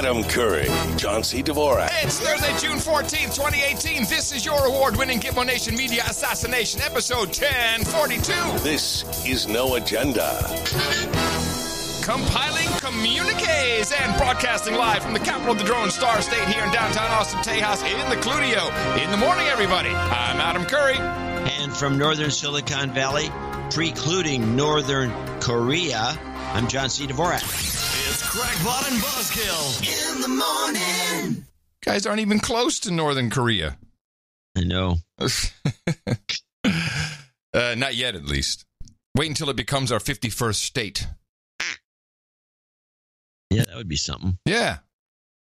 Adam Curry, John C. Dvorak. It's Thursday, June 14th, 2018. This is your award-winning Gitmo Nation Media Assassination, episode 1042. This is No Agenda. Compiling communiques and broadcasting live from the capital of the Drone Star State here in downtown Austin, Tejas, in the Cludio. In the morning, everybody. I'm Adam Curry. And from northern Silicon Valley, precluding northern Korea, I'm John C. Dvorak. It's Crackpot and Buzzkill in the morning. Guys aren't even close to northern Korea. I know. Not yet, at least. Wait until it becomes our 51st state. Yeah, that would be something. Yeah.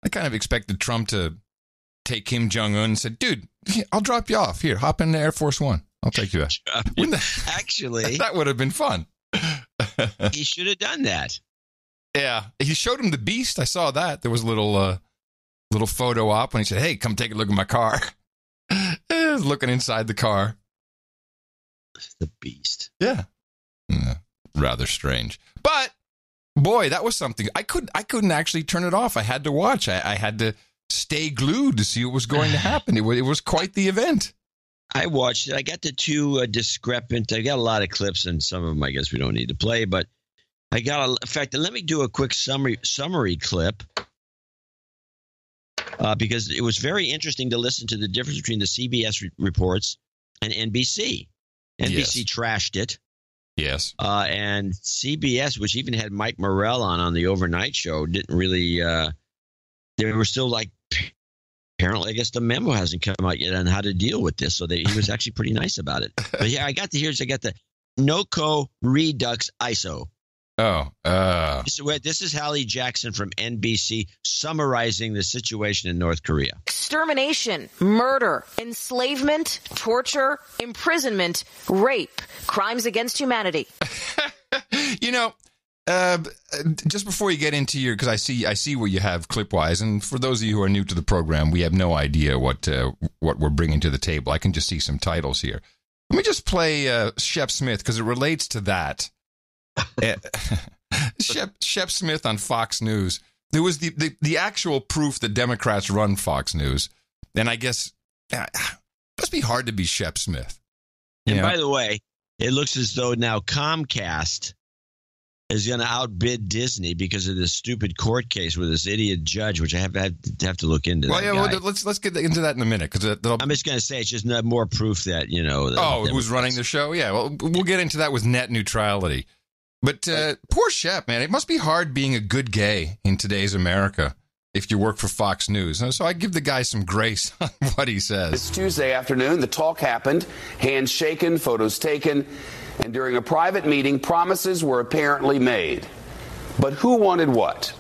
I kind of expected Trump to take Kim Jong-un and said, dude, I'll drop you off. Here, hop in the Air Force One. I'll take you out. Actually, that would have been fun. He should have done that. Yeah. He showed him the beast. I saw that. There was a little photo op when he said, hey, come take a look at my car. He was looking inside the car. The beast. Yeah. Rather strange. But boy, that was something. I couldn't actually turn it off. I had to watch. I had to stay glued to see what was going to happen. It was quite the event. I watched it. I got the two discrepant. I got a lot of clips, and some of them I guess we don't need to play. But I got in fact, let me do a quick summary clip because it was very interesting to listen to the difference between the CBS reports and NBC. NBC trashed it. Yes. And CBS, which even had Mike Morrell on the overnight show, didn't really they were still like, apparently, I guess the memo hasn't come out yet on how to deal with this. So he was actually pretty nice about it. But yeah, I got the NOCO Redux ISO. Oh. This is Hallie Jackson from NBC summarizing the situation in North Korea. Extermination, murder, enslavement, torture, imprisonment, rape, crimes against humanity. Just before you get into your, because I see what you have clip-wise, and for those of you who are new to the program, we have no idea what we're bringing to the table. I can just see some titles here. Let me just play Shep Smith, because it relates to that. Shep Smith on Fox News. There was the actual proof that Democrats run Fox News, and I guess it must be hard to be Shep Smith. And by the way, it looks as though now Comcast is going to outbid Disney because of this stupid court case with this idiot judge, which I have to look into. Well, let's get into that in a minute, because I'm just going to say it's just more proof that who's running the show? Yeah, well, we'll get into that with net neutrality. But poor Shep, man, it must be hard being a good gay in today's America if you work for Fox News. So I give the guy some grace on what he says. This Tuesday afternoon, the talk happened, hands shaken, photos taken, and during a private meeting, promises were apparently made. But who wanted what?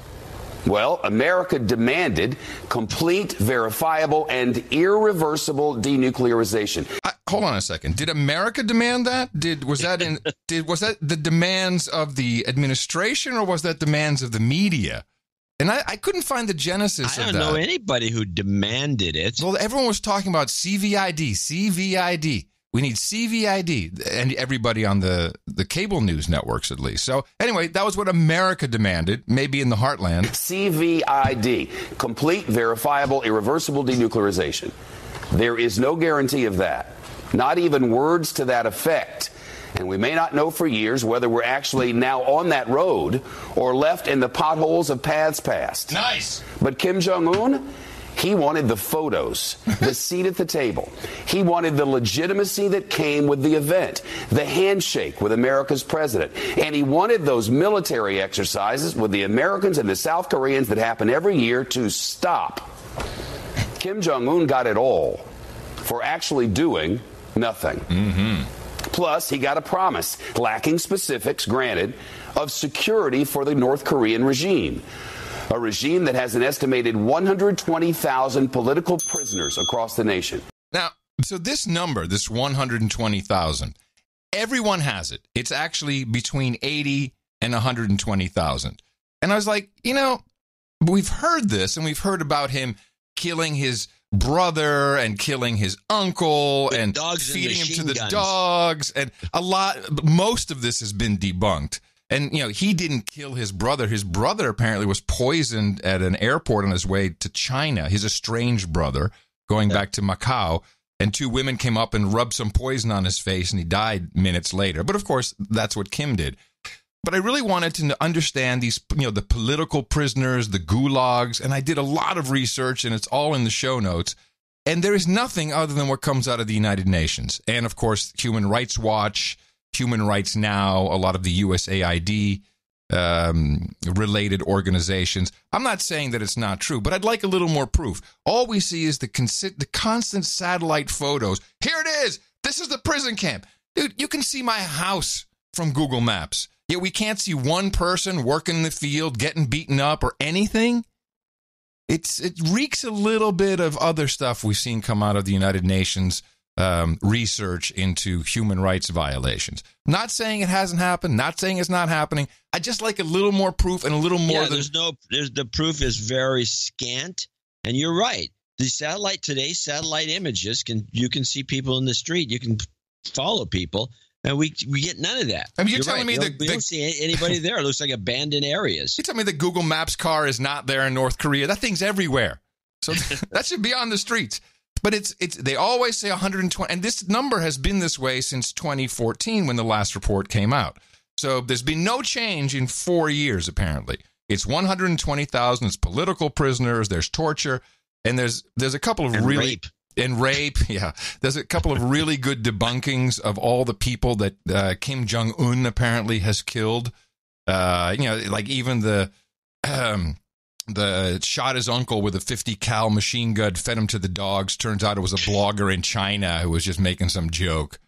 Well, America demanded complete, verifiable, and irreversible denuclearization. Hold on a second. Did America demand that? Was that the demands of the administration, or was that demands of the media? And I couldn't find the genesis of that. I don't know anybody who demanded it. Well, everyone was talking about CVID. We need CVID, and everybody on the cable news networks, at least. So anyway, that was what America demanded, maybe in the heartland. CVID, complete, verifiable, irreversible denuclearization. There is no guarantee of that, not even words to that effect. And we may not know for years whether we're actually now on that road or left in the potholes of paths past. Nice. But Kim Jong-un, he wanted the photos, the seat at the table. He wanted the legitimacy that came with the event, the handshake with America's president. And he wanted those military exercises with the Americans and the South Koreans that happen every year to stop. Kim Jong-un got it all for actually doing nothing. Mm-hmm. Plus, he got a promise, lacking specifics, granted, of security for the North Korean regime. A regime that has an estimated 120,000 political prisoners across the nation. Now, so this number, this 120,000, everyone has it. It's actually between 80 and 120,000. And I was like, we've heard this, and we've heard about him killing his brother and killing his uncle and feeding him to the dogs. And most of this has been debunked. And, he didn't kill his brother. His brother apparently was poisoned at an airport on his way to China. His estranged brother going back to Macau. And 2 women came up and rubbed some poison on his face, and he died minutes later. But, of course, that's what Kim did. But I really wanted to understand these, the political prisoners, the gulags, and I did a lot of research, and it's all in the show notes. And there is nothing other than what comes out of the United Nations. And, of course, Human Rights Watch, Human Rights Now, a lot of the USAID related organizations. I'm not saying that it's not true, but I'd like a little more proof. All we see is the constant satellite photos. Here it is. This is the prison camp. Dude, you can see my house from Google Maps. Yet we can't see one person working in the field, getting beaten up or anything. It reeks a little bit of other stuff we've seen come out of the United Nations research into human rights violations. Not saying it hasn't happened, not saying it's not happening. I just like a little more proof and a little more. Yeah, the proof is very scant, and you're right. Today's satellite images you can see people in the street, you can follow people. And we get none of that. I mean, you're telling me that we don't see anybody there. It looks like abandoned areas. You tell me the Google Maps car is not there in North Korea. That thing's everywhere. So that should be on the streets. But it's they always say 120, and this number has been this way since 2014 when the last report came out. So there's been no change in 4 years apparently. It's 120,000. It's political prisoners. There's torture, and there's a couple of rape. And rape, yeah. There's a couple of really good debunkings of all the people that Kim Jong-un apparently has killed. Like even the shot his uncle with a 50 cal machine gun, fed him to the dogs. Turns out it was a blogger in China who was just making some joke.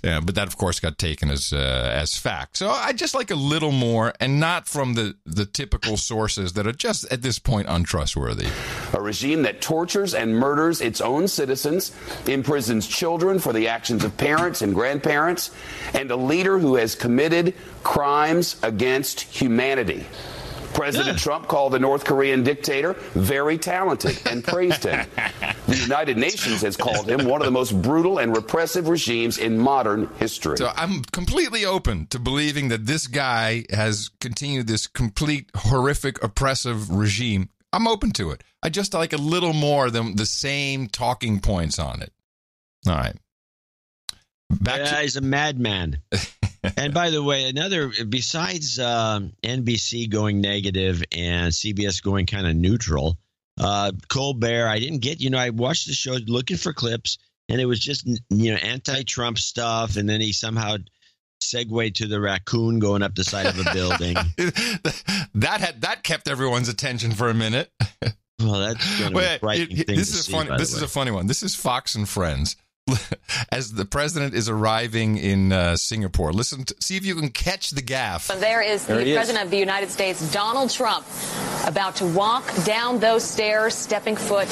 Yeah, but that, of course, got taken as fact. So I just like a little more, and not from the typical sources that are just, at this point, untrustworthy. A regime that tortures and murders its own citizens, imprisons children for the actions of parents and grandparents, and a leader who has committed crimes against humanity. President Trump called the North Korean dictator very talented and praised him. The United Nations has called him one of the most brutal and repressive regimes in modern history. So I'm completely open to believing that this guy has continued this complete, horrific, oppressive regime. I'm open to it. I just like a little more than the same talking points on it. All right. He's a madman. And by the way, besides NBC going negative and CBS going kind of neutral, Colbert, I didn't get, I watched the show looking for clips, and it was just, anti-Trump stuff. And then he somehow segued to the raccoon going up the side of a building. that kept everyone's attention for a minute. Well, that's going to be a frightening thing to see, This is a funny one. This is Fox and Friends. As the president is arriving in Singapore. See if you can catch the gaffe. There is the President of the United States, Donald Trump, about to walk down those stairs, stepping foot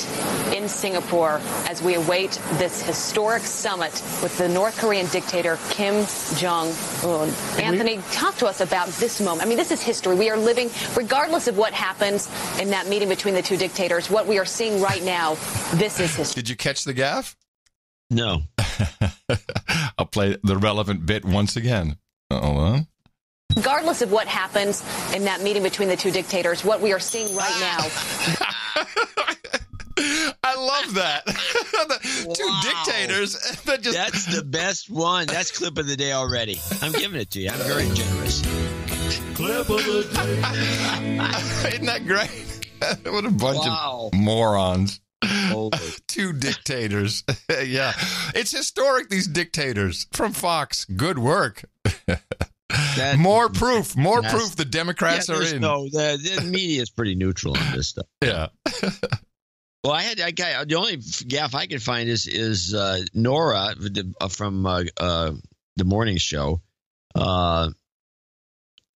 in Singapore as we await this historic summit with the North Korean dictator, Kim Jong-un. Anthony, talk to us about this moment. I mean, this is history. We are living, regardless of what happens in that meeting between the two dictators, what we are seeing right now, this is history. Did you catch the gaffe? No. I'll play the relevant bit once again. Hold on. Regardless of what happens in that meeting between the two dictators, what we are seeing right now. I love that. Two dictators. That's the best one. That's clip of the day already. I'm giving it to you. I'm very generous. Clip of the day. Isn't that great? What a bunch of morons. Two dictators. Yeah. It's historic, these dictators from Fox. Good work. More proof the Democrats are in. No, the media is pretty neutral on this stuff. Yeah. Well, the only gaffe I could find is Nora from the morning show.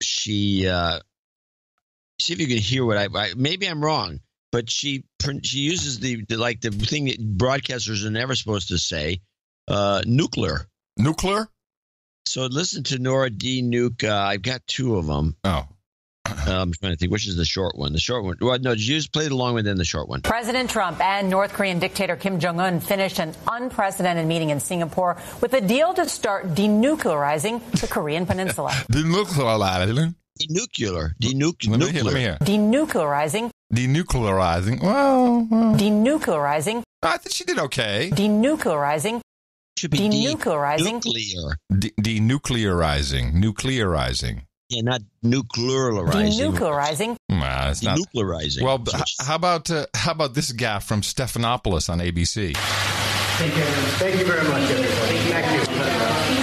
She see if you can hear what I maybe I'm wrong. But she uses the thing that broadcasters are never supposed to say, nuclear. Nuclear? So listen to Nora D. Nuke. I've got two of them. Oh. I'm trying to think, which is the short one? The short one. Well, no, just play the long one, then the short one. President Trump and North Korean dictator Kim Jong-un finished an unprecedented meeting in Singapore with a deal to start denuclearizing the Korean peninsula. Denuclearizing. Denuclear. Let me hear. Denuclearizing. Denuclearizing. Well. Denuclearizing. I think she did okay. Denuclearizing. Should be Denuclearizing. Denuclearizing. Nuclearizing. Yeah, not nuclearizing. Denuclearizing. Nah, it's not. Denuclearizing. Well, how about this gaffe from Stephanopoulos on ABC? Thank you very much, everybody. Thank you.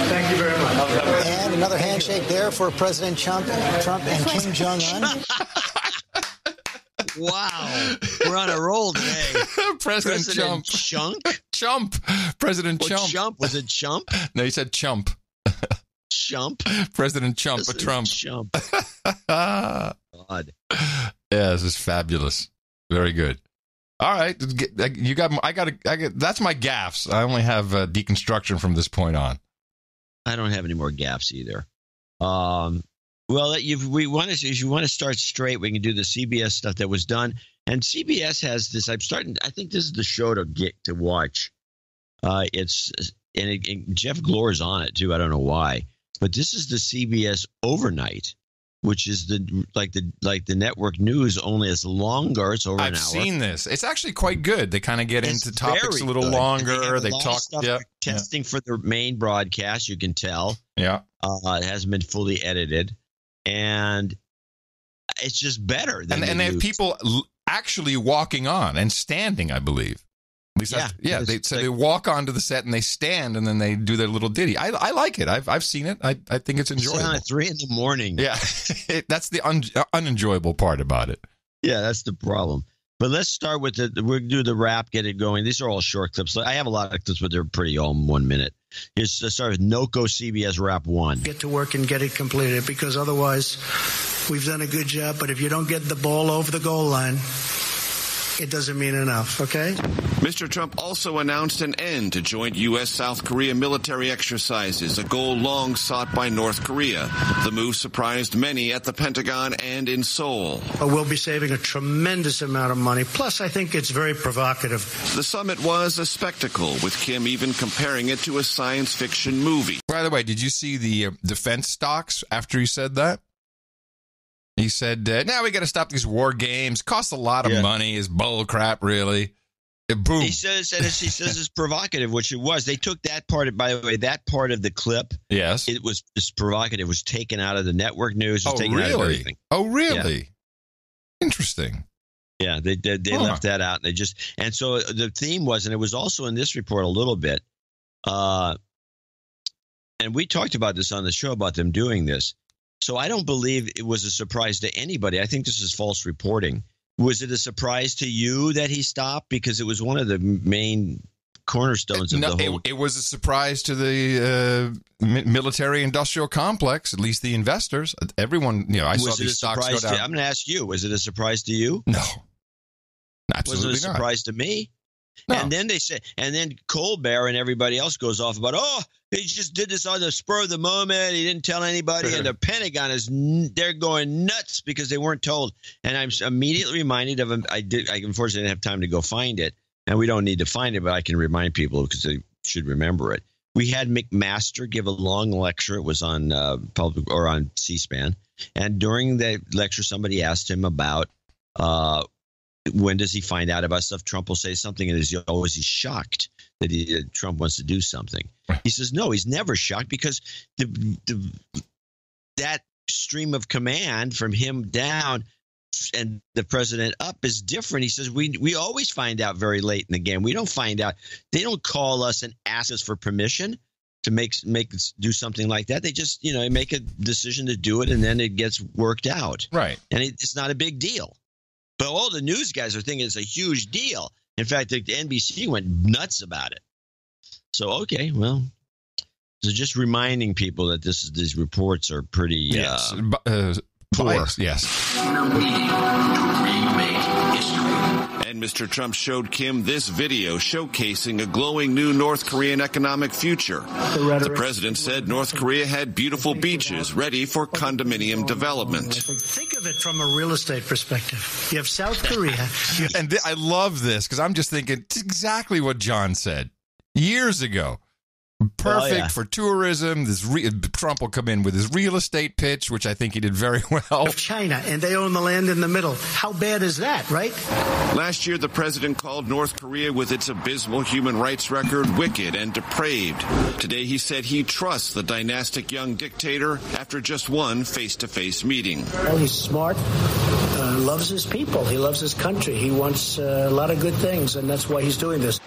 Thank you very much. And another handshake there for President Trump and Kim Jong-un. Wow. We're on a roll today. President Chump. Chump. President Chump. Chump? Was it Chump? No, he said Chump. Chump? President Chump, a Trump. Chump. God. Yeah, this is fabulous. Very good. All right, you got. I got. That's my gaffes. I only have deconstruction from this point on. I don't have any more gaffes either. Well, if you want to start straight, we can do the CBS stuff that was done. And CBS has this. I think this is the show to watch. Jeff Glor's on it too. I don't know why, but this is the CBS Overnight, which is the network news, only it's longer. It's over an hour. I've seen this. It's actually quite good. They kind of get into topics a little longer. They talk stuff testing for their main broadcast. You can tell. Yeah, it hasn't been fully edited, and it's just better. Than and they have people actually walking on and standing, I believe. At least they walk onto the set and they stand and then they do their little ditty. I like it. I've seen it. I think it's enjoyable. It's on at 3 a.m. Yeah, that's the unenjoyable part about it. Yeah, that's the problem. But let's start with we'll do the wrap, get it going. These are all short clips. I have a lot of clips, but they're pretty all in 1 minute. Let's start with NOCO CBS Wrap 1. Get to work and get it completed, because otherwise we've done a good job. But if you don't get the ball over the goal line, it doesn't mean enough, okay? Mr. Trump also announced an end to joint U.S.-South Korea military exercises, a goal long sought by North Korea. The move surprised many at the Pentagon and in Seoul. We'll be saving a tremendous amount of money. Plus, I think it's very provocative. The summit was a spectacle, with Kim even comparing it to a science fiction movie. By the way, did you see the defense stocks after he said that? He said, now we got to stop these war games. Costs a lot of money. Is bull crap, really. Boom. He says it's provocative, which it was. They took that part, by the way, that part of the clip. Yes. It's provocative. It was taken out of the network news. It was taken out of everything. Oh, really? Yeah. Interesting. Yeah, they left that out. And so the theme was, and it was also in this report a little bit, and we talked about this on the show about them doing this. So I don't believe it was a surprise to anybody. I think this is false reporting. Was it a surprise to you that he stopped? Because it was one of the main cornerstones of the whole. It was a surprise to the military-industrial complex, at least the investors. Everyone, I saw these stocks go down. I'm going to ask you, was it a surprise to you? No. Absolutely not. Was it a surprise to me? No. And then then Colbert and everybody else goes off about, he just did this on the spur of the moment. He didn't tell anybody. And the Pentagon they're going nuts because they weren't told. And I'm immediately reminded of him. I unfortunately didn't have time to go find it. And we don't need to find it, but I can remind people because they should remember it. We had McMaster give a long lecture. It was on public or on C-SPAN. And during the lecture, somebody asked him about when does he find out about stuff? Trump will say something, and he's always shocked that Trump wants to do something. He says, no, he's never shocked because that stream of command from him down and the president up is different. He says, we always find out very late in the game. We don't find out. They don't call us and ask us for permission to do something like that. They just, make a decision to do it, and then it gets worked out. Right. And it's not a big deal. But all the news guys are thinking it's a huge deal. In fact, the NBC went nuts about it. So, okay, well, so just reminding people that these reports are pretty poor. Yes. And And Mr. Trump showed Kim this video showcasing a glowing new North Korean economic future. The president said North Korea had beautiful beaches ready for condominium development. Think of it from a real estate perspective. You have South Korea. And I love this because I'm just thinking it's exactly what John said years ago. Perfect for tourism. Trump will come in with his real estate pitch, which I think he did very well. China, and they own the land in the middle. How bad is that, right? Last year, the president called North Korea, with its abysmal human rights record, wicked and depraved. Today, he said he trusts the dynastic young dictator after just one face-to-face meeting. Well, he's smart, loves his people. He loves his country. He wants a lot of good things, and that's why he's doing this.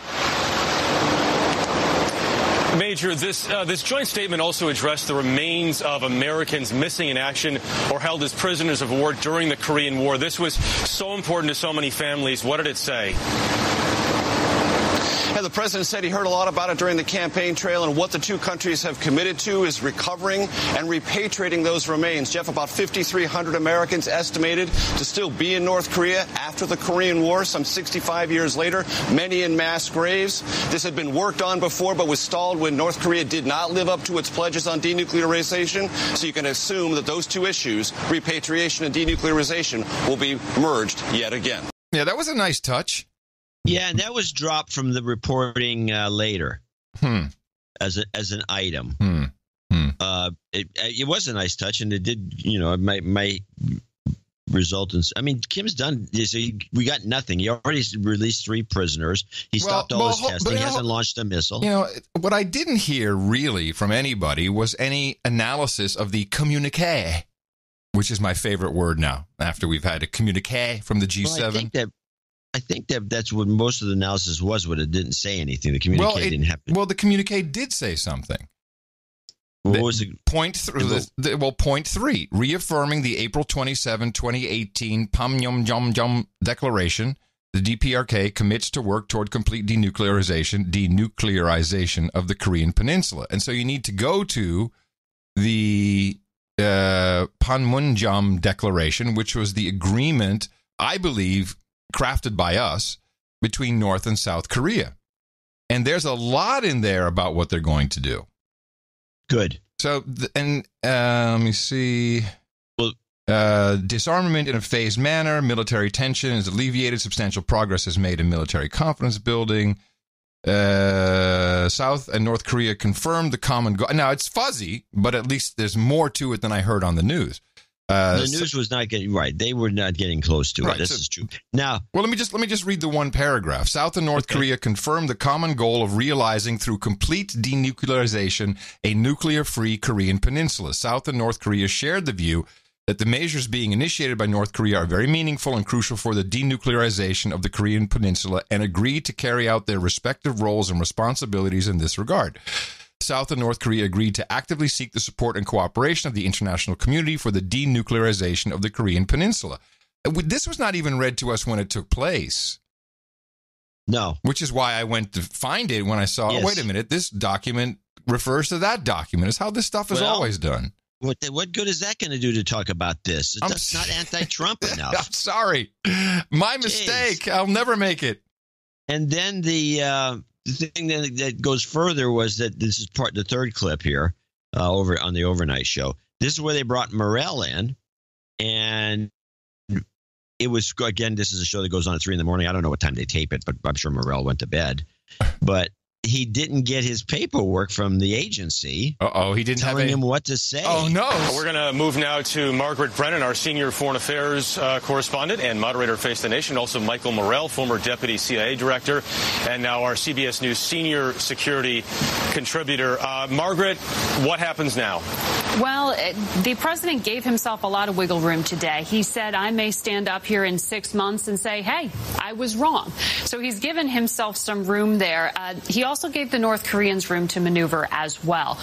Major, this joint statement also addressed the remains of Americans missing in action or held as prisoners of war during the Korean War. This was so important to so many families. What did it say? Yeah, the president said he heard a lot about it during the campaign trail, and what the two countries have committed to is recovering and repatriating those remains. Jeff, about 5,300 Americans estimated to still be in North Korea after the Korean War, some 65 years later, many in mass graves. This had been worked on before, but was stalled when North Korea did not live up to its pledges on denuclearization. So you can assume that those two issues, repatriation and denuclearization, will be merged yet again. Yeah, that was a nice touch. Yeah, and that was dropped from the reporting later as an item. It was a nice touch, and it did, it might result in. I mean, Kim's done this. We got nothing. He already released 3 prisoners. He stopped all his testing. He hasn't launched a missile. What I didn't hear really from anybody was any analysis of the communiqué, which is my favorite word now. After we've had a communiqué from the G7. Well, I think that's what most of the analysis was, but it didn't say anything. The communiqué didn't happen. Well, the communiqué did say something. What was it? Point 3, reaffirming the April 27, 2018 Panmunjom Declaration, the DPRK commits to work toward complete denuclearization of the Korean Peninsula. And so you need to go to the Panmunjom Declaration, which was the agreement, I believe, crafted by us between North and South Korea. And there's a lot in there about what they're going to do. Good. So, let me see. Disarmament in a phased manner, military tension is alleviated, substantial progress is made in military confidence building. South and North Korea confirmed the common goal. Now, it's fuzzy, but at least there's more to it than I heard on the news. The news was not getting right. They were not getting close to it. This is true. Now, well, let me just read the one paragraph. South and North Korea confirmed the common goal of realizing through complete denuclearization a nuclear-free Korean peninsula. South and North Korea shared the view that the measures being initiated by North Korea are very meaningful and crucial for the denuclearization of the Korean peninsula, and agreed to carry out their respective roles and responsibilities in this regard. South and North Korea agreed to actively seek the support and cooperation of the international community for the denuclearization of the Korean peninsula. This was not even read to us when it took place. No. Which is why I went to find it when I saw, oh, wait a minute, this document refers to that document. It's how this stuff is always done. What good is that going to do to talk about this? That's not anti-Trump enough. I'm sorry. My mistake. I'll never make it. And then the thing that goes further was that this is the third clip here over on the overnight show. This is where they brought Morell in, and it was, again, this is a show that goes on at 3 a.m. I don't know what time they tape it, but I'm sure Morell went to bed. But he didn't get his paperwork from the agency. He didn't telling him what to say. Oh, no. We're going to move now to Margaret Brennan, our senior foreign affairs correspondent and moderator of Face the Nation. Also, Michael Morell, former deputy CIA director, and now our CBS News senior security contributor. Margaret, what happens now? Well, the president gave himself a lot of wiggle room today. He said, I may stand up here in 6 months and say, hey, I was wrong. So he's given himself some room there. He also gave the North Koreans room to maneuver as well.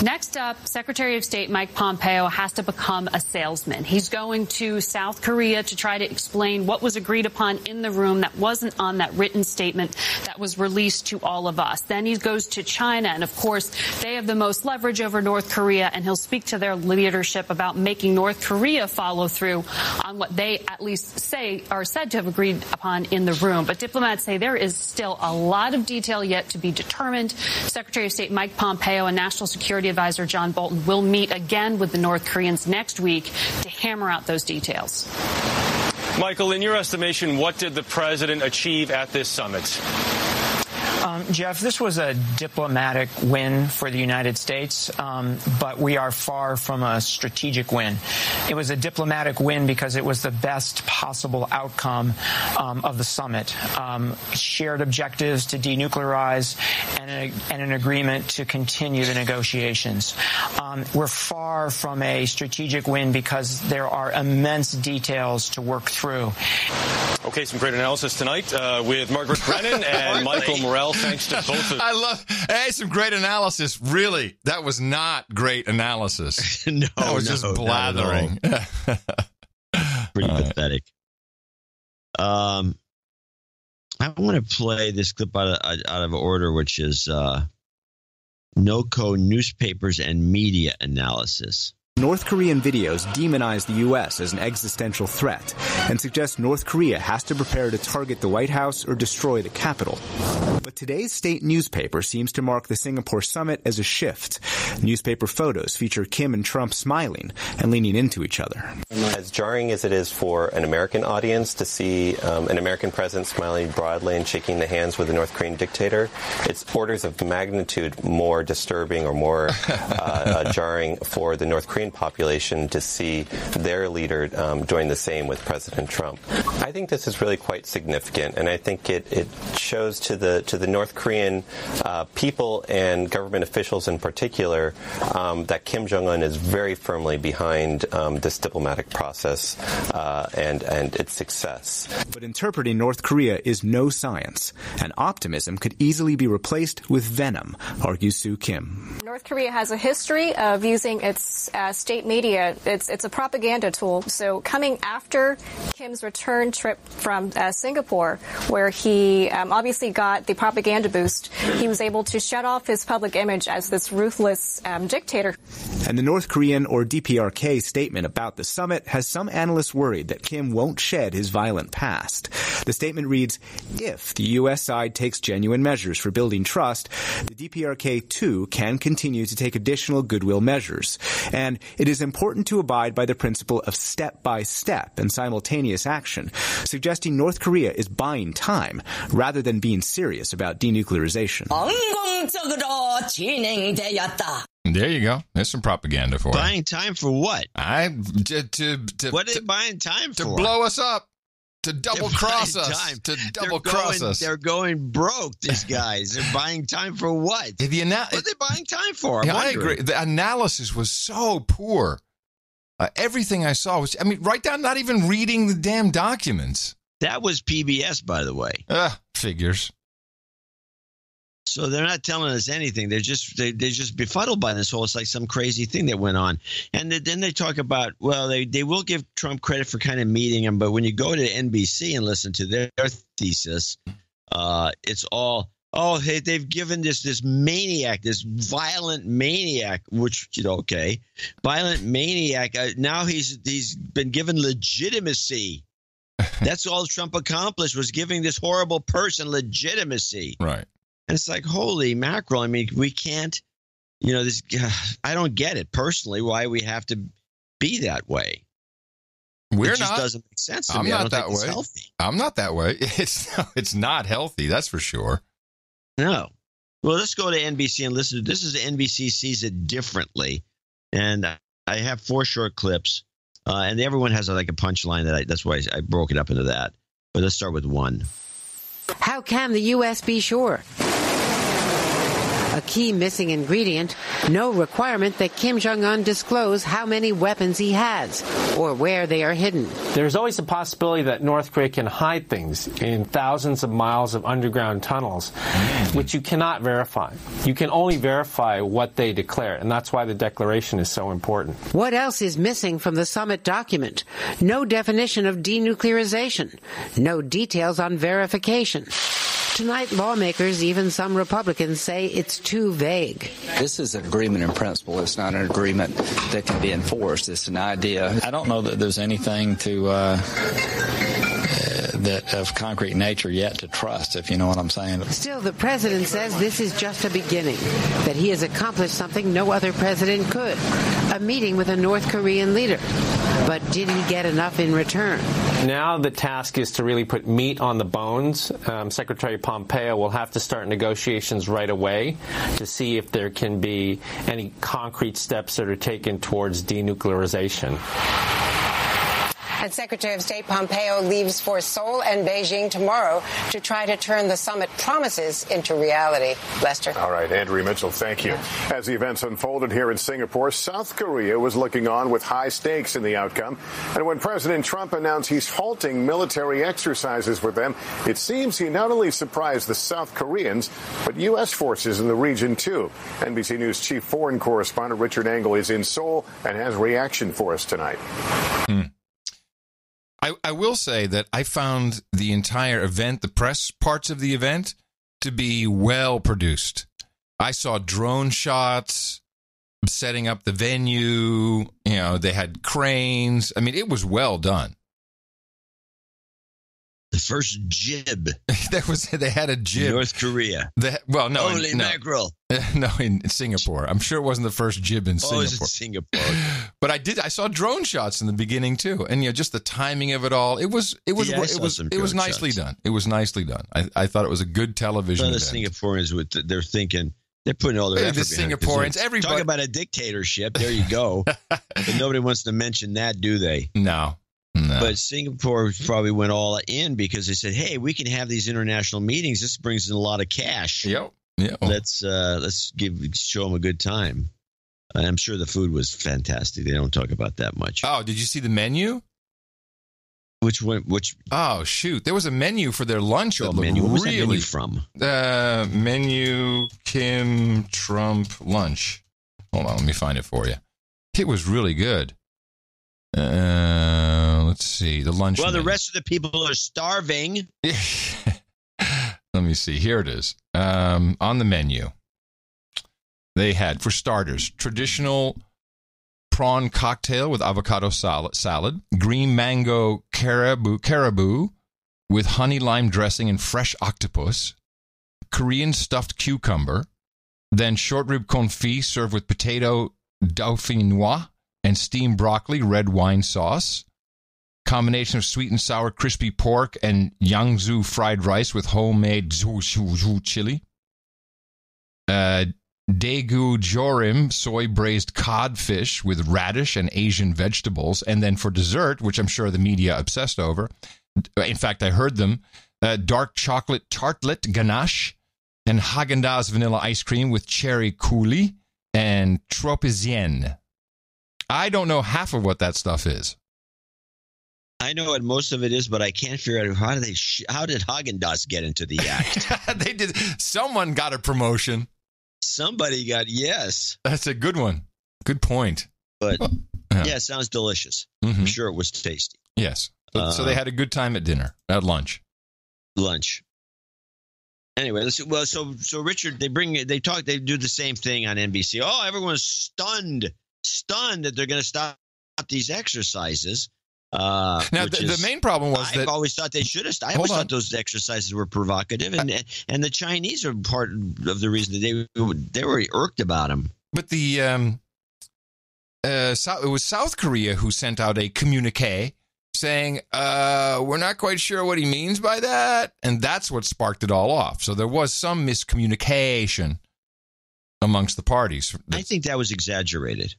Next up, Secretary of State Mike Pompeo has to become a salesman. He's going to South Korea to try to explain what was agreed upon in the room that wasn't on that written statement that was released to all of us. Then he goes to China, and of course, they have the most leverage over North Korea, and he'll speak speak to their leadership about making North Korea follow through on what they at least say are said to have agreed upon in the room. But diplomats say there is still a lot of detail yet to be determined. Secretary of State Mike Pompeo and National Security Advisor John Bolton will meet again with the North Koreans next week to hammer out those details. Michael, in your estimation, what did the president achieve at this summit? Jeff, this was a diplomatic win for the United States, but we are far from a strategic win. It was a diplomatic win because it was the best possible outcome of the summit. Shared objectives to denuclearize and an agreement to continue the negotiations. We're far from a strategic win because there are immense details to work through. Okay, some great analysis tonight with Margaret Brennan and Michael Morell. Thanks to both of them. Some great analysis. Really, that was not great analysis. No, that was just blathering. Pretty pathetic. I want to play this clip out of order, which is NOCO newspapers and media analysis. North Korean videos demonize the U.S. as an existential threat and suggest North Korea has to prepare to target the White House or destroy the Capitol. But today's state newspaper seems to mark the Singapore summit as a shift. Newspaper photos feature Kim and Trump smiling and leaning into each other. As jarring as it is for an American audience to see an American president smiling broadly and shaking the hands with a North Korean dictator, it's orders of magnitude more disturbing or more jarring for the North Korean population to see their leader doing the same with President Trump. I think this is really quite significant, and I think it shows to the North Korean people and government officials in particular that Kim Jong-un is very firmly behind this diplomatic process and its success. But interpreting North Korea is no science, and optimism could easily be replaced with venom, argues Sue Kim. North Korea has a history of using its state media. It's a propaganda tool. So coming after Kim's return trip from Singapore, where he obviously got the propaganda boost, he was able to shut off his public image as this ruthless dictator. And the North Korean or DPRK statement about the summit has some analysts worried that Kim won't shed his violent past. The statement reads, if the U.S. side takes genuine measures for building trust, the DPRK too can continue to take additional goodwill measures. And it is important to abide by the principle of step-by-step and simultaneous action, suggesting North Korea is buying time rather than being serious about denuclearization. There you go. There's some propaganda for it. Buying time for what? What are they buying time for? To blow us up. To double-cross us. They're going broke, these guys. They're buying time for what? What are they buying time for? I agree. The analysis was so poor. Everything I saw was, right down, not even reading the damn documents. That was PBS, by the way. Figures. So they're not telling us anything. They're just befuddled by this whole. It's like some crazy thing that went on. And then they talk about, well, they will give Trump credit for kind of meeting him, but when you go to NBC and listen to their thesis, it's all, hey, they've given this maniac, this violent maniac, which, violent maniac. Now he's been given legitimacy. That's all Trump accomplished, was giving this horrible person legitimacy. Right. And it's like, holy mackerel. We can't, I don't get it personally why we have to be that way. It just doesn't make sense to me. I'm not that way. It's healthy. I'm not that way. It's not healthy. That's for sure. No. Well, let's go to NBC and listen. This is NBC sees it differently. And I have 4 short clips. And everyone has a punchline that's why I broke it up into that. But let's start with one. How can the U.S. be sure? A key missing ingredient, no requirement that Kim Jong-un disclose how many weapons he has or where they are hidden. There's always a possibility that North Korea can hide things in thousands of miles of underground tunnels, which you cannot verify. You can only verify what they declare, and that's why the declaration is so important. What else is missing from the summit document? No definition of denuclearization, no details on verification. Tonight, lawmakers, even some Republicans, say it's too vague. This is an agreement in principle. It's not an agreement that can be enforced. It's an idea. I don't know that there's anything to that of concrete nature yet to trust, if you know what I'm saying. Still, the president says this is just a beginning, that he has accomplished something no other president could, a meeting with a North Korean leader. But did he get enough in return? Now the task is to really put meat on the bones. Secretary Pompeo will have to start negotiations right away to see if there can be any concrete steps that are taken towards denuclearization. And Secretary of State Pompeo leaves for Seoul and Beijing tomorrow to try to turn the summit promises into reality. Lester. All right, Andrea Mitchell, thank you. As the events unfolded here in Singapore, South Korea was looking on with high stakes in the outcome. And when President Trump announced he's halting military exercises with them, it seems he not only surprised the South Koreans, but U.S. forces in the region, too. NBC News chief foreign correspondent Richard Engel is in Seoul and has reaction for us tonight. I will say that I found the entire event, the press parts of the event, to be well produced. I saw drone shots setting up the venue. You know, they had cranes. I mean, it was well done. The first jib. They had a jib. North Korea. Holy mackerel. No, in Singapore. I'm sure it wasn't the first jib in Singapore. Oh, it was in Singapore. But I saw drone shots in the beginning too, and just the timing of it all. It was nicely done. It was nicely done. I thought it was a good television event. The Singaporeans, they're thinking. They're putting all their effort behind it. The Singaporeans, everybody. Talk about a dictatorship. There you go. But nobody wants to mention that, do they? No. But Singapore probably went all in because they said, "Hey, we can have these international meetings. This brings in a lot of cash. Yep. Let's show them a good time." And I'm sure the food was fantastic. They don't talk about that much. Oh, did you see the menu? Which one? Oh, shoot! There was a menu for their lunch. That menu. Looked What was really that menu from? Menu Kim Trump lunch. Hold on, let me find it for you. It was really good. Let's see the lunch. Well, menu. the rest of the people are starving. Let me see. Here it is. On the menu, they had, for starters, traditional prawn cocktail with avocado salad, green mango caribou with honey lime dressing and fresh octopus, Korean stuffed cucumber, then short rib confit served with potato dauphinoise and steamed broccoli, red wine sauce, combination of sweet and sour crispy pork and Yangzhou fried rice with homemade chili, Daegu jorim, soy braised codfish with radish and Asian vegetables, and then for dessert, which I'm sure the media obsessed over, in fact I heard them, dark chocolate tartlet ganache and Häagen-Dazs vanilla ice cream with cherry coulis and tropezien. I don't know half of what that stuff is. I know what most of it is, but I can't figure out how did Häagen-Dazs get into the act? They did. Someone got a promotion. Somebody got, yes. That's a good one. Good point. But yeah, it sounds delicious. Mm-hmm. I'm sure it was tasty. Yes. So they had a good time at lunch. Anyway, so Richard, they do the same thing on NBC. Oh, everyone's stunned that they're going to stop these exercises. Now, the main problem was I've always thought they should have. I always thought those exercises were provocative, and the Chinese are part of the reason that they were irked about them. But it was South Korea who sent out a communique saying, we're not quite sure what he means by that, and that's what sparked it all off. So there was some miscommunication amongst the parties. I think that was exaggerated.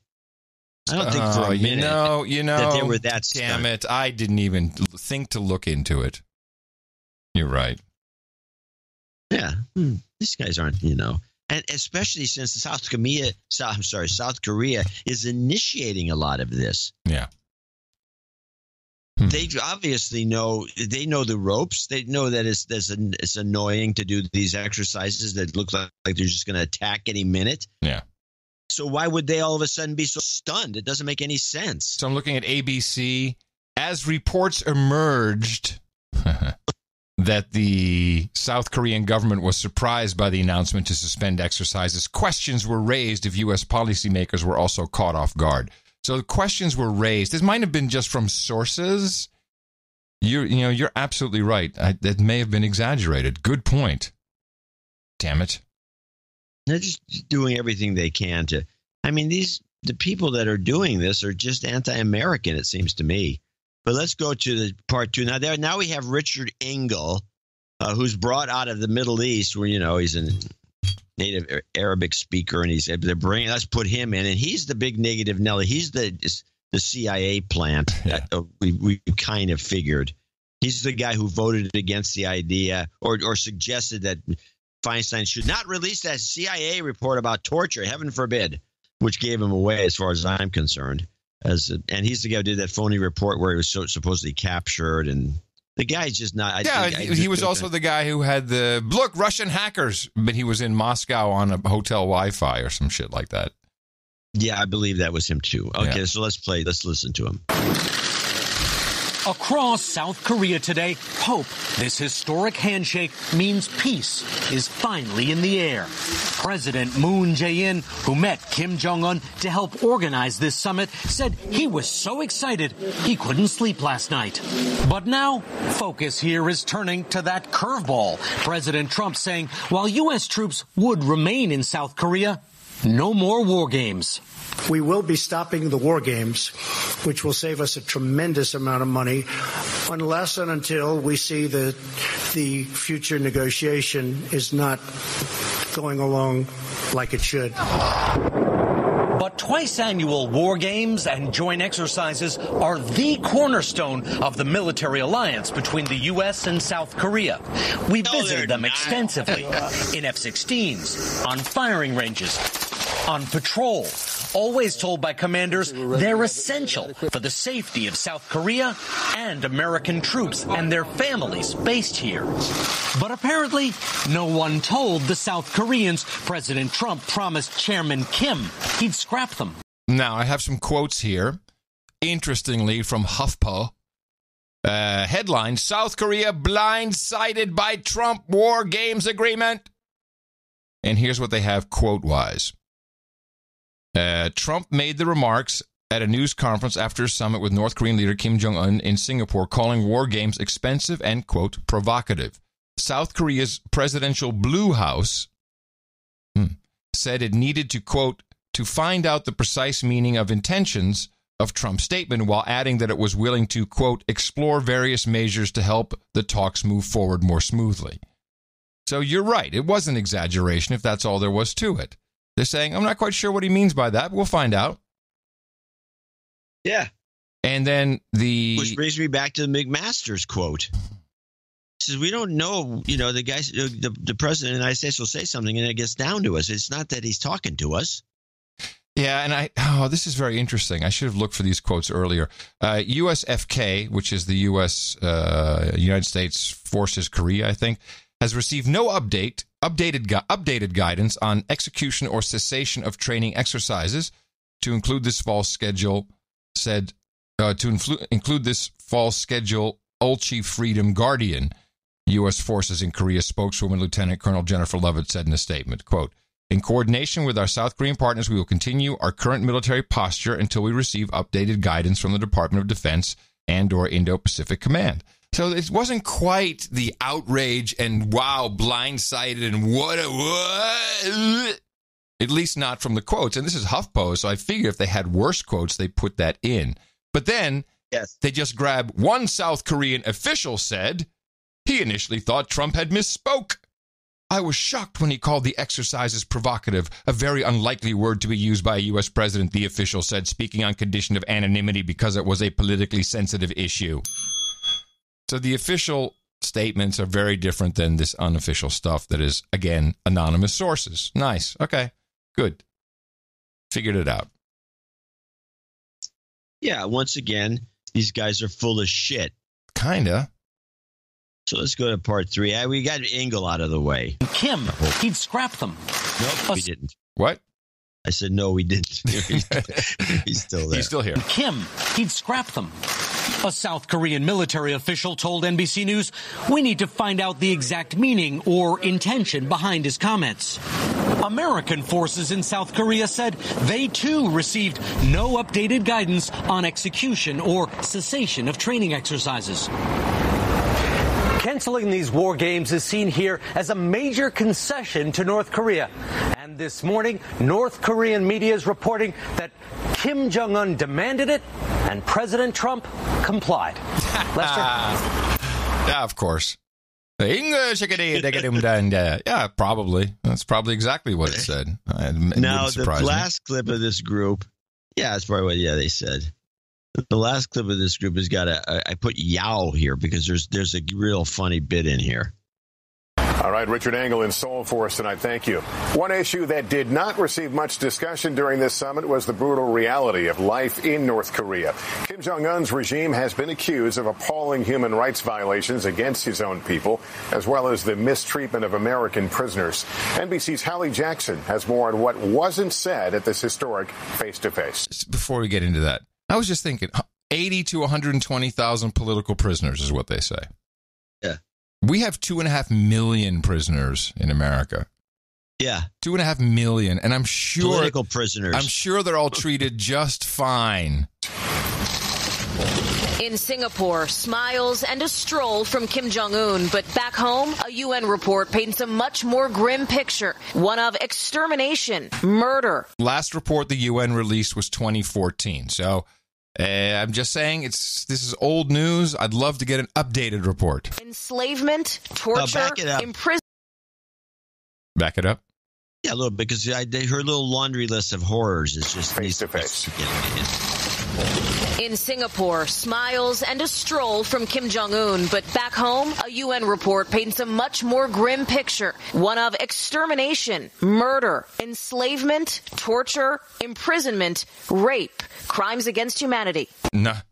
I don't think for a minute that they were that stunned. Damn it, I didn't even think to look into it. You're right. Yeah, these guys aren't, and especially since South Korea is initiating a lot of this. Yeah. They obviously know the ropes. They know that it's annoying to do these exercises that look like they're just going to attack any minute. Yeah. So why would they all of a sudden be so stunned? It doesn't make any sense. So I'm looking at ABC. As reports emerged, that the South Korean government was surprised by the announcement to suspend exercises. Questions were raised if U.S. policymakers were also caught off guard. So the questions were raised. This might have been just from sources. You're absolutely right. That may have been exaggerated. Good point. Damn it. They're just doing everything they can to. I mean, the people that are doing this are just anti-American, it seems to me. But let's go to the part two. Now we have Richard Engel, who's brought out of the Middle East, where he's a native Arabic speaker, and let's put him in, and he's the big negative Nelly. He's the CIA plant that we kind of figured. He's the guy who voted against the idea or suggested that Feinstein should not release that CIA report about torture, heaven forbid, which gave him away as far as I'm concerned. And he's the guy who did that phony report where he was supposedly captured, and the guy's just not. He was also the guy who had look, Russian hackers, but he was in Moscow on a hotel Wi-Fi or some shit like that. Yeah, I believe that was him too. Okay, so let's listen to him. Across South Korea today, hope this historic handshake means peace is finally in the air. President Moon Jae-in, who met Kim Jong-un to help organize this summit, said he was so excited he couldn't sleep last night. But now, focus here is turning to that curveball. President Trump saying while U.S. troops would remain in South Korea, no more war games. We will be stopping the war games, which will save us a tremendous amount of money, unless and until we see that the future negotiation is not going along like it should. But twice-annual war games and joint exercises are the cornerstone of the military alliance between the U.S. and South Korea. We visited them extensively in F-16s, on firing ranges, on patrol, always told by commanders they're essential for the safety of South Korea and American troops and their families based here. But apparently, no one told the South Koreans President Trump promised Chairman Kim he'd scrap them. Now, I have some quotes here. Interestingly, from HuffPo. Headline, South Korea blindsided by Trump war games agreement. And here's what they have quote-wise. Trump made the remarks at a news conference after a summit with North Korean leader Kim Jong-un in Singapore, calling war games expensive and, quote, provocative. South Korea's presidential Blue House said it needed to, quote, to find out the precise meaning of intentions of Trump's statement, while adding that it was willing to, quote, explore various measures to help the talks move forward more smoothly. So you're right. It was an exaggeration if that's all there was to it. They're saying, I'm not quite sure what he means by that. We'll find out. Yeah. And then which brings me back to the McMaster's quote. He says, we don't know, the guy, the president of the United States will say something and it gets down to us. It's not that he's talking to us. Yeah, and this is very interesting. I should have looked for these quotes earlier. USFK, which is the U.S. United States Forces Korea, I think, has received no updated guidance on execution or cessation of training exercises to include this fall schedule. Include this fall schedule. Old Chief Freedom Guardian, U.S. Forces in Korea spokeswoman Lieutenant Colonel Jennifer Lovett said in a statement, quote, in coordination with our South Korean partners, we will continue our current military posture until we receive updated guidance from the Department of Defense and/or Indo-Pacific Command. So it wasn't quite the outrage and wow, blindsided and what, at least not from the quotes. And this is HuffPo, so I figure if they had worse quotes, they put that in. But then they just grab one South Korean official said he initially thought Trump had misspoke. I was shocked when he called the exercises provocative, a very unlikely word to be used by a U.S. president, the official said, speaking on condition of anonymity because it was a politically sensitive issue. So the official statements are very different than this unofficial stuff that is, again, anonymous sources. Nice. Okay. Good. Figured it out. Yeah, once again, these guys are full of shit. Kinda. So let's go to part 3. We got Engel out of the way. Kim, he'd scrap them. Nope, we didn't. What? I said, no, we didn't. He's still there. He's still here. Kim, he'd scrap them. A South Korean military official told NBC News, "We need to find out the exact meaning or intention behind his comments." American forces in South Korea said they too received no updated guidance on execution or cessation of training exercises. Canceling these war games is seen here as a major concession to North Korea. And this morning, North Korean media is reporting that Kim Jong-un demanded it and President Trump complied. Lester? Yeah, of course. English, yeah, probably. That's probably exactly what it said. Now, the last clip of this group, that's probably what they said. The last clip of this group has got I put Yao here because there's a real funny bit in here. All right, Richard Engel in Seoul for us tonight. Thank you. One issue that did not receive much discussion during this summit was the brutal reality of life in North Korea. Kim Jong-un's regime has been accused of appalling human rights violations against his own people, as well as the mistreatment of American prisoners. NBC's Hallie Jackson has more on what wasn't said at this historic face-to-face. Before we get into that, I was just thinking 80 to 120,000 political prisoners is what they say. Yeah. We have 2.5 million prisoners in America. Yeah. 2.5 million. And I'm sure political prisoners. I'm sure they're all treated just fine. In Singapore, smiles and a stroll from Kim Jong-un. But back home, a UN report paints a much more grim picture, one of extermination, murder. Last report the UN released was 2014. So I'm just saying this is old news. I'd love to get an updated report. Enslavement, torture, imprisonment. Back it up. Yeah, a little bit, because her little laundry list of horrors is just face to face. In Singapore, smiles and a stroll from Kim Jong-un. But back home, a UN report paints a much more grim picture, one of extermination, murder, enslavement, torture, imprisonment, rape, crimes against humanity.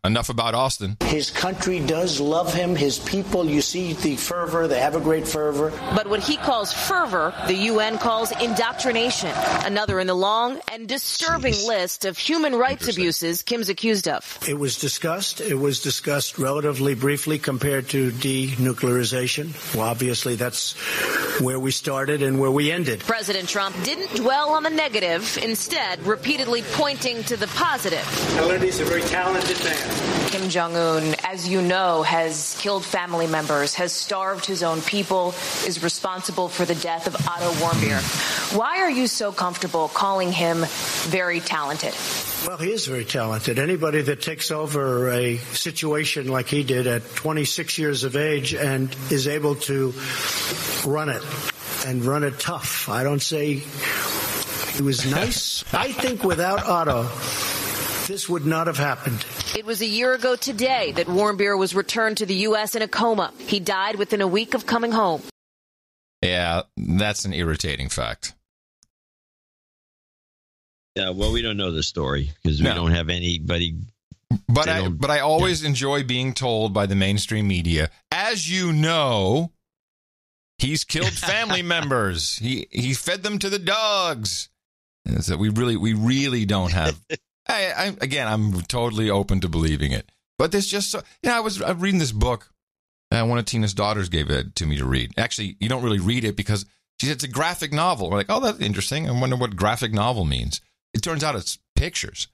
Enough about Austin. His country does love him. His people, you see the fervor. They have a great fervor. But what he calls fervor, the UN calls indoctrination. Another in the long and disturbing list of human rights abuses Kim's accused of. It was discussed. It was discussed relatively briefly compared to denuclearization. Well, obviously, that's where we started and where we ended. President Trump didn't dwell on the negative, instead repeatedly pointing to the positive. I learned he's a very talented man. Kim Jong-un, as you know, has killed family members, has starved his own people, is responsible for the death of Otto Warmbier. Why are you so comfortable calling him very talented? Well, he is very talented. Anybody that takes over a situation like he did at 26 years of age and is able to run it and run it tough. I don't say he was nice. I think without Otto, this would not have happened. It was a year ago today that Warmbier was returned to the U.S. in a coma. He died within a week of coming home. Yeah, that's an irritating fact. Yeah, well, we don't know the story because we don't have anybody. But I always enjoy being told by the mainstream media, as you know, he's killed family members. He fed them to the dogs. And so we really don't have. I'm totally open to believing it. But there's just so, I was reading this book. One of Tina's daughters gave it to me to read. Actually, you don't really read it because she said it's a graphic novel. We're like, oh, that's interesting. I wonder what graphic novel means. It turns out it's pictures.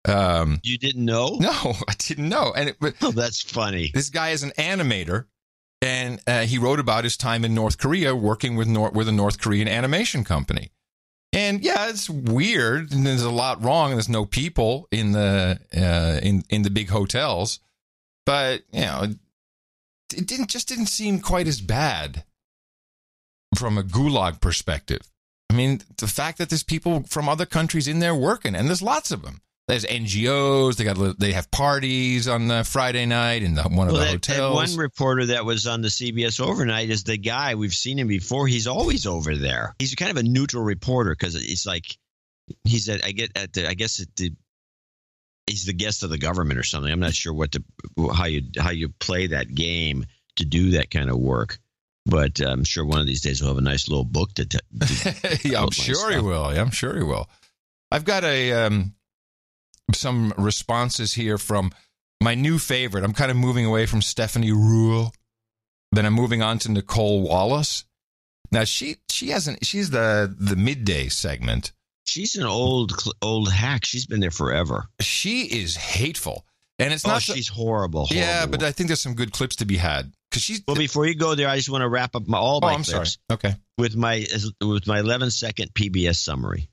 You didn't know? No, I didn't know. And that's funny. This guy is an animator, and he wrote about his time in North Korea working with a North Korean animation company. And yeah, it's weird, and there's a lot wrong. And there's no people in the in the big hotels, but it didn't seem quite as bad from a gulag perspective. I mean, the fact that there's people from other countries in there working, and there's lots of them. There's NGOs. They have parties on the Friday night in one of the hotels. That one reporter that was on the CBS overnight is the guy. We've seen him before. He's always over there. He's kind of a neutral reporter because it's like he's he's the guest of the government or something. I'm not sure how you play that game to do that kind of work. But I'm sure one of these days we'll have a nice little book to yeah, I'm sure he will. Yeah, I'm sure he will. I've got some responses here from my new favorite. I'm kind of moving away from Stephanie Ruhle. Then I'm moving on to Nicole Wallace. Now she's the midday segment. She's an old hack. She's been there forever. She is hateful, and it's not. She's horrible. Yeah, but I think there's some good clips to be had because she's. Well, before you go there, I just want to wrap up my clips. Sorry. Okay. With my 11-second PBS summary.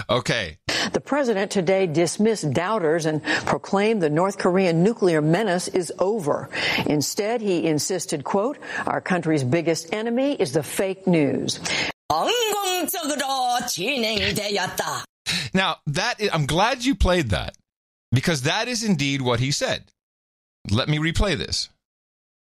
Okay. The president today dismissed doubters and proclaimed the North Korean nuclear menace is over. Instead, he insisted, quote, our country's biggest enemy is the fake news. Now, I'm glad you played that because that is indeed what he said. Let me replay this.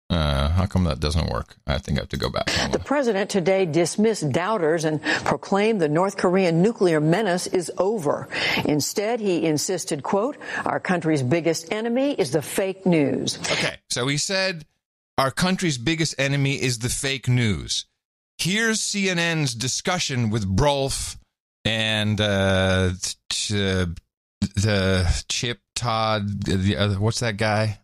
How come that doesn't work? I think I have to go back. The president today dismissed doubters and proclaimed the North Korean nuclear menace is over. Instead, he insisted, quote, our country's biggest enemy is the fake news. Okay, so he said our country's biggest enemy is the fake news. Here's CNN's discussion with Brolf and the Chip Todd. What's that guy?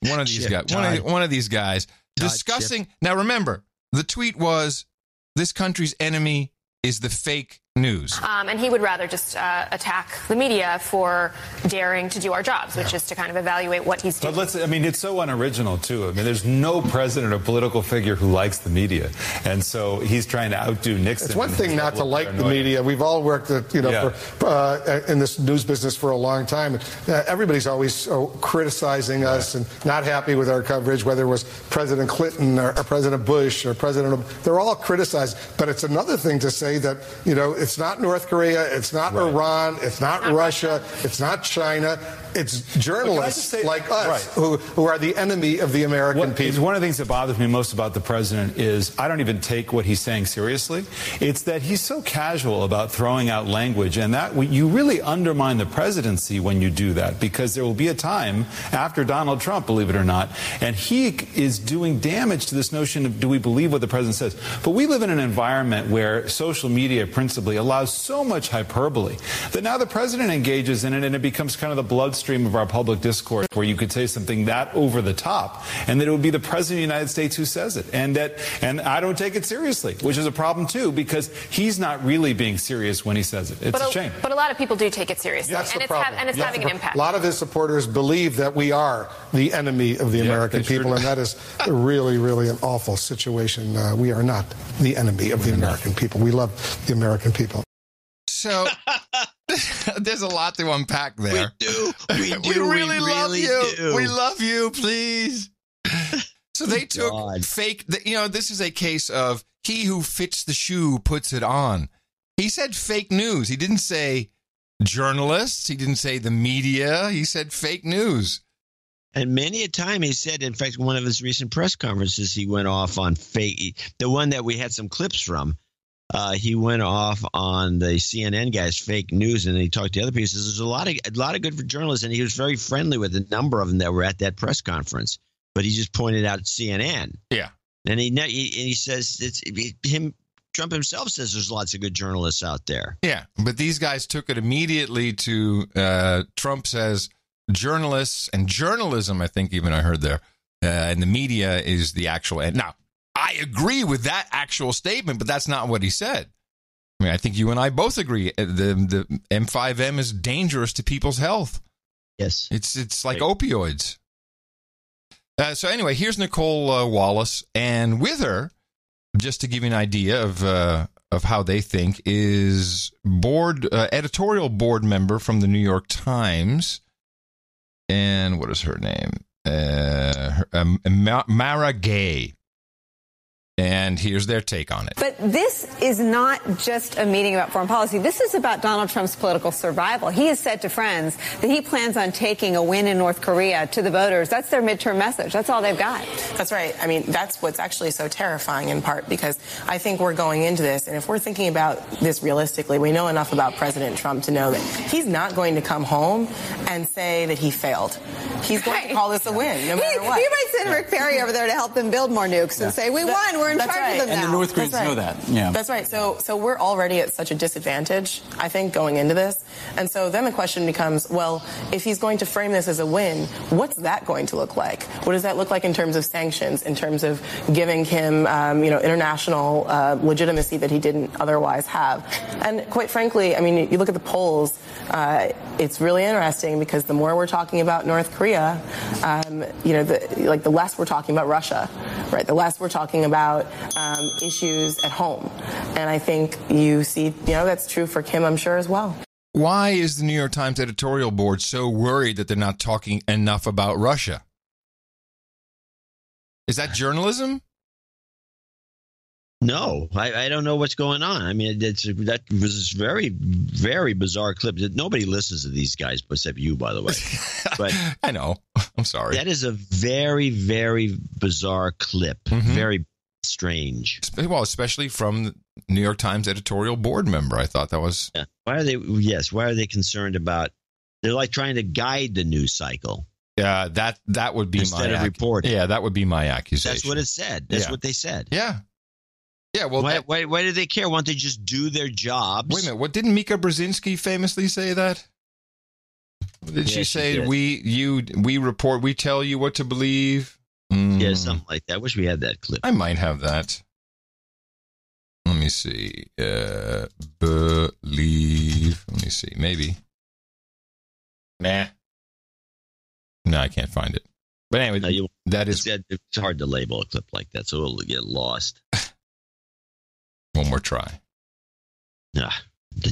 One of these guys. One of these guys discussing. Now, remember, the tweet was, "This country's enemy is the fake news." And he would rather just attack the media for daring to do our jobs, which is to kind of evaluate what he's doing. But it's so unoriginal, too. I mean, there's no president or political figure who likes the media. And so he's trying to outdo Nixon. It's one thing not to like the media. We've all worked in this news business for a long time. Everybody's always criticizing us and not happy with our coverage, whether it was President Clinton or President Bush or they're all criticized. But it's another thing to say that, it's not North Korea, it's not Iran, it's not Russia, it's not China. It's journalists like us who are the enemy of the American people. One of the things that bothers me most about the president is I don't even take what he's saying seriously. It's that he's so casual about throwing out language, and that you really undermine the presidency when you do that, because there will be a time after Donald Trump, believe it or not, and he is doing damage to this notion of do we believe what the president says. But we live in an environment where social media principally allows so much hyperbole that now the president engages in it, and it becomes kind of the bloodstream of our public discourse, where you could say something that over the top, and that it would be the president of the United States who says it, and I don't take it seriously, which is a problem too, because he's not really being serious when he says it. It's a shame. But a lot of people do take it seriously, That's and the problem. It's having an impact. A lot of his supporters believe that we are the enemy of the American people, and that is really, really an awful situation. We are not the enemy of the American people. We love the American people. So there's a lot to unpack there. We really love you. Do. We love you, please. So they took fake, this is a case of he who fits the shoe puts it on. He said fake news. He didn't say journalists. He didn't say the media. He said fake news. And many a time he said, in fact, one of his recent press conferences, he went off on fake, the one that we had some clips from. He went off on the CNN guy's fake news, and he talked to other people. He says there's a lot of good journalists, and he was very friendly with a number of them that were at that press conference. But he just pointed out CNN. Yeah, and he says Trump himself says there's lots of good journalists out there. Yeah, but these guys took it immediately to Trump says journalists and journalism. I think even I heard there, and the media is the actual end. Now, I agree with that actual statement, but that's not what he said. I mean, I think you and I both agree the M5M is dangerous to people's health. Yes. It's like opioids. So anyway, here's Nicole Wallace, and with her, just to give you an idea of how they think, is editorial board member from the New York Times. And what is her name? Mara Gay. And here's their take on it. But this is not just a meeting about foreign policy. This is about Donald Trump's political survival. He has said to friends that he plans on taking a win in North Korea to the voters. That's their midterm message. That's all they've got. That's right. I mean, that's what's actually so terrifying in part, because I think we're going into this, and if we're thinking about this realistically, we know enough about President Trump to know that he's not going to come home and say that he failed. He's going to call this a win, no matter what. He might send Rick Perry over there to help them build more nukes and say, we won, we're in charge of them now. And the North Koreans know that. Yeah. That's right. So we're already at such a disadvantage, I think, going into this. And so then the question becomes, well, if he's going to frame this as a win, what's that going to look like? What does that look like in terms of sanctions, in terms of giving him, international legitimacy that he didn't otherwise have? And quite frankly, I mean, you look at the polls, it's really interesting because the more we're talking about North Korea, the less we're talking about Russia, right? The less we're talking about issues at home. And I think you see, that's true for Kim, I'm sure, as well. Why is the New York Times editorial board so worried that they're not talking enough about Russia? Is that journalism? No, I don't know what's going on. I mean, that was a very, very bizarre clip. Nobody listens to these guys except you, by the way. But I know. I'm sorry. That is a very, very bizarre clip. Mm-hmm. Very strange. Well, especially from the New York Times editorial board member. I thought that was... Yeah. Why are they concerned about... They're like trying to guide the news cycle. Yeah, that would be instead of reporting. Yeah, that would be my accusation. That's what it said. That's what they said. Yeah. Yeah, well, why do they care? Why don't they just do their jobs? Wait a minute. What didn't Mika Brzezinski famously say that? Did she say we report, we tell you what to believe? Yeah, something like that. I wish we had that clip. I might have that. Let me see. Believe. Let me see. Maybe. Nah. No, I can't find it. But anyway, it's hard to label a clip like that, so it'll get lost. One more try. The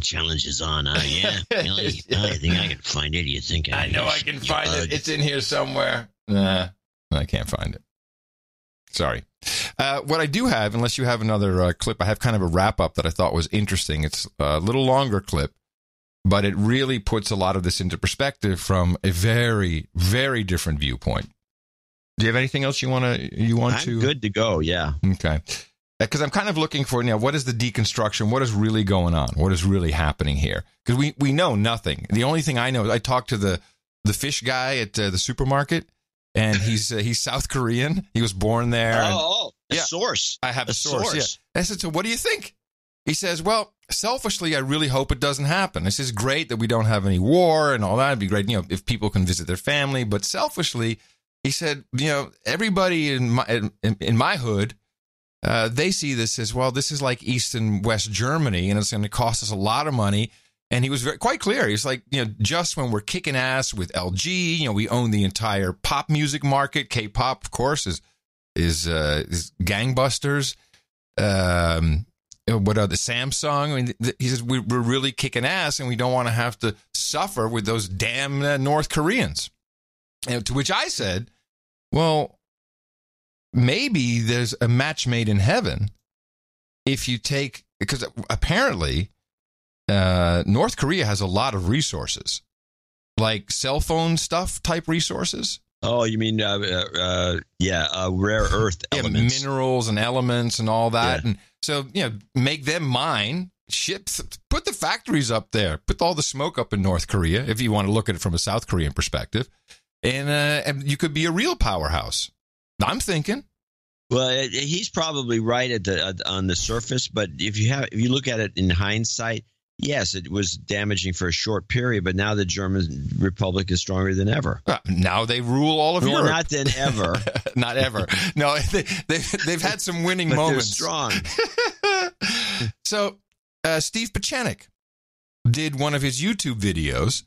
challenge is on. Yeah. Really? I think I can find it. You think I know I can find it. It's in here somewhere. Nah, I can't find it. Sorry. What I do have, unless you have another clip, I have kind of a wrap-up that I thought was interesting. It's a little longer clip, but it really puts a lot of this into perspective from a very, very different viewpoint. Do you have anything else you want to? I'm good to go, yeah. Okay. Because I'm kind of looking for, what is the deconstruction? What is really going on? What is really happening here? Because we know nothing. The only thing I know is I talked to the fish guy at the supermarket, and he's South Korean. He was born there. Source. I have a source. Yeah. I said, so what do you think? He says, well, selfishly, I really hope it doesn't happen. This is great that we don't have any war and all that. It'd be great, if people can visit their family. But selfishly, he said, everybody in my hood, they see this as, well, this is like East and West Germany, and it's going to cost us a lot of money. And he was quite clear. He's like, just when we're kicking ass with LG, we own the entire pop music market. K-pop, of course, is gangbusters. What are the Samsung? I mean, he says we're really kicking ass, and we don't want to have to suffer with those damn North Koreans. And to which I said, well, maybe there's a match made in heaven if you take, because apparently North Korea has a lot of resources, like cell phone stuff type resources. Oh, you mean rare earth elements, minerals and elements and all that. Yeah. And so, make them mine, put the factories up there, put all the smoke up in North Korea, if you want to look at it from a South Korean perspective, and you could be a real powerhouse. I'm thinking. Well, he's probably right on the surface, but if you look at it in hindsight, yes, it was damaging for a short period, but now the German Republic is stronger than ever. Now they rule all of Europe. Not than ever. Not ever. No, they've had some winning moments. They're strong. So, Steve Pieczenik did one of his YouTube videos,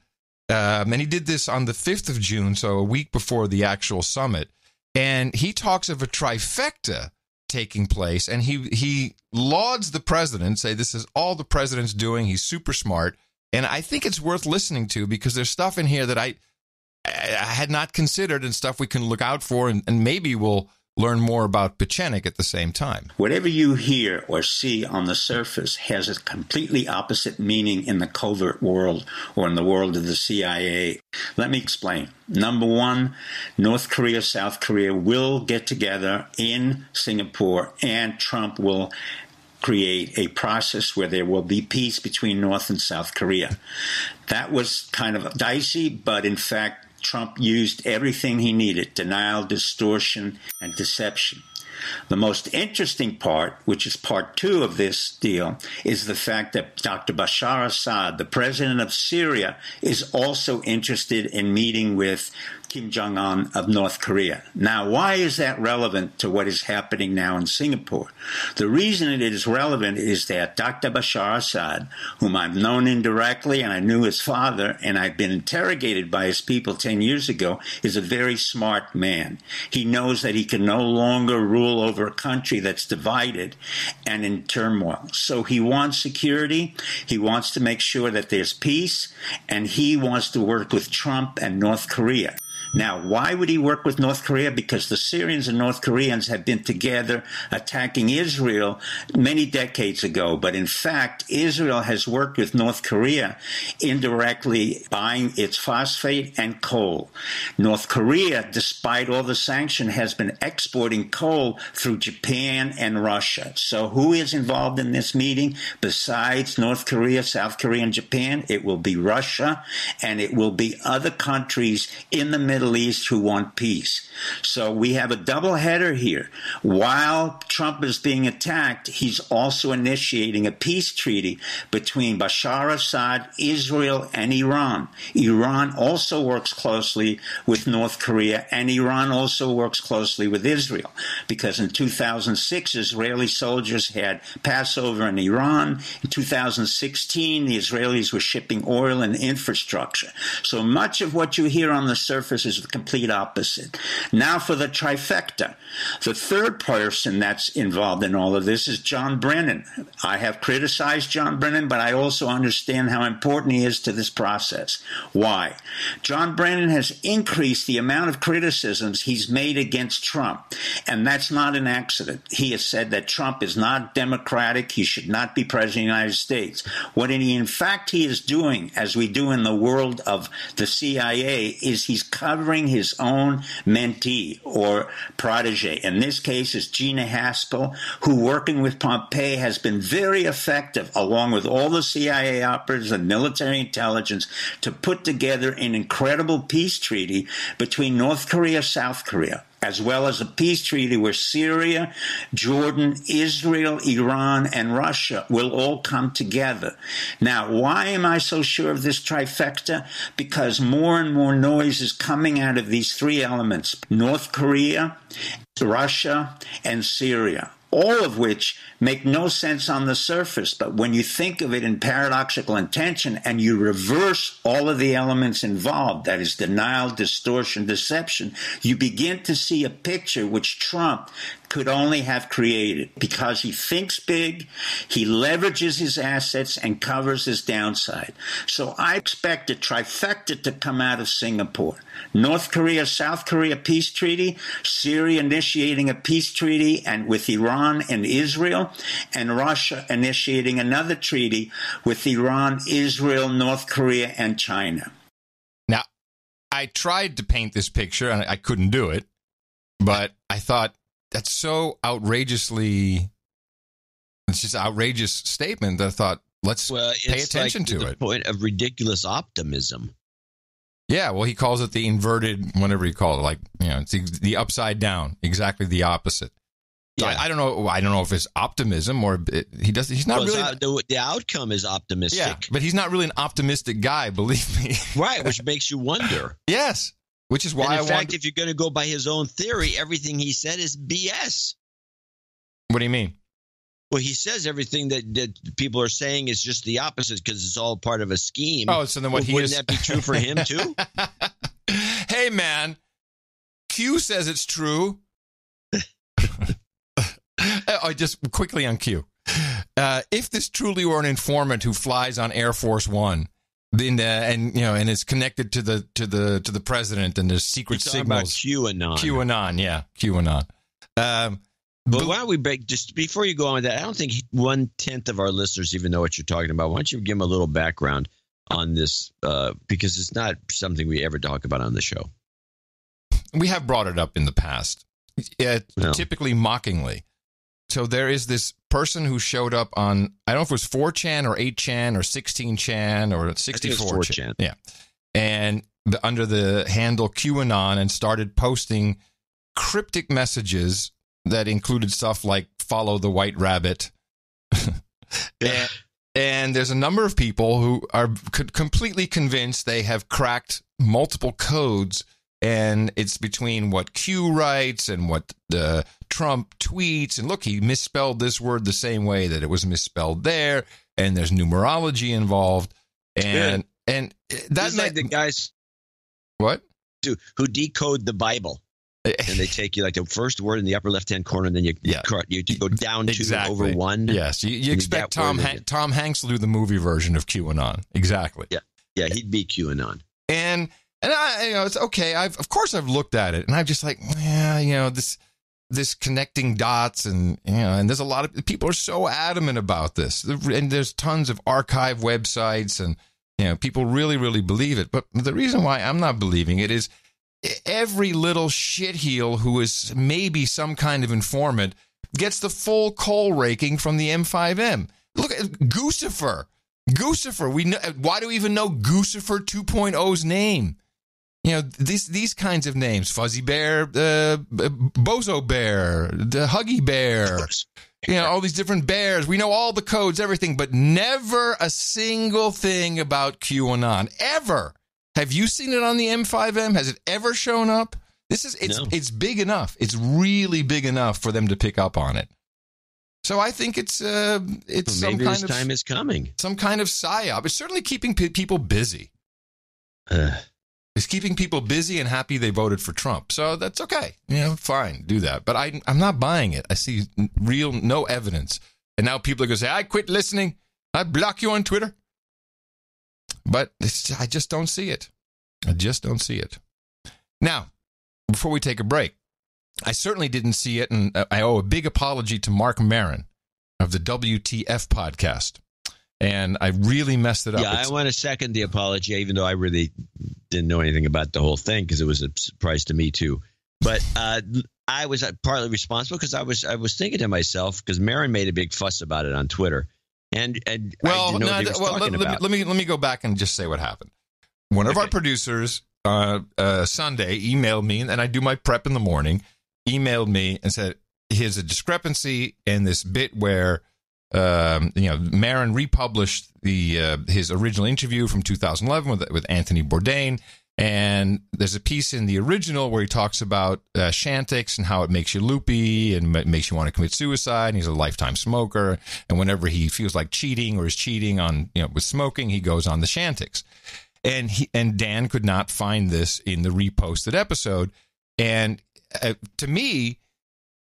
and he did this on the 5th of June, so a week before the actual summit. And he talks of a trifecta taking place, and he lauds the president, say this is all the president's doing. He's super smart, and I think it's worth listening to because there's stuff in here that I had not considered and stuff we can look out for, and maybe we'll learn more about Pieczenik at the same time. Whatever you hear or see on the surface has a completely opposite meaning in the covert world or in the world of the CIA. Let me explain. Number one, North Korea, South Korea will get together in Singapore, and Trump will create a process where there will be peace between North and South Korea. That was kind of dicey, but in fact, Trump used everything he needed: denial, distortion, and deception. The most interesting part, which is part 2 of this deal, is the fact that Dr. Bashar Assad, the president of Syria, is also interested in meeting with Kim Jong-un of North Korea. Now, why is that relevant to what is happening now in Singapore? The reason it is relevant is that Dr. Bashar Assad, whom I've known indirectly, and I knew his father, and I've been interrogated by his people 10 years ago, is a very smart man. He knows that he can no longer rule over a country that's divided and in turmoil. So he wants security, he wants to make sure that there's peace, and he wants to work with Trump and North Korea. Now, why would he work with North Korea? Because the Syrians and North Koreans have been together attacking Israel many decades ago. But in fact, Israel has worked with North Korea indirectly buying its phosphate and coal. North Korea, despite all the sanction, has been exporting coal through Japan and Russia. So who is involved in this meeting besides North Korea, South Korea, and Japan? It will be Russia, and it will be other countries in the Middle East who want peace. So we have a double header here. While Trump is being attacked, he's also initiating a peace treaty between Bashar Assad, Israel, and Iran. Iran also works closely with North Korea, and Iran also works closely with Israel, because in 2006, Israeli soldiers had Passover in Iran. In 2016, the Israelis were shipping oil and infrastructure. So much of what you hear on the surface is the complete opposite. Now for the trifecta. The third person that's involved in all of this is John Brennan. I have criticized John Brennan, but I also understand how important he is to this process. Why? John Brennan has increased the amount of criticisms he's made against Trump, and that's not an accident. He has said that Trump is not democratic, he should not be president of the United States. What in fact he is doing, as we do in the world of the CIA, is he's covering his own mentee or protege. In this case, is Gina Haspel, who, working with Pompeo, has been very effective, along with all the CIA operatives and military intelligence, to put together an incredible peace treaty between North Korea, South Korea, as well as a peace treaty where Syria, Jordan, Israel, Iran, and Russia will all come together. Now, why am I so sure of this trifecta? Because more and more noise is coming out of these three elements: North Korea, Russia, and Syria, all of which make no sense on the surface. But when you think of it in paradoxical intention and you reverse all of the elements involved, that is denial, distortion, deception, you begin to see a picture which Trump could only have created, because he thinks big, he leverages his assets and covers his downside. So I expect a trifecta to come out of Singapore: North Korea, South Korea peace treaty, Syria initiating a peace treaty and with Iran and Israel, and Russia initiating another treaty with Iran, Israel, North Korea, and China. Now, I tried to paint this picture and I couldn't do it, but I thought, that's so outrageously, it's just an outrageous statement that I thought, let's pay attention to it. Point of ridiculous optimism. Yeah, well, he calls it the inverted, whatever you call it, like, you know, it's the upside down, exactly the opposite. So yeah. I don't know if it's optimism or he's not really. The outcome is optimistic. Yeah, but he's not really an optimistic guy, believe me. Right, which makes you wonder. Yes. Which is why in fact, if you're going to go by his own theory, everything he said is BS. What do you mean? Well, he says everything that people are saying is just the opposite because it's all part of a scheme. Oh, so then wouldn't that be true for him too? Hey, man, Q says it's true. Just quickly on Q. If this truly were an informant who flies on Air Force One, and is connected to the president, and there's secret signals. QAnon. Yeah, QAnon. But why don't we break, just before you go on with that, I don't think 1/10 of our listeners even know what you're talking about. Why don't you give them a little background on this, because it's not something we ever talk about on the show. We have brought it up in the past, typically mockingly. So there is this person who showed up on, I don't know if it was 4chan or 8chan or 16chan or 64chan. Yeah. And under the handle QAnon, and started posting cryptic messages that included stuff like follow the white rabbit. And there's a number of people who are completely convinced they have cracked multiple codes, and it's between what Q writes and what Trump tweets. And look, he misspelled this word the same way that it was misspelled there, and there's numerology involved. And that's like the guys who decode the Bible. And they take you like the first word in the upper left-hand corner, and then you go down to over one. Yes, you expect Tom Hanks will do the movie version of QAnon. Exactly. Yeah, he'd be QAnon. And I, it's okay. Of course I've looked at it, and I'm just like, this connecting dots, and and there's a lot of people are so adamant about this, and there's tons of archive websites, and people really, really believe it. But the reason why I'm not believing it is, every little shitheel who is maybe some kind of informant gets the full coal raking from the M5M. Look at Goosifer. We know, why do we even know Goosifer 2.0's name? These kinds of names: Fuzzy Bear, Bozo Bear, the Huggy Bear. All these different bears. We know all the codes, everything, but never a single thing about QAnon ever. Have you seen it on the M5M? Has it ever shown up? It's big enough. It's really big enough for them to pick up on it. So I think it's some maybe kind this time is coming. Some kind of psyop. It's certainly keeping people busy. It's keeping people busy and happy they voted for Trump. So that's okay. Fine, do that. But I'm not buying it. I see no evidence. And now people are going to say, I quit listening. I block you on Twitter. But I just don't see it. Now, before we take a break, I certainly didn't see it, and I owe a big apology to Mark Maron of the WTF podcast. And I really messed it up. Yeah, I want to second the apology, even though I really didn't know anything about the whole thing, because it was a surprise to me, too. But I was partly responsible because I was thinking to myself, because Maron made a big fuss about it on Twitter. And let me go back and just say what happened. One of our producers Sunday emailed me, and I do my prep in the morning. Emailed me and said, "Here's a discrepancy in this bit where Maron republished his original interview from 2011 with Anthony Bourdain." And there's a piece in the original where he talks about Chantix and how it makes you loopy and makes you want to commit suicide. And he's a lifetime smoker. And whenever he feels like cheating or is cheating on, with smoking, he goes on the Chantix. And Dan could not find this in the reposted episode. And to me,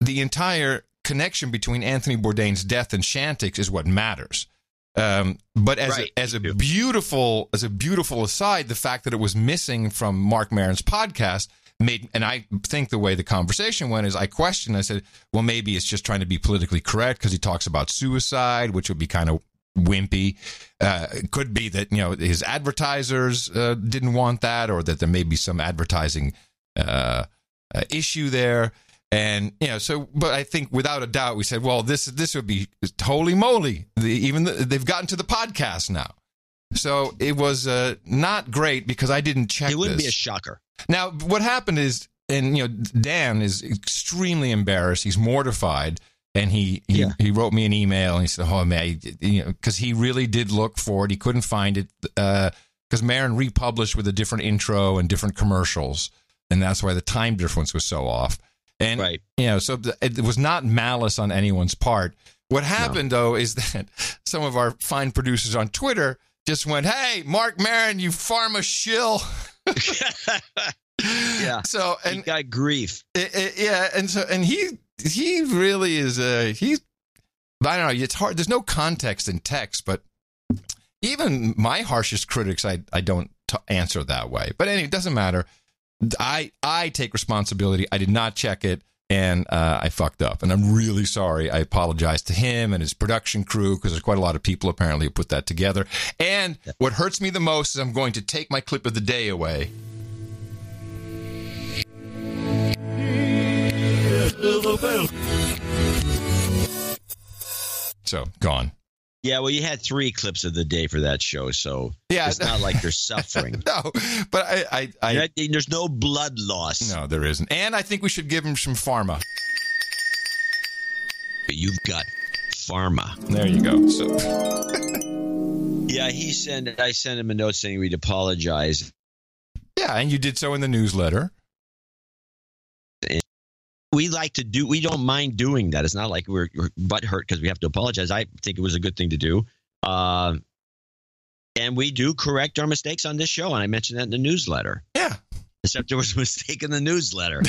the entire connection between Anthony Bourdain's death and Chantix is what matters. But as a beautiful aside, the fact that it was missing from Mark Maron's podcast and I think the way the conversation went is I said, well, maybe it's just trying to be politically correct because he talks about suicide, which would be kind of wimpy. It could be that, his advertisers didn't want that, or that there may be some advertising issue there. And, but I think without a doubt, we said, well, this would be holy moly. They've gotten to the podcast now. So it was not great because I didn't check this. It wouldn't be a shocker. Now, what happened is, and, Dan is extremely embarrassed. He's mortified. And he wrote me an email and he said, oh, man, because he really did look for it. He couldn't find it because Maron republished with a different intro and different commercials. And that's why the time difference was so off. And, so it was not malice on anyone's part. What happened, though, is that some of our fine producers on Twitter just went, hey, Mark Maron, you pharma shill. Yeah. So, and he got grief. And he really is, I don't know, it's hard. There's no context in text, but even my harshest critics, I don't answer that way. But anyway, it doesn't matter. I take responsibility. I did not check it, and I fucked up. And I'm really sorry. I apologize to him and his production crew, because there's quite a lot of people apparently who put that together. And what hurts me the most is I'm going to take my clip of the day away. So, gone. Yeah, well, you had 3 clips of the day for that show, so it's not like you're suffering. No, but I there's no blood loss. No, there isn't. And I think we should give him some pharma. You've got pharma. There you go. So, yeah, I sent him a note saying we'd apologize. Yeah, and you did so in the newsletter. We don't mind doing that. It's not like we're butthurt because we have to apologize. I think it was a good thing to do. And we do correct our mistakes on this show, and I mentioned that in the newsletter. Yeah. Except there was a mistake in the newsletter.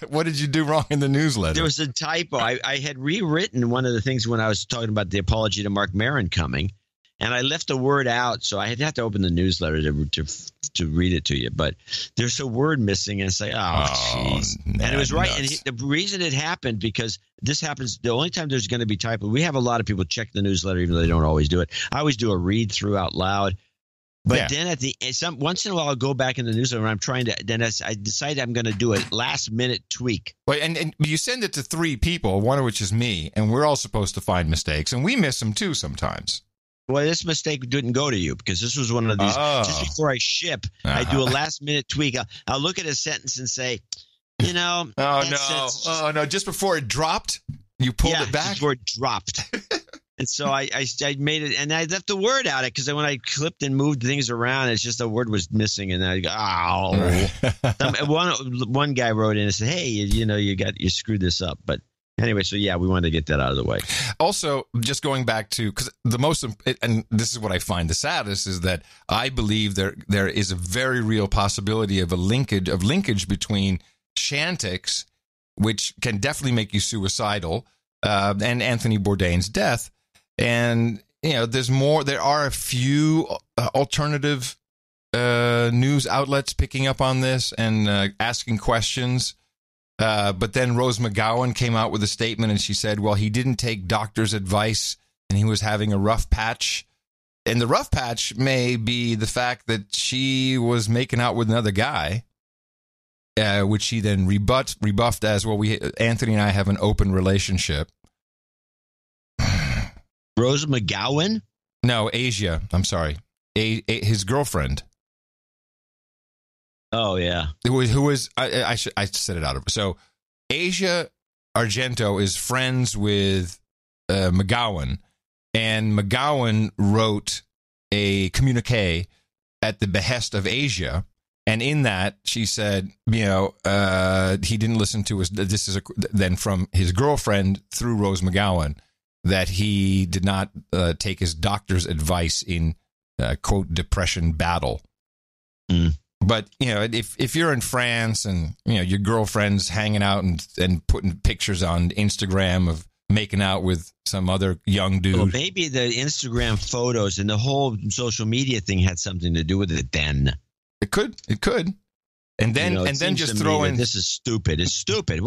What did you do wrong in the newsletter? There was a typo. I had rewritten one of the things when I was talking about the apology to Mark Maron coming, and I left a word out, so I had to open the newsletter to read it to you. But there's a word missing, and it's like, jeez. And it was right. And the reason it happened, because this happens, the only time there's going to be typo, we have a lot of people check the newsletter, even though they don't always do it. I always do a read through out loud. But then once in a while, I'll go back in the newsletter. I'm trying to. Then I decide I'm going to do a last minute tweak. Well, and you send it to 3 people, one of which is me, and we're all supposed to find mistakes, and we miss them too sometimes. Well, this mistake didn't go to you because this was one of these. Just before I ship, I do a last minute tweak. I'll look at a sentence and say, oh no! Just before it dropped, you pulled it back. Before it dropped. And so I made it, and I left the word out because when I clipped and moved things around, it's just a word was missing, and I go, one guy wrote in and said, "Hey, you screwed this up." But anyway, so we wanted to get that out of the way. Also, just going back to, because and this is what I find the saddest, is that I believe there is a very real possibility of linkage between Chantix, which can definitely make you suicidal, and Anthony Bourdain's death. And, there are a few alternative news outlets picking up on this and asking questions. But then Rose McGowan came out with a statement, and she said, well, he didn't take doctor's advice and he was having a rough patch. And the rough patch may be the fact that she was making out with another guy, which she then rebuffed as, well, Anthony and I have an open relationship. Rose McGowan? No, Asia. I'm sorry. His girlfriend. Oh, yeah. Who was I said it out of. So Asia Argento is friends with McGowan, and McGowan wrote a communique at the behest of Asia. And in that, she said, he didn't listen to us. This is then from his girlfriend through Rose McGowan, that he did not take his doctor's advice in, quote, depression battle. Mm. But, if you're in France and, your girlfriend's hanging out and putting pictures on Instagram of making out with some other young dude. Well, maybe the Instagram photos and the whole social media thing had something to do with it then. It could. And then just throw in. This is stupid. It's stupid.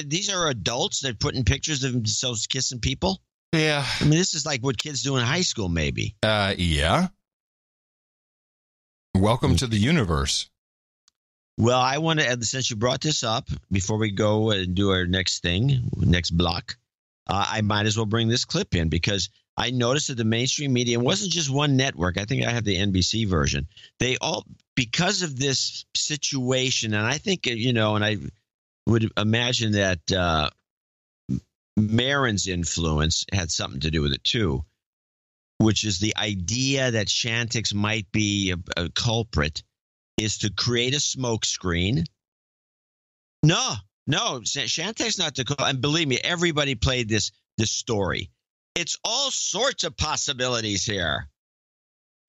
These are adults that are putting pictures of themselves kissing people? Yeah. I mean, this is like what kids do in high school, maybe. Yeah. Welcome to the universe. Well, I want to, since you brought this up, before we go and do our next block, I might as well bring this clip in because I noticed that the mainstream media, it wasn't just one network. I think I have the NBC version. They all, because of this situation, and I think, and I would imagine that Maron's influence had something to do with it too, which is the idea that Chantix might be a culprit, is to create a smokescreen. No, Chantix not the culprit. And believe me, everybody played this story. It's all sorts of possibilities here.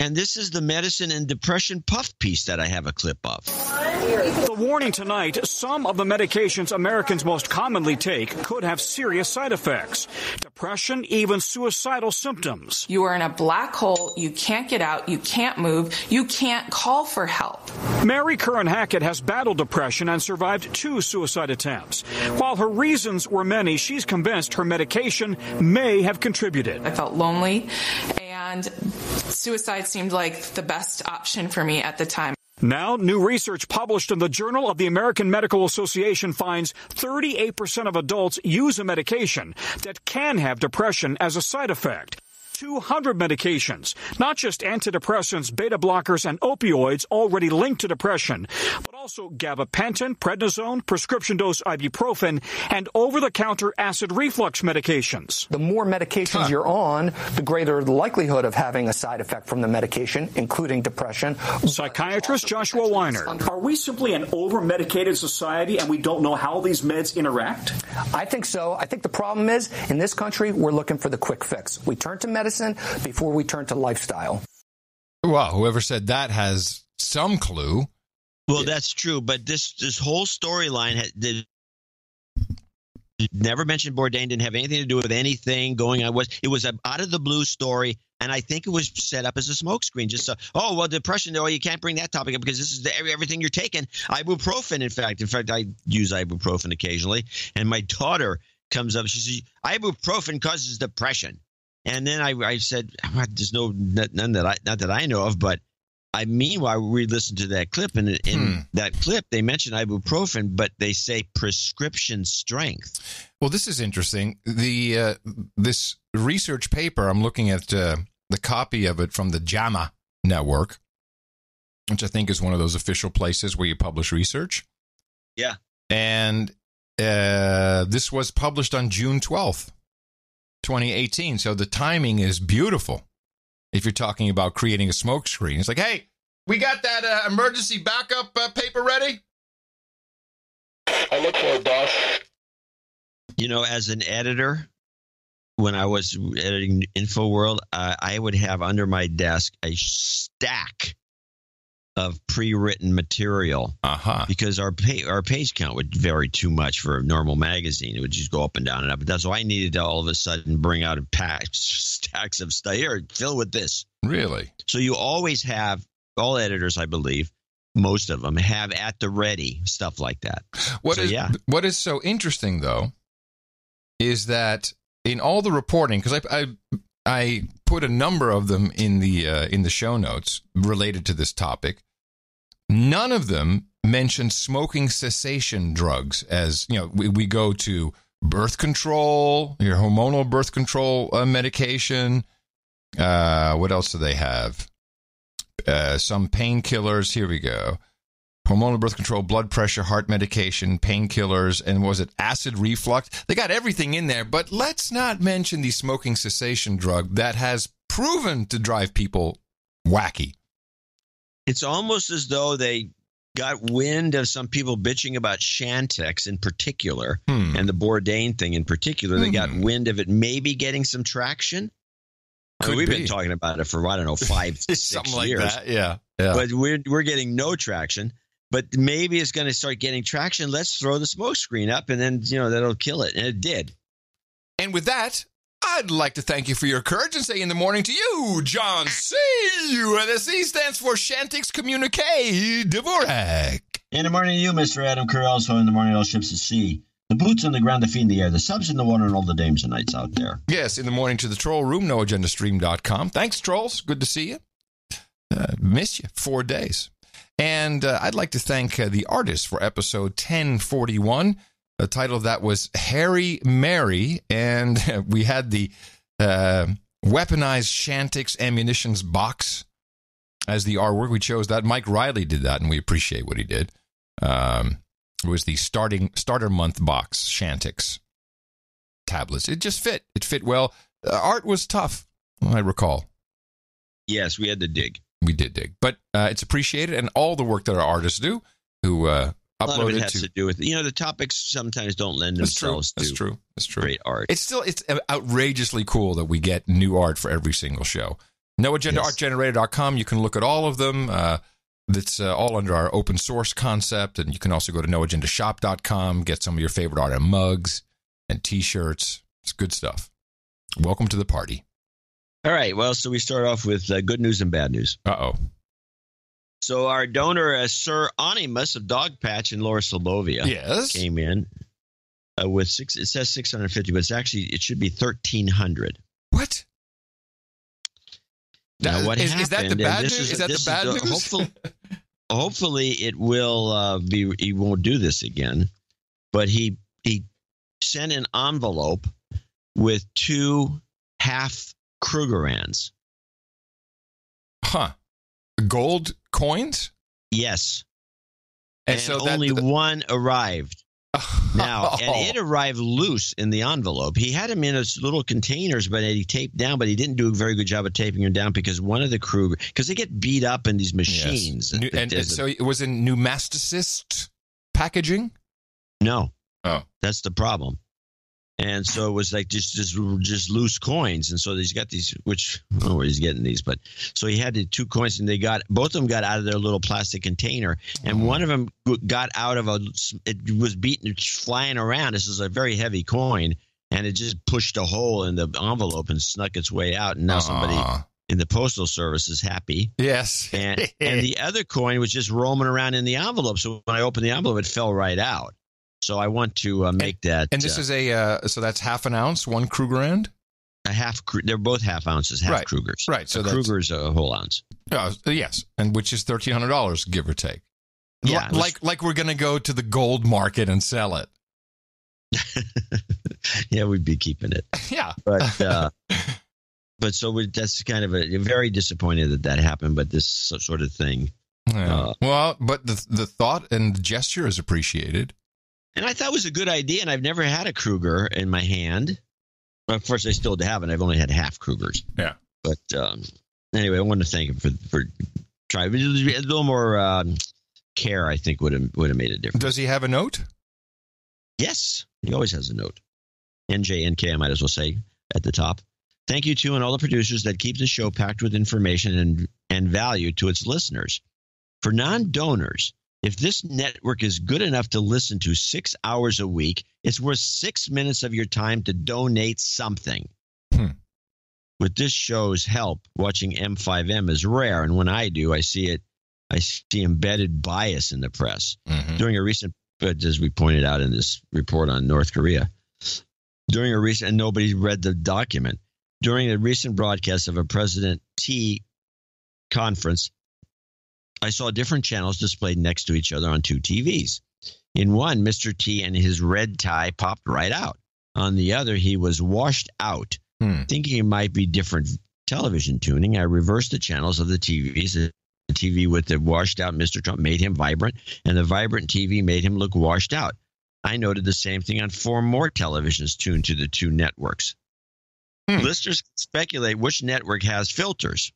And this is the medicine and depression puff piece that I have a clip of. The warning tonight, some of the medications Americans most commonly take could have serious side effects. Depression, even suicidal symptoms. You are in a black hole. You can't get out. You can't move. You can't call for help. Mary Curran Hackett has battled depression and survived 2 suicide attempts. While her reasons were many, she's convinced her medication may have contributed. I felt lonely, and suicide seemed like the best option for me at the time. Now, new research published in the Journal of the American Medical Association finds 38% of adults use a medication that can have depression as a side effect. 200 medications, not just antidepressants, beta blockers, and opioids already linked to depression, but also gabapentin, prednisone, prescription dose ibuprofen, and over-the-counter acid reflux medications. The more medications you're on, the greater the likelihood of having a side effect from the medication, including depression. Psychiatrist Joshua Weiner. Are we simply an over-medicated society and we don't know how these meds interact? I think so. I think the problem is, in this country, we're looking for the quick fix. We turn to medicine before we turn to lifestyle. Well, whoever said that has some clue. Well, that's true, but this whole storyline never mentioned Bourdain, didn't have anything to do with anything going on. It was an out-of-the-blue story, and I think it was set up as a smokescreen. Just depression, you can't bring that topic up because this is everything you're taking. Ibuprofen, in fact, I use ibuprofen occasionally, and my daughter comes up, she says, ibuprofen causes depression. And then I said, there's none that I know of, but meanwhile, we listened to that clip, and in that clip, they mention ibuprofen, but they say prescription strength. Well, this is interesting. This research paper, I'm looking at the copy of it from the JAMA network, which I think is one of those official places where you publish research. Yeah. And this was published on June 12th, 2018. So the timing is beautiful. If you're talking about creating a smokescreen, it's like, hey, we got that emergency backup paper ready? I look for it, boss. As an editor, when I was editing InfoWorld, I would have under my desk a stack of pre-written material because our page count would vary too much for a normal magazine. It would just go up and down and up. But that's why I needed to all of a sudden bring out stacks of stuff. Here, fill with this. Really? So you always have, all editors, I believe, most of them have at the ready stuff like that. What is so interesting, though, is that in all the reporting, because I put a number of them in the show notes related to this topic. None of them mention smoking cessation drugs. As we go to birth control, your hormonal birth control medication. What else do they have? Some painkillers. Here we go. Hormonal birth control, blood pressure, heart medication, painkillers, and was it acid reflux? They got everything in there, but let's not mention the smoking cessation drug that has proven to drive people wacky. It's almost as though they got wind of some people bitching about Chantix in particular, and the Bourdain thing in particular. They got wind of it maybe getting some traction. We've been talking about it for, 5, 6 something years. Like that. Yeah. But we're getting no traction. But maybe it's going to start getting traction. Let's throw the smoke screen up, and then, that'll kill it. And it did. And with that, I'd like to thank you for your courage and say in the morning to you, John C. The C stands for Chantix Communique Dvorak. In the morning to you, Mr. Adam Kerr, also in the morning all ships at sea. The boots on the ground, the feet in the air, the subs in the water, and all the dames and knights out there. Yes, in the morning to the troll room, noagendastream.com. Thanks, trolls. Good to see you. Miss you. 4 days. And I'd like to thank the artist for episode 1041. The title of that was Harry Mary, and we had the weaponized Chantix ammunitions box as the artwork. We chose that. Mike Riley did that, and we appreciate what he did. It was the starter month box Chantix tablets. It just fit. It fit well. Art was tough, I recall. Yes, we had to dig. We did dig, but it's appreciated, and all the work that our artists do, who uploaded a lot of it has to do with the topics sometimes don't lend themselves to great art. It's outrageously cool that we get new art for every single show. NoAgendaArtGenerator.com. You can look at all of them. That's all under our open source concept, and you can also go to NoAgendaShop.com, get some of your favorite art and mugs and T-shirts. It's good stuff. Welcome to the party. All right. Well, so we start off with good news and bad news. Uh-oh. So our donor, Sir Onimus of Dogpatch in Lower Slobovia, came in with it says 650, but it should be 1,300. What? Now, what happened? Is that the bad news? Is that the bad news? Hopefully, it will be. He won't do this again. But he sent an envelope with 2 half Krugerrands. Huh. Gold coins? Yes. And so only one arrived. Now, and it arrived loose in the envelope. He had them in his little containers, but he taped down, but he didn't do a very good job of taping them down because one of the Kruger, because they get beat up in these machines. Yes. And so it was in pneumaticist packaging? No. Oh. That's the problem. And so it was like just loose coins. And so he's got these, which I don't know where he's getting these, but so he had the 2 coins, and both of them got out of their little plastic container, and one of them got out of it was beaten, flying around. This is a very heavy coin, and it just pushed a hole in the envelope and snuck its way out. And now somebody in the postal service is happy. Yes. And the other coin was just roaming around in the envelope. So when I opened the envelope, it fell right out. So I want to make that. And this is so that's half an ounce, one Krugerrand? They're both half ounces, half Krugers. Right. So Kruger's a whole ounce. Yes. And which is $1,300, give or take. Yeah. Like we're going to go to the gold market and sell it. Yeah, we'd be keeping it. Yeah. But so that's kind of a very disappointed that happened, but this sort of thing. Yeah. But the thought and the gesture is appreciated. And I thought it was a good idea, and I've never had a Kruger in my hand. Well, of course, I still haven't. I've only had half Krugers. Yeah. But anyway, I wanted to thank him for trying. A little more care, I think, would have made a difference. Does he have a note? Yes. He always has a note. NJNK, I might as well say, at the top. Thank you to and all the producers that keep the show packed with information and value to its listeners. For non-donors, if this network is good enough to listen to 6 hours a week, it's worth 6 minutes of your time to donate something. With this show's help, watching M5M is rare, and when I do, I see embedded bias in the press. During a recent, as we pointed out in this report on North Korea, and nobody read the document, during a recent broadcast of a President T conference, I saw different channels displayed next to each other on 2 TVs. In one, Mr. T and his red tie popped right out. On the other, he was washed out. Thinking it might be different television tuning, I reversed the channels of the TVs. The TV with the washed out Mr. Trump made him vibrant, and the vibrant TV made him look washed out. I noted the same thing on 4 more televisions tuned to the 2 networks. Listeners can speculate which network has filters.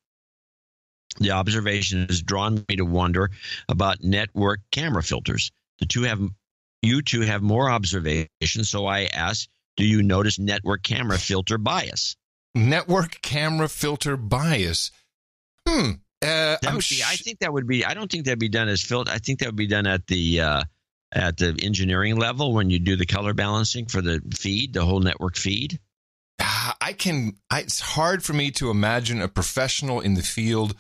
The observation has drawn me to wonder about network camera filters. You two have more observations, so I asked, do you notice network camera filter bias? Network camera filter bias. I think that would be. I don't think that'd be done as filter. I think that would be done at the engineering level when you do the color balancing for the feed, the whole network feed. It's hard for me to imagine a professional in the field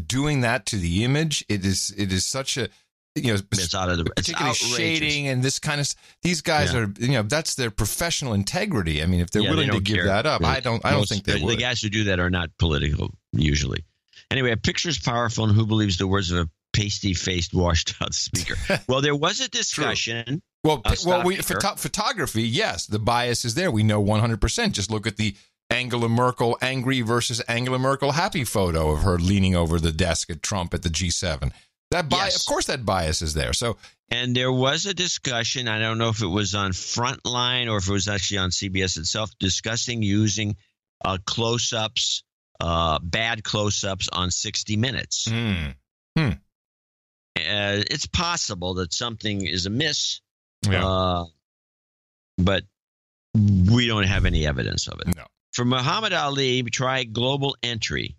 doing that to the image. It is such a, particularly shading and this kind of, these guys are, that's their professional integrity. I mean, if they're willing to give that up, I don't think they would. The guys who do that are not political usually. Anyway, a picture's powerful, and who believes the words of a pasty-faced, washed-out speaker? Well, there was a discussion. Photography, yes, the bias is there. We know 100%. Just look at the Angela Merkel angry versus Angela Merkel happy photo of her leaning over the desk at Trump at the G7. That bias, of course, that bias is there. So, and there was a discussion. I don't know if it was on Frontline or if it was actually on CBS itself, discussing using close-ups, bad close-ups on 60 Minutes. It's possible that something is amiss, but we don't have any evidence of it. No. For Muhammad Ali, try global entry.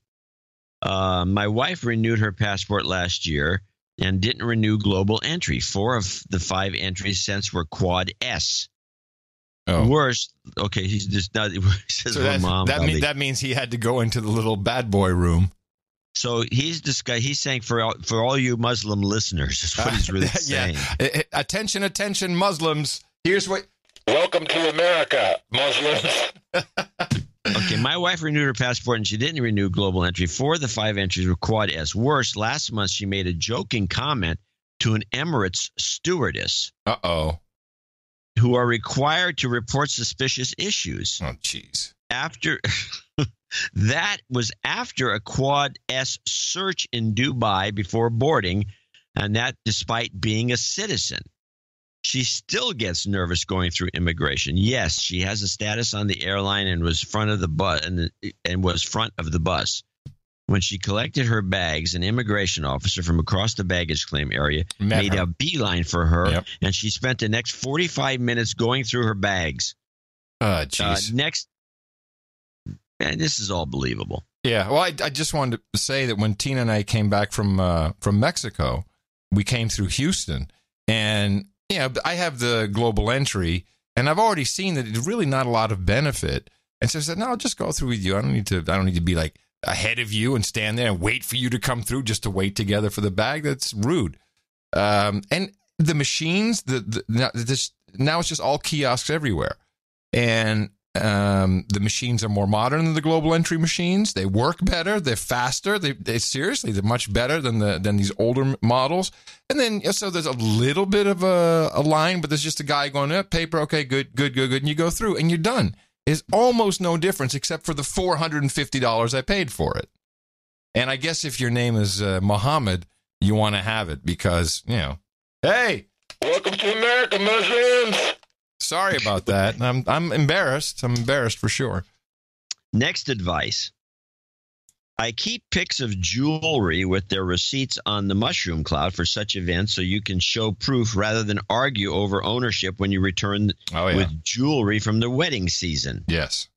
My wife renewed her passport last year and didn't renew global entry. 4 of the 5 entries since were Quad S. Worse, okay, he's just not. He says so that means he had to go into the little bad boy room. So he's saying for all you Muslim listeners, is what he's really saying. Attention, Muslims. Here's what. Welcome to America, Muslims. Okay, my wife renewed her passport and she didn't renew global entry. 4 of the 5 entries were Quad S. Worse, last month she made a joking comment to an Emirates stewardess. Who are required to report suspicious issues. Oh, jeez. After That was after a Quad S search in Dubai before boarding, and that despite being a citizen. She still gets nervous going through immigration. Yes, she has a status on the airline and was front of the bus and was front of the bus. When she collected her bags, an immigration officer from across the baggage claim area made a beeline for her, and she spent the next 45 minutes going through her bags. Jeez. And this is all believable. Yeah, well, I just wanted to say that when Tina and I came back from Mexico, we came through Houston, and I have the global entry, and I've already seen that it's really not a lot of benefit. And so I said, no, I'll just go through with you. I don't need to be like ahead of you and stand there and wait for you to come through just to wait together for the bag. That's rude. And the machines, now it's just all kiosks everywhere. And the machines are more modern than the global entry machines. They work better. They're faster. They're much better than these older models. And then, so there's a little bit of a line, but there's just a guy going, paper, okay, good. And you go through and you're done. There's almost no difference except for the $450 I paid for it. And I guess if your name is Muhammad, you want to have it because, hey. Welcome to America, Muslims. Sorry about that. I'm embarrassed. I'm embarrassed for sure. Next advice. I keep pics of jewelry with their receipts on the mushroom cloud for such events so you can show proof rather than argue over ownership when you return with jewelry from the wedding season. Yes.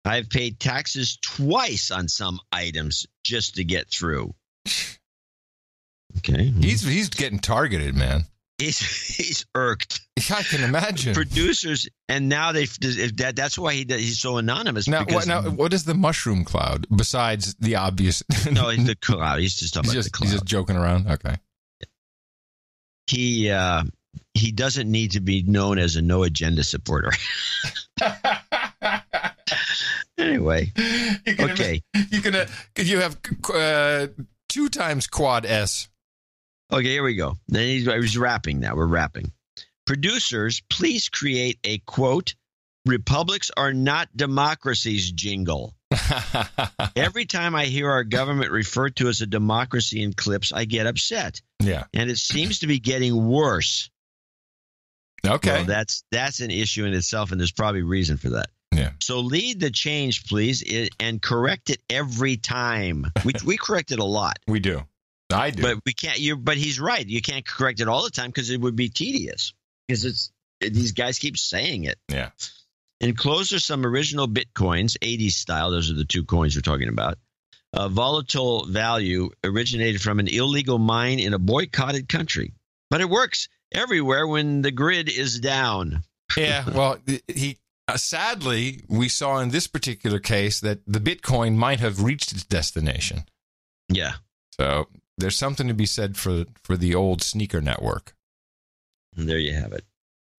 I've paid taxes twice on some items just to get through. Okay. He's getting targeted, man. He's irked. I can imagine. Producers, and now that's why he's so anonymous. Now, what is the mushroom cloud besides the obvious? No, the cloud. He's just talking about the cloud. He's just joking around. Okay. He doesn't need to be known as a no agenda supporter. Anyway, you have 2 times Quad S. Okay, here we go. Then he's rapping now. We're rapping. Producers, please create a, quote, republics are not democracies jingle. Every time I hear our government referred to as a democracy in clips, I get upset. Yeah. And it seems to be getting worse. Okay. Well, that's an issue in itself, and there's probably reason for that. Yeah. So lead the change, please, and correct it every time. We correct it a lot. We do. I do. But we can't. But he's right. You can't correct it all the time because it would be tedious. Because these guys keep saying it. Yeah. Enclosed are some original Bitcoins, 80s style. Those are the 2 coins we're talking about. Volatile value originated from an illegal mine in a boycotted country. But it works everywhere when the grid is down. Yeah. Well, sadly, we saw in this particular case that the Bitcoin might have reached its destination. Yeah. So there's something to be said for the old sneaker network. And there you have it.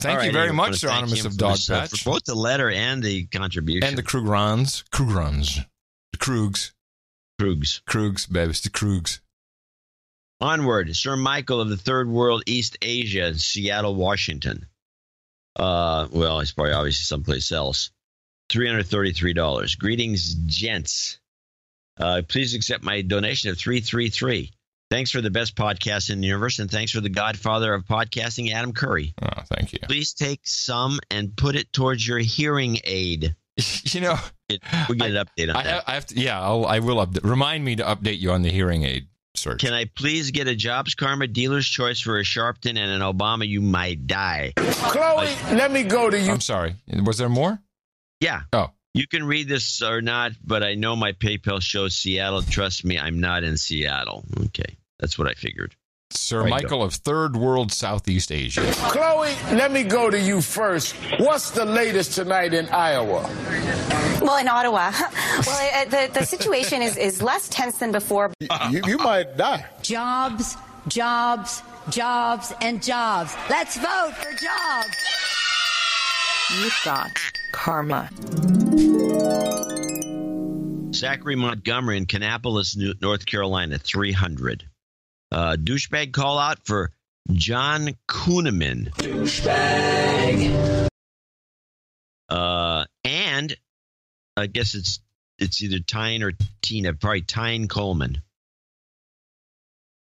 Thank you very much, Sir Anonymous of Dogpatch. For both the letter and the contribution. And the Krugerrands. The Krugs, baby. It's the Krugs. Onward. Sir Michael of the Third World, East Asia, in Seattle, Washington. Well, it's probably obviously someplace else. $333. Greetings, gents. Please accept my donation of $333. Thanks for the best podcast in the universe, and thanks for the godfather of podcasting, Adam Curry. Oh, thank you. Please take some and put it towards your hearing aid. You know, we'll get an update on that. I have to. Yeah, I will update. Remind me to update you on the hearing aid search. Can I please get a Jobs Karma dealer's choice for a Sharpton and an Obama? You might die. Chloe, let me go to you. I'm sorry. Was there more? Yeah. Oh. You can read this or not, but I know my PayPal shows Seattle. Trust me, I'm not in Seattle. Okay, that's what I figured. Sir Michael of Third World, Southeast Asia. Chloe, let me go to you first. What's the latest tonight in Iowa? Well, in Ottawa. Well, the situation is less tense than before. You might die. Jobs, jobs, jobs, and jobs. Let's vote for jobs. You've got karma. Zachary Montgomery in Kannapolis, North Carolina, 300. Douchebag call out for John Kuhneman. Douchebag. And I guess it's it's either Tyne or Tina, probably Tyne Coleman.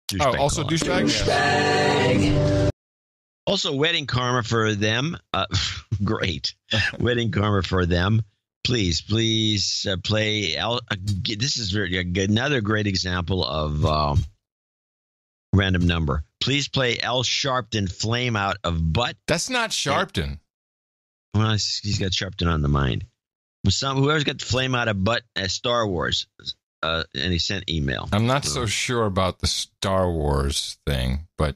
Douchebag also douchebag? Also, wedding karma for them. Great. Wedding karma for them. Please play. This is another great example of random number. Please play Al Sharpton, Flame Out of Butt. That's not Sharpton. Well, he's got Sharpton on the mind. Whoever's got the Flame Out of Butt at Star Wars, and he sent email. I'm not so sure about the Star Wars thing, but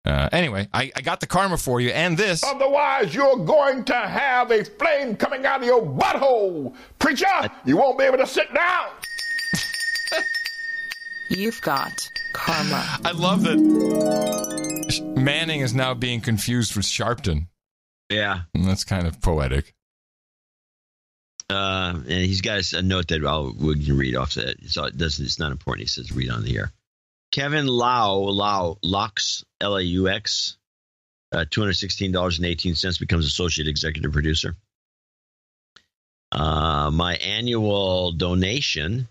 anyway, I got the karma for you and this. Otherwise, you're going to have a flame coming out of your butthole. Preacher, you won't be able to sit down. You've got karma. I love that Manning is now being confused with Sharpton. Yeah. And that's kind of poetic. And he's got a note that we can read off that. So it's not important. He says read on the air. Kevin Laux, Laux, $216.18 becomes associate executive producer. My annual donation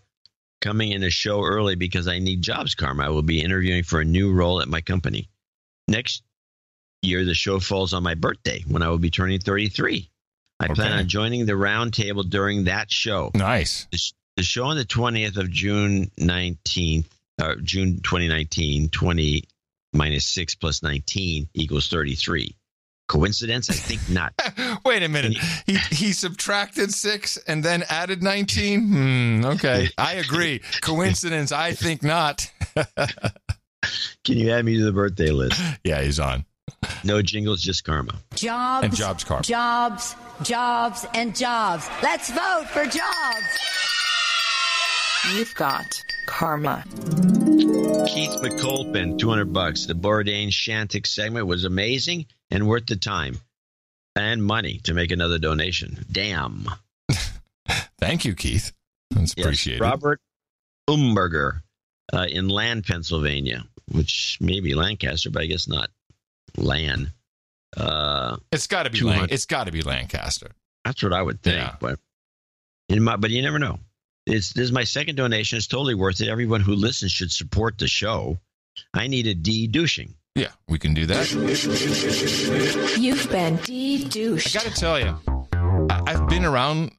coming in a show early because I need jobs karma. I will be interviewing for a new role at my company. Next year, the show falls on my birthday when I will be turning 33. I plan on joining the round table during that show. Nice. The show on the 20th of June 2019, 20 minus 6 plus 19 equals 33. Coincidence? I think not. Wait a minute. He subtracted 6 and then added 19? Okay. I agree. Coincidence? I think not. Can you add me to the birthday list? Yeah, he's on. No jingles, just karma. Jobs. And jobs karma. Jobs, jobs, and jobs. Let's vote for jobs. You've got karma. Keith McColpin, $200. The Bourdain Shantic segment was amazing and worth the time and money to make another donation. Damn. Thank you, Keith. That's appreciated. Robert Umberger in Land, Pennsylvania, which may be Lancaster, but I guess not. Land. It's got to be It's got to be Lancaster. That's what I would think, yeah. but you never know. This is my second donation. It's totally worth it. Everyone who listens should support the show. I need a de-douching. Yeah, we can do that. You've been de-douched. I got to tell you, I've been around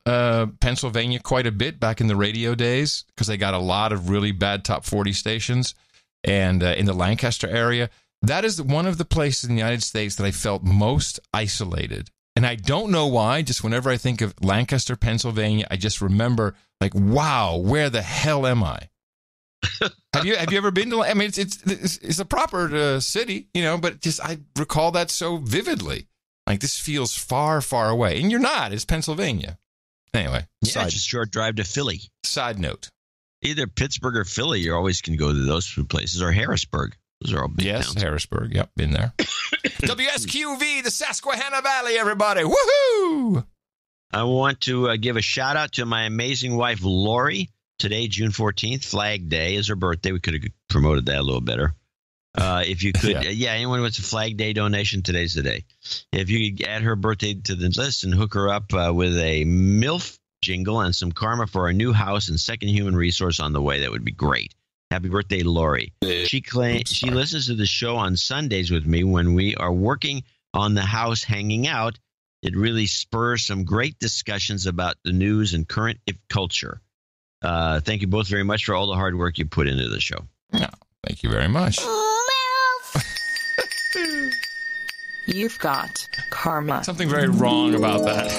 Pennsylvania quite a bit back in the radio days because they got a lot of really bad top 40 stations, and in the Lancaster area. That is one of the places in the United States that I felt most isolated. And I don't know why. Just whenever I think of Lancaster, Pennsylvania, I just remember, like, wow, where the hell am I? Have you ever been to? I mean, it's a proper city, but just I recall that so vividly. Like, this feels far, far away, and you're not. It's Pennsylvania. Anyway, it's just a short drive to Philly. Side note: either Pittsburgh or Philly. You always can go to those two places, or Harrisburg. Those are all big towns. Harrisburg. Yep, been there. WSQV, the Susquehanna Valley, everybody. Woohoo! I want to give a shout out to my amazing wife, Lori. Today, June 14th, Flag Day is her birthday. We could have promoted that a little better. If you could, anyone wants a Flag Day donation, today's the day. If you could add her birthday to the list and hook her up with a MILF jingle and some karma for our new house and second human resource on the way, that would be great. Happy birthday, Lori. She listens to the show on Sundays with me when we are working on the house, hanging out. It really spurs some great discussions about the news and current culture. Thank you both very much for all the hard work you put into the show. No, thank you very much. You've got karma. Something very wrong about that.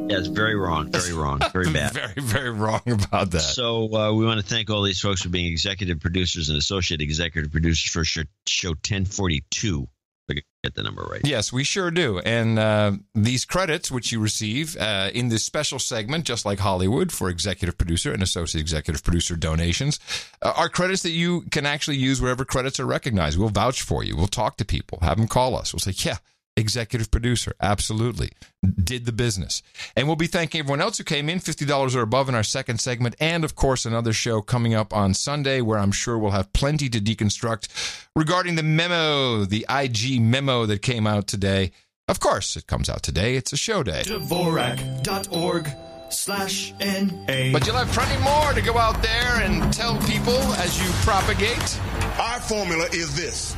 Yeah, it's very wrong. Very wrong. Very bad. Very, very wrong about that. So we want to thank all these folks for being executive producers and associate executive producers for show 1042. If I get the number right. Yes, we sure do. And these credits, which you receive in this special segment, just like Hollywood, for executive producer and associate executive producer donations, are credits that you can actually use wherever credits are recognized. We'll vouch for you. We'll talk to people. Have them call us. We'll say, yeah, executive producer. Absolutely. Did the business. And we'll be thanking everyone else who came in, $50 or above in our second segment. And, of course, another show coming up on Sunday where I'm sure we'll have plenty to deconstruct regarding the memo, the IG memo that came out today. Of course, it comes out today. It's a show day. Dvorak.org/ SoshNet.com/NA. But you'll have plenty more to go out there and tell people as you propagate. Our formula is this.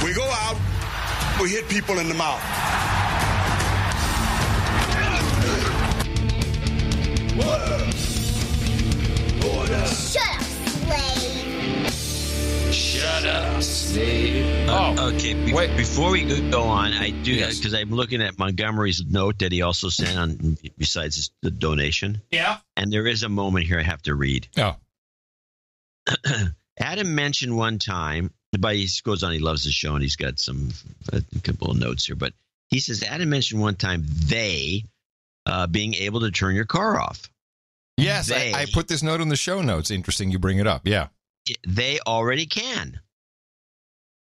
We go out, we hit people in the mouth. Shut up, slave. Shut up, slave. Okay, before we go on, I do, because I'm looking at Montgomery's note that he also sent on, besides the donation. Yeah. And there is a moment here I have to read. Oh. Adam mentioned one time, but he goes on, he loves the show, and he's got a couple of notes here, but he says, Adam mentioned one time they being able to turn your car off. Yes, I put this note in the show notes. Interesting you bring it up. Yeah. They already can.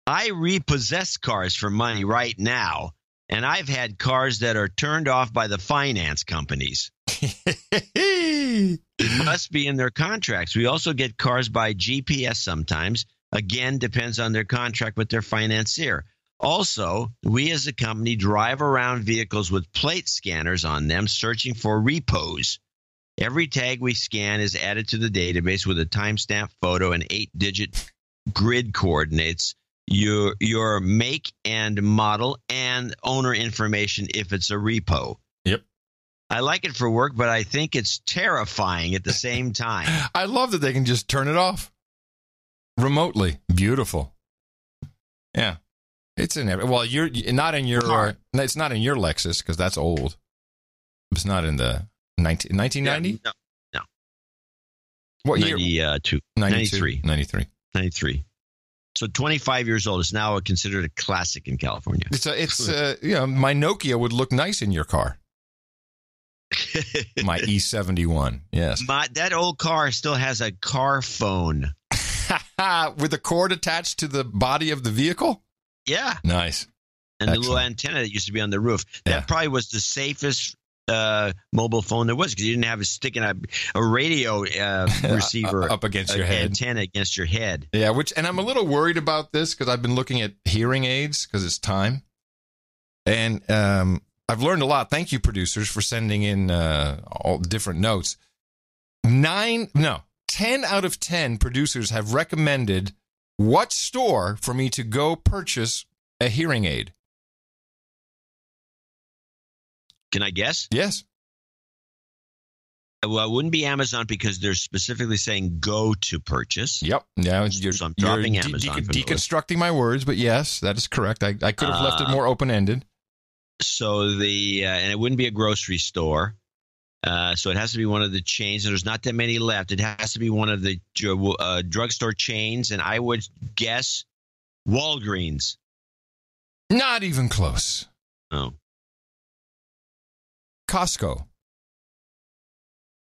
I repossess cars for money right now, and I've had cars that are turned off by the finance companies. It must be in their contracts. We also get cars by GPS sometimes. Again, depends on their contract with their financier. Also, we as a company drive around vehicles with plate scanners on them searching for repos. Every tag we scan is added to the database with a timestamp photo and 8-digit grid coordinates, your make and model, and owner information if it's a repo. Yep. I like it for work, but I think it's terrifying at the same time. I love that they can just turn it off remotely. Beautiful. Yeah. It's in every, well, you're not in your it's not in your Lexus because that's old. It's not in the 1990? Yeah, no. What year? 93. 93. So 25 years old. It's now considered a classic in California. It's my Nokia would look nice in your car. My E71. Yes. That old car still has a car phone. With a cord attached to the body of the vehicle? Yeah. Nice. And the little antenna that used to be on the roof. That probably was the safest mobile phone there was, because you didn't have sticking a radio receiver up against your head, antenna against your head. Yeah, and I'm a little worried about this because I've been looking at hearing aids because it's time, and I've learned a lot. Thank you, producers, for sending in all different notes. 10 out of 10 producers have recommended what store for me to go purchase a hearing aid. Can I guess? Yes. Well, it wouldn't be Amazon because they're specifically saying go to purchase. Yep. Yeah, so I'm dropping Amazon. Deconstructing my words, but yes, that is correct. I could have left it more open-ended. So and it wouldn't be a grocery store. So it has to be one of the chains, and there's not that many left. It has to be one of the drugstore chains, and I would guess Walgreens. Not even close. Oh. Costco.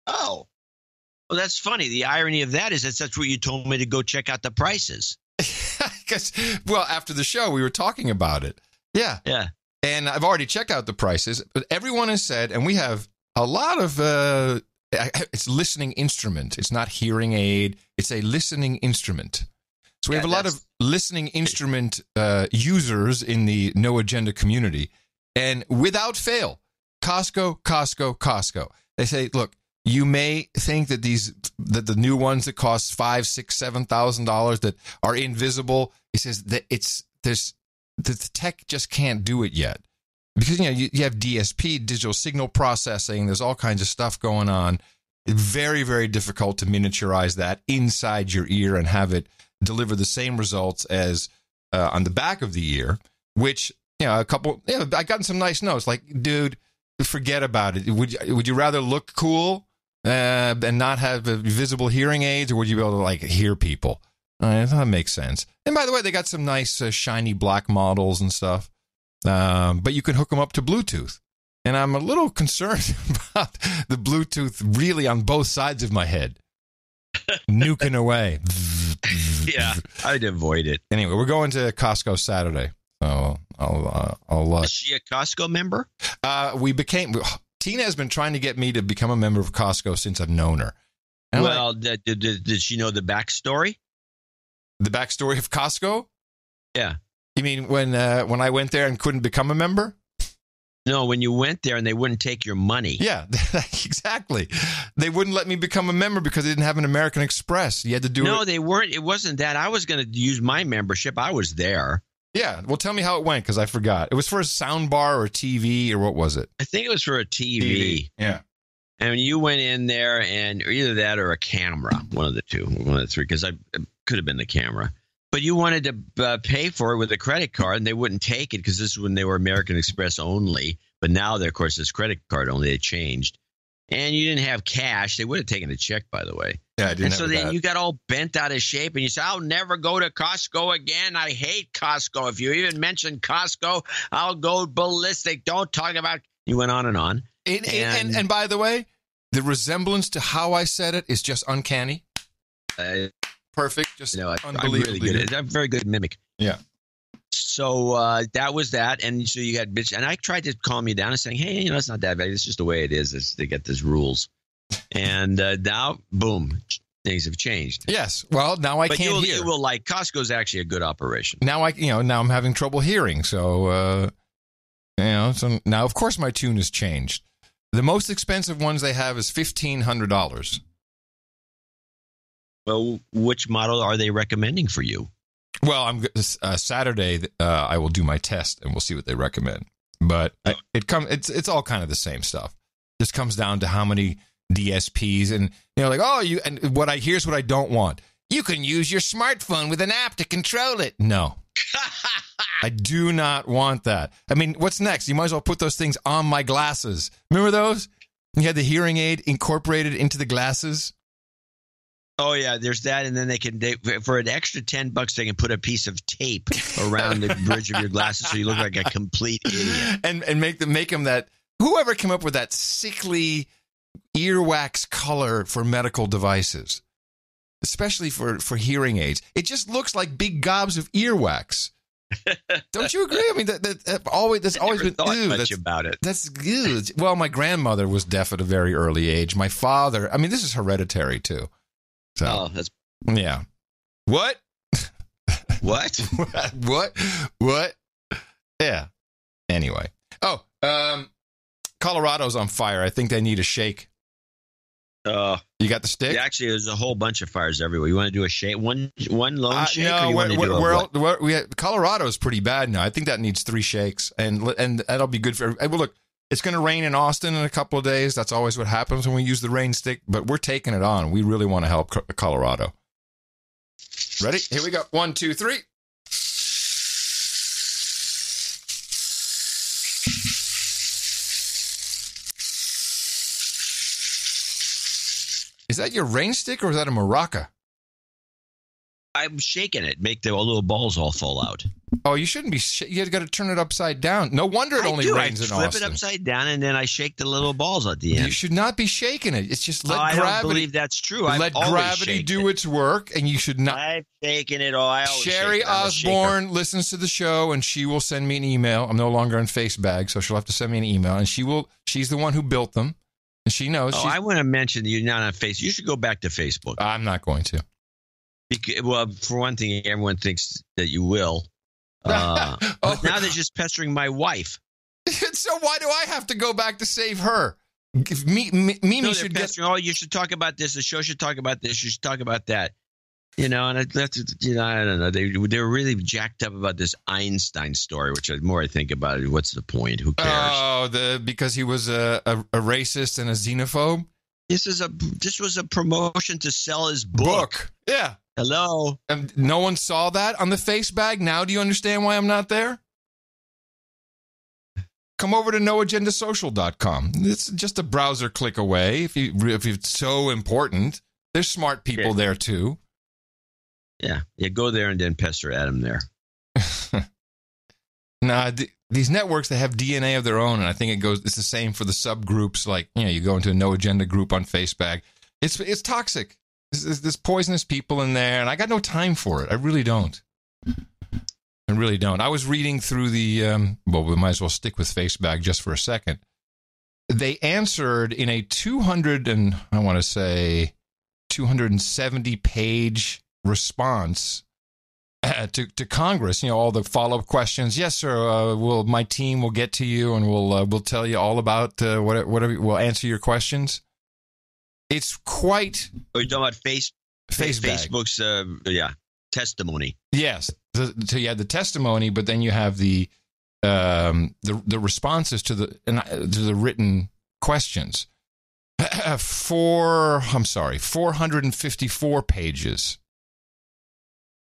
Oh. Well, that's funny. The irony of that is that's what you told me to go check out the prices. Because, well, after the show, we were talking about it. Yeah. Yeah. And I've already checked out the prices, but everyone has said, and we have a lot of, it's listening instrument. It's not hearing aid. It's a listening instrument. So we have a lot of listening instrument users in the No Agenda community. And without fail, Costco. They say, look, you may think that the new ones that cost $5,000, $6,000, $7,000 that are invisible. He says that the tech just can't do it yet, because you have DSP, digital signal processing. There's all kinds of stuff going on. It's very, very difficult to miniaturize that inside your ear and have it deliver the same results as on the back of the ear. Which I gotten some nice notes like, dude, forget about it. Would you rather look cool and not have visible hearing aids, or would you be able to hear people? That makes sense. And by the way, they got some nice shiny black models and stuff, but you can hook them up to Bluetooth. And I'm a little concerned about the Bluetooth really on both sides of my head, nuking away. Yeah, I'd avoid it. Anyway, we're going to Costco Saturday. So I'll Is she a Costco member? Tina has been trying to get me to become a member of Costco since I've known her. And well, did she know the backstory? The backstory of Costco? Yeah. You mean when I went there and couldn't become a member? No, when you went there and they wouldn't take your money. Yeah, exactly. They wouldn't let me become a member because they didn't have an American Express. You had to do it. No, they weren't. It wasn't that. I was going to use my membership. I was there. Yeah. Well, tell me how it went because I forgot. It was for a sound bar or a TV or what was it? I think it was for a TV. Yeah. And you went in there and either that or a camera, one of the two, one of the three, because I could have been the camera. But you wanted to pay for it with a credit card, and they wouldn't take it because this is when they were American Express only. But now, of course, it's credit card only. They changed. And you didn't have cash. They would have taken a check, by the way. Yeah, I didn't And so have then that. you got all bent out of shape, and you said, I'll never go to Costco again. I hate Costco. If you even mention Costco, I'll go ballistic. Don't talk about – you went on and on. And by the way, the resemblance to how I said it is just uncanny. Perfect. Just unbelievably I'm really good. I'm a very good mimic. Yeah. So that was that. And so you got bitch. And I tried to calm you down and saying, hey, it's not that bad. It's just the way it is. They get these rules. And now, boom, things have changed. Yes. Well, now I can't hear. You will like Costco's actually a good operation. Now now I'm having trouble hearing. So, so now, of course, my tune has changed. The most expensive ones they have is $1,500. Well, which model are they recommending for you? Well, I'm Saturday. I will do my test and we'll see what they recommend. But it's all kind of the same stuff. This comes down to how many DSPs and here's what I don't want. You can use your smartphone with an app to control it. No, I do not want that. I mean, what's next? You might as well put those things on my glasses. Remember those? You had the hearing aid incorporated into the glasses. Oh, yeah, there's that. And then for an extra $10, they can put a piece of tape around the bridge of your glasses so you look like a complete idiot. And make them that, whoever came up with that sickly earwax color for medical devices, especially for hearing aids. It just looks like big gobs of earwax. Don't you agree? I mean, that's always been much about it. That's good. Well, my grandmother was deaf at a very early age. My father, I mean, this is hereditary too. So, that's yeah. What? What? What? Yeah. Anyway. Oh, Colorado's on fire. I think they need a shake. You got the stick? Yeah, actually, there's a whole bunch of fires everywhere. You want to do a shake? One lone shake? No, Colorado's pretty bad now. I think that needs 3 shakes, and that'll be good for. Well, look, it's going to rain in Austin in a couple of days. That's always what happens when we use the rain stick. But we're taking it on. We really want to help Colorado. Ready? Here we go. 1, 2, 3. Is that your rain stick or is that a maraca? I'm shaking it. Make the little balls all fall out. Oh, you shouldn't be. You got to turn it upside down. No wonder it only rains in Austin. I flip it upside down and then I shake the little balls at the end. You should not be shaking it. It's just let gravity. I don't believe that's true. Let gravity do its work, and you should not. I've shaken it all. Sherry Osborne listens to the show, and she will send me an email. I'm no longer on Facebag, so she'll have to send me an email, and she's the one who built them. And she knows. I want to mention that you're not on Facebook. You should go back to Facebook. I'm not going to. Well, for one thing, everyone thinks that you will. But now they're just pestering my wife. So why do I have to go back to save her? Mimi should get. Oh, you should talk about this. The show should talk about this. You should talk about that. And I don't know. They're really jacked up about this Einstein story, which the more I think about it, what's the point? Who cares? Oh, because he was a racist and a xenophobe? This was a promotion to sell his book. Yeah. Hello. No one saw that on the face bag. Now do you understand why I'm not there? Come over to noagendasocial.com. It's just a browser click away. If it's so important, there's smart people there too. Yeah, go there and then pester Adam there. Nah, these networks, they have DNA of their own, and I think it's the same for the subgroups. Like, you go into a no agenda group on Facebook. It's toxic. There's poisonous people in there, and I got no time for it. I really don't. I was reading through we might as well stick with Facebook just for a second. They answered in a 270-page response to Congress, all the follow-up questions. Yes, sir. My team will get to you, and we'll tell you all about whatever. We'll answer your questions. It's quite. Are you talking about Facebook's testimony? Yes. So you have the testimony, but then you have the responses to the written questions. 454 pages.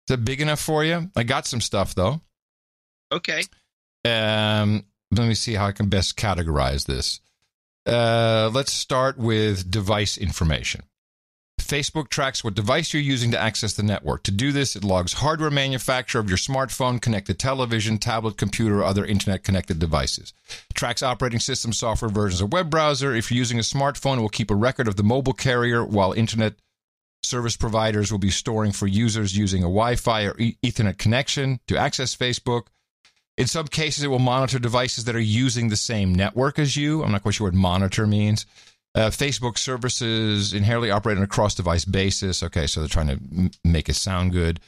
Is that big enough for you? I got some stuff though. Okay. Let me see how I can best categorize this. Let's start with device information. Facebook tracks what device you're using to access the network. To do this, it logs hardware manufacturer of your smartphone, connected television, tablet, computer, or other internet-connected devices. It tracks operating system, software versions of web browser. If you're using a smartphone, it will keep a record of the mobile carrier, while internet service providers will be storing for users using a Wi-Fi or Ethernet connection to access Facebook. In some cases, it will monitor devices that are using the same network as you. I'm not quite sure what monitor means. Facebook services inherently operate on a cross-device basis. Okay, so they're trying to make it sound good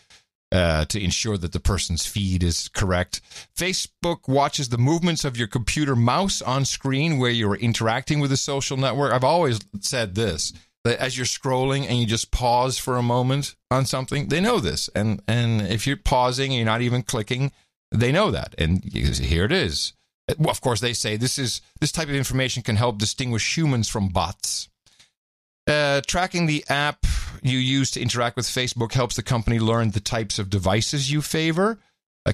to ensure that the person's feed is correct. Facebook watches the movements of your computer mouse on screen where you're interacting with a social network. I've always said this, that as you're scrolling and you just pause for a moment on something, they know this. And if you're pausing and you're not even clicking, they know that. And here it is. Well, of course, they say this type of information can help distinguish humans from bots. Tracking the app you use to interact with Facebook helps the company learn the types of devices you favor.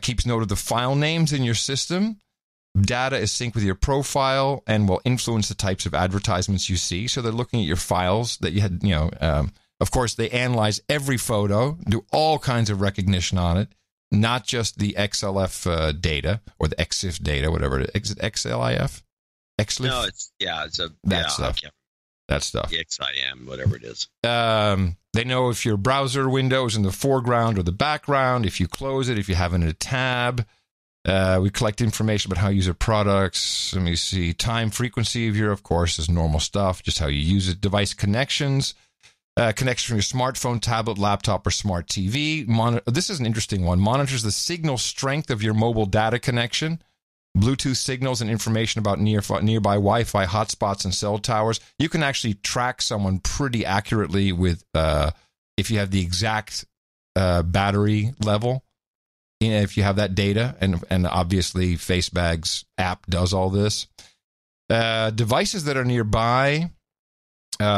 Keeps note of the file names in your system. Data is synced with your profile and will influence the types of advertisements you see. So they're looking at your files that you had, of course, they analyze every photo, do all kinds of recognition on it. Not just the XLF data or the XIF data, whatever it is. Is it XLIF? XLIF? No, it's that stuff. That stuff. XIM, whatever it is. They know if your browser window is in the foreground or the background, if you close it, if you have it in a tab. We collect information about how you use your products. Let me see. Time, frequency of of course, is normal stuff, just how you use it. Device connections. Connection from your smartphone, tablet, laptop, or smart TV. This is an interesting one. Monitors the signal strength of your mobile data connection. Bluetooth signals and information about nearby Wi-Fi hotspots and cell towers. You can actually track someone pretty accurately with if you have the exact battery level. If you have that data, and obviously FaceBag's app does all this. Devices that are nearby.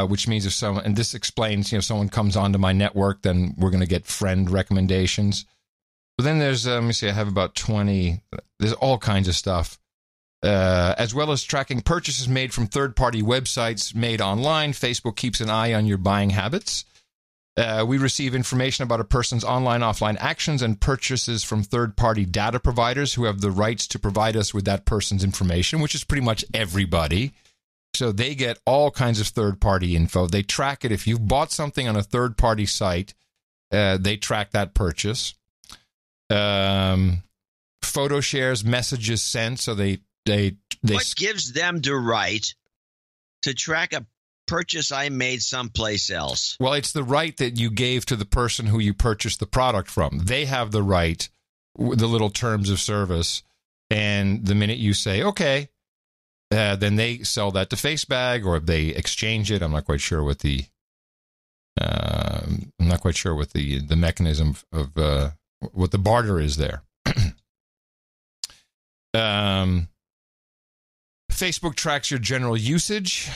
Which means if someone, and this explains, someone comes onto my network, then we're going to get friend recommendations. But then there's, let me see, I have about 20, there's all kinds of stuff. As well as tracking purchases made from third-party websites made online, Facebook keeps an eye on your buying habits. We receive information about a person's online, offline actions and purchases from third-party data providers who have the rights to provide us with that person's information, which is pretty much everybody. So they get all kinds of third-party info. They track it. If you've bought something on a third-party site, they track that purchase. Photo shares, messages sent. So they What gives them the right to track a purchase I made someplace else? Well, it's the right that you gave to the person who you purchased the product from. They have the right, the little terms of service. And the minute you say, okay, then they sell that to FaceBag, or they exchange it. I'm not quite sure what the mechanism of what the barter is there. Facebook tracks your general usage,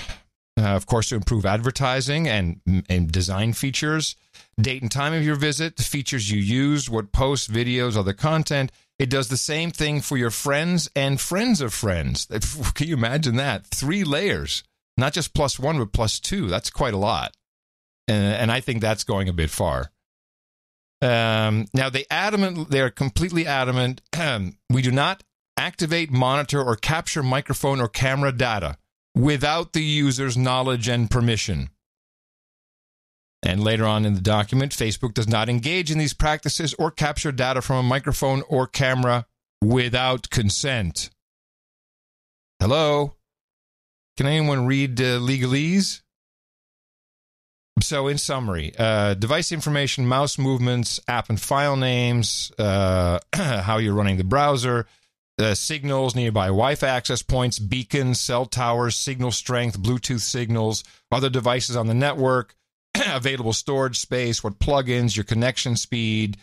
of course, to improve advertising and design features, date and time of your visit, the features you used, what posts, videos, other content. It does the same thing for your friends and friends of friends. Can you imagine that? 3 layers, not just +1, but +2. That's quite a lot. And I think that's going a bit far. Now, they are completely adamant. We do not activate, monitor, or capture microphone or camera data without the user's knowledge and permission. And later on in the document, Facebook does not engage in these practices or capture data from a microphone or camera without consent. Hello? Can anyone read legalese? So in summary, device information, mouse movements, app and file names, how you're running the browser, signals, nearby Wi-Fi access points, beacons, cell towers, signal strength, Bluetooth signals, other devices on the network, available storage space, what plugins, your connection speed,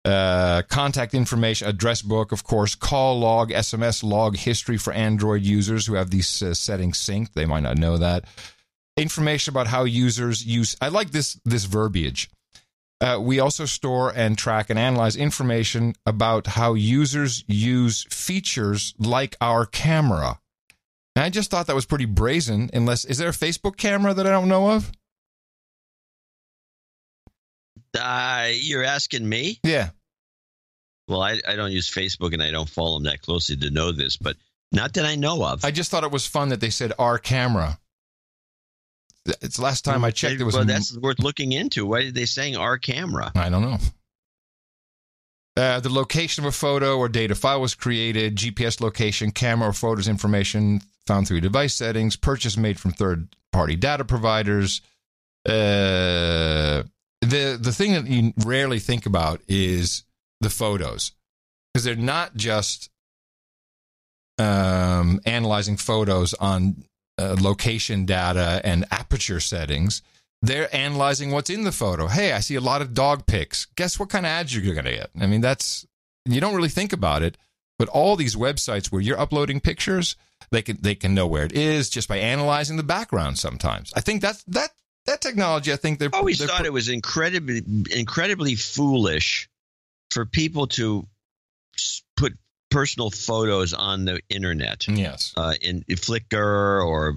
contact information, address book, of course, call log, SMS log history for Android users who have these settings synced. They might not know that. Information about how users use. I like this verbiage. We also store and track and analyze information about how users use features like our camera. And I just thought that was pretty brazen. Is there a Facebook camera that I don't know of? You're asking me? Yeah. Well, I don't use Facebook and I don't follow them that closely to know this, but not that I know of. I just thought it was fun that they said our camera. It's the last time I checked. It was. Well, that's worth looking into. Why are they saying our camera? I don't know. The location of a photo or data file was created. GPS location, camera or photos information found through device settings. Purchase made from third-party data providers. The thing that you rarely think about is the photos, because they're not just analyzing photos on location data and aperture settings. They're analyzing what's in the photo. Hey, I see a lot of dog pics. Guess what kind of ads you're going to get? I mean, you don't really think about it, but all these websites where you're uploading pictures, they can know where it is just by analyzing the background sometimes. I think that technology, I think they're always thought it was incredibly foolish for people to put personal photos on the internet. Yes. In Flickr or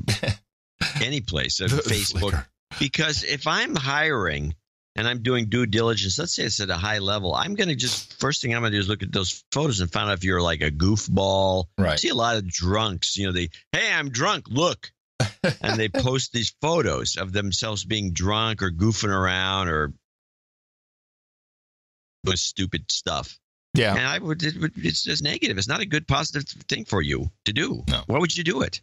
any place, Facebook. Flickr. Because if I'm hiring and I'm doing due diligence, let's say it's at a high level, I'm going to first thing I'm going to do is look at those photos and find out if you're like a goofball. Right. I see a lot of drunks, hey, I'm drunk, look. And they post these photos of themselves being drunk or goofing around or doing stupid stuff. Yeah. And it's just negative. It's not a good positive thing for you to do. No. Why would you do it?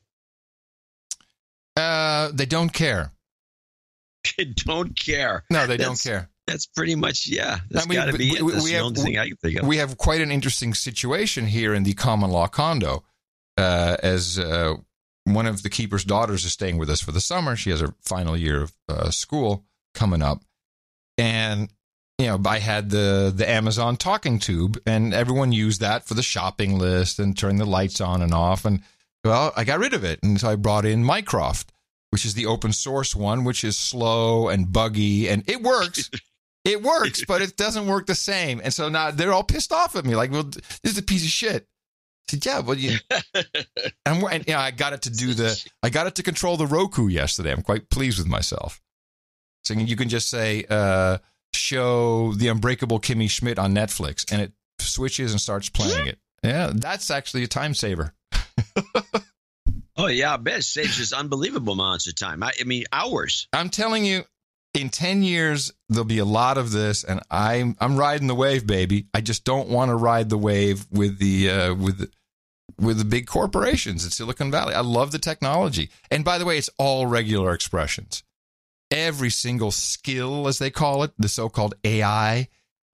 They don't care. They don't care. No, they don't care. That's pretty much, yeah. That's got to be it. That's the only thing I can think of. We have quite an interesting situation here in the common law condo. As one of the keeper's daughters is staying with us for the summer. She has her final year of school coming up. And I had the Amazon talking tube, and everyone used that for the shopping list and turning the lights on and off. And, well, I got rid of it. And so I brought in Mycroft, which is the open source one, which is slow and buggy. And it works. It works, but it doesn't work the same. And so now they're all pissed off at me. Like, well, this is a piece of shit. I said, yeah, well, I got it to I got it to control the Roku yesterday. I'm quite pleased with myself. So you can just say, show The Unbreakable Kimmy Schmidt on Netflix, and it switches and starts playing it. Yeah, that's actually a time saver. Oh, yeah, I bet it saves just unbelievable amounts of time. I mean, hours. I'm telling you, in 10 years, there'll be a lot of this, and I'm riding the wave, baby. I just don't want to ride the wave with the big corporations in Silicon Valley. I love the technology. And by the way, it's all regular expressions. Every single skill, as they call it, the so-called AI,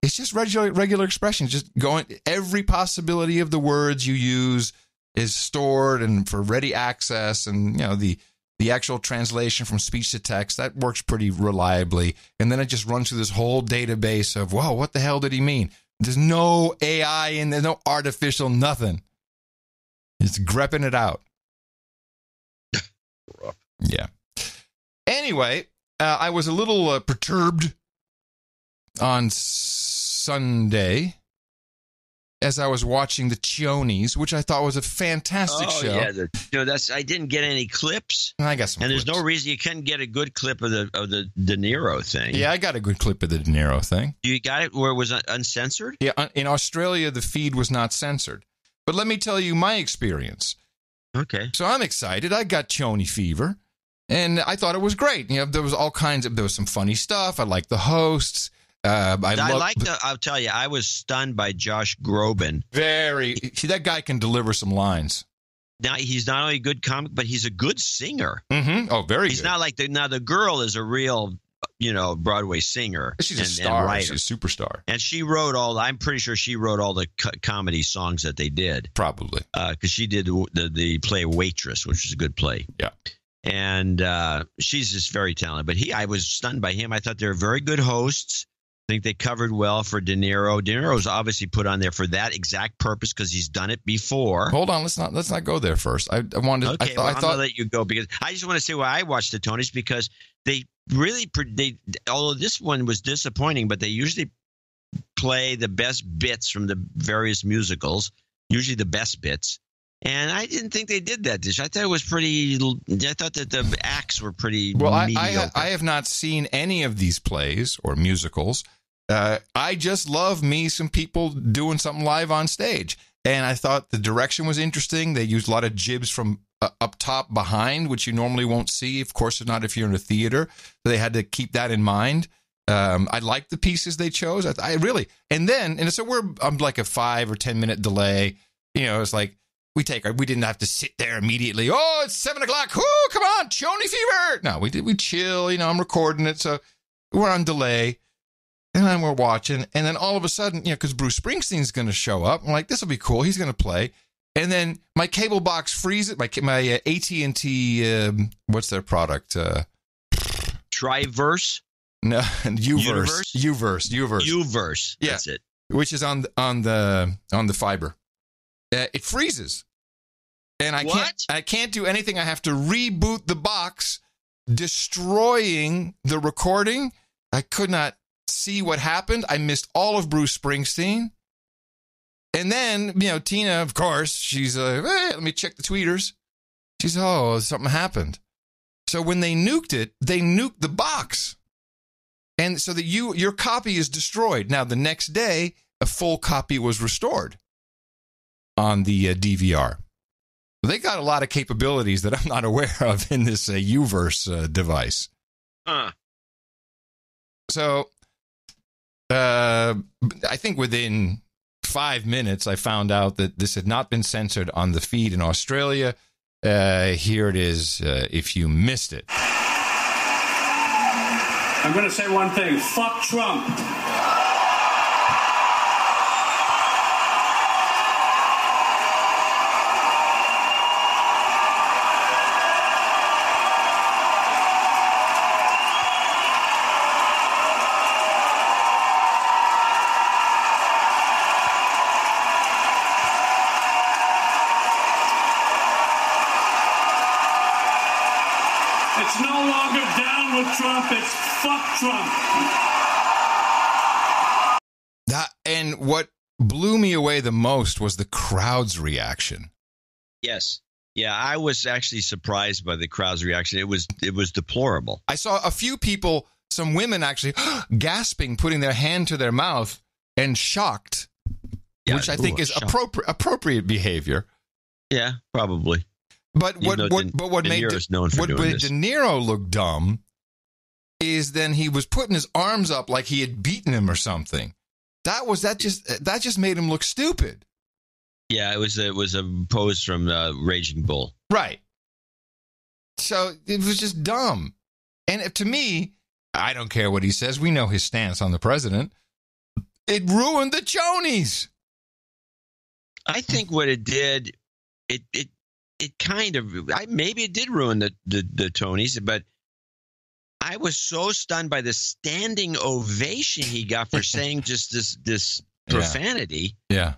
it's just regular expressions. Just going, every possibility of the words you use is stored and for ready access, and the actual translation from speech to text, that works pretty reliably. And then it just runs through this whole database of, whoa, what the hell did he mean? There's no AI in there, no artificial nothing. It's grepping it out. Yeah. Anyway, I was a little perturbed on Sunday as I was watching the Chonies, which I thought was a fantastic show. Yeah, I didn't get any clips. I got some. And clips. There's no reason you couldn't get a good clip of the De Niro thing. Yeah, I got a good clip of the De Niro thing. You got it where it was uncensored? Yeah, in Australia, the feed was not censored. But let me tell you my experience. Okay. So I'm excited. I got Choney fever, and I thought it was great. There was all kinds of, there was some funny stuff. I liked the hosts. I'll tell you, I was stunned by Josh Groban. See, that guy can deliver some lines. Now, he's not only a good comic, but he's a good singer. Mm-hmm. Oh, very good. He's not like the girl is a real, Broadway singer. She's a and star. writer. She's a superstar. And she wrote I'm pretty sure she wrote all the comedy songs that they did. Probably. Because she did the play Waitress, which is a good play. Yeah. And she's just very talented. But I was stunned by him. I thought they were very good hosts. I think they covered well for De Niro. De Niro's obviously put on there for that exact purpose because he's done it before. Hold on, let's not go there first. I wanted. Okay, I I'm thought gonna let you go because I just want to say why I watched the Tonys because they really although this one was disappointing, but they usually play the best bits from the various musicals, usually the best bits. And I didn't think they did that this year. I thought it was pretty. I thought that the acts were pretty. Well, mediocre. I have not seen any of these plays or musicals. I just love me some people doing something live on stage, and I thought the direction was interesting. They used a lot of jibs from up top behind, which you normally won't see. Of course, not if you're in a theater. So they had to keep that in mind. I liked the pieces they chose. I really, and so I'm like a 5 or 10 minute delay. It's like. We didn't have to sit there immediately. Oh, it's 7 o'clock. Oh, come on, Choney fever. No, we chill. I'm recording it. So we're on delay. And then we're watching. And then all of a sudden, because Bruce Springsteen's going to show up. I'm like, this will be cool. He's going to play. And then my cable box freezes. My AT&T, what's their product? Triverse? No, Uverse. Uverse. Yeah, that's it. Which is on the fiber. It freezes, and I can't do anything. I have to reboot the box, destroying the recording. I could not see what happened. I missed all of Bruce Springsteen. And then, Tina, of course, she's hey, let me check the tweeters. She's, something happened. So when they nuked it, they nuked the box. And so that your copy is destroyed. Now, the next day, a full copy was restored on the DVR. They got a lot of capabilities that I'm not aware of in this Uverse device. So, I think within 5 minutes, I found out that this had not been censored on the feed in Australia. Here it is, if you missed it. I'm going to say one thing. Fuck Trump. It's no longer down with Trump, it's fuck Trump. And what blew me away the most was the crowd's reaction. Yes. Yeah, I was actually surprised by the crowd's reaction. It was deplorable. I saw a few people, some women actually gasping, putting their hand to their mouth and shocked, which I think is appropriate behavior. Yeah, probably. But what made De Niro look dumb is then he was putting his arms up like he had beaten him or something. That just made him look stupid. Yeah, it was a pose from Raging Bull. Right. So it was just dumb. And to me, I don't care what he says. We know his stance on the president. It ruined the chonies. I think what it did, it kind of, maybe it did ruin the Tonys, but I was so stunned by the standing ovation he got for saying just this profanity. Yeah.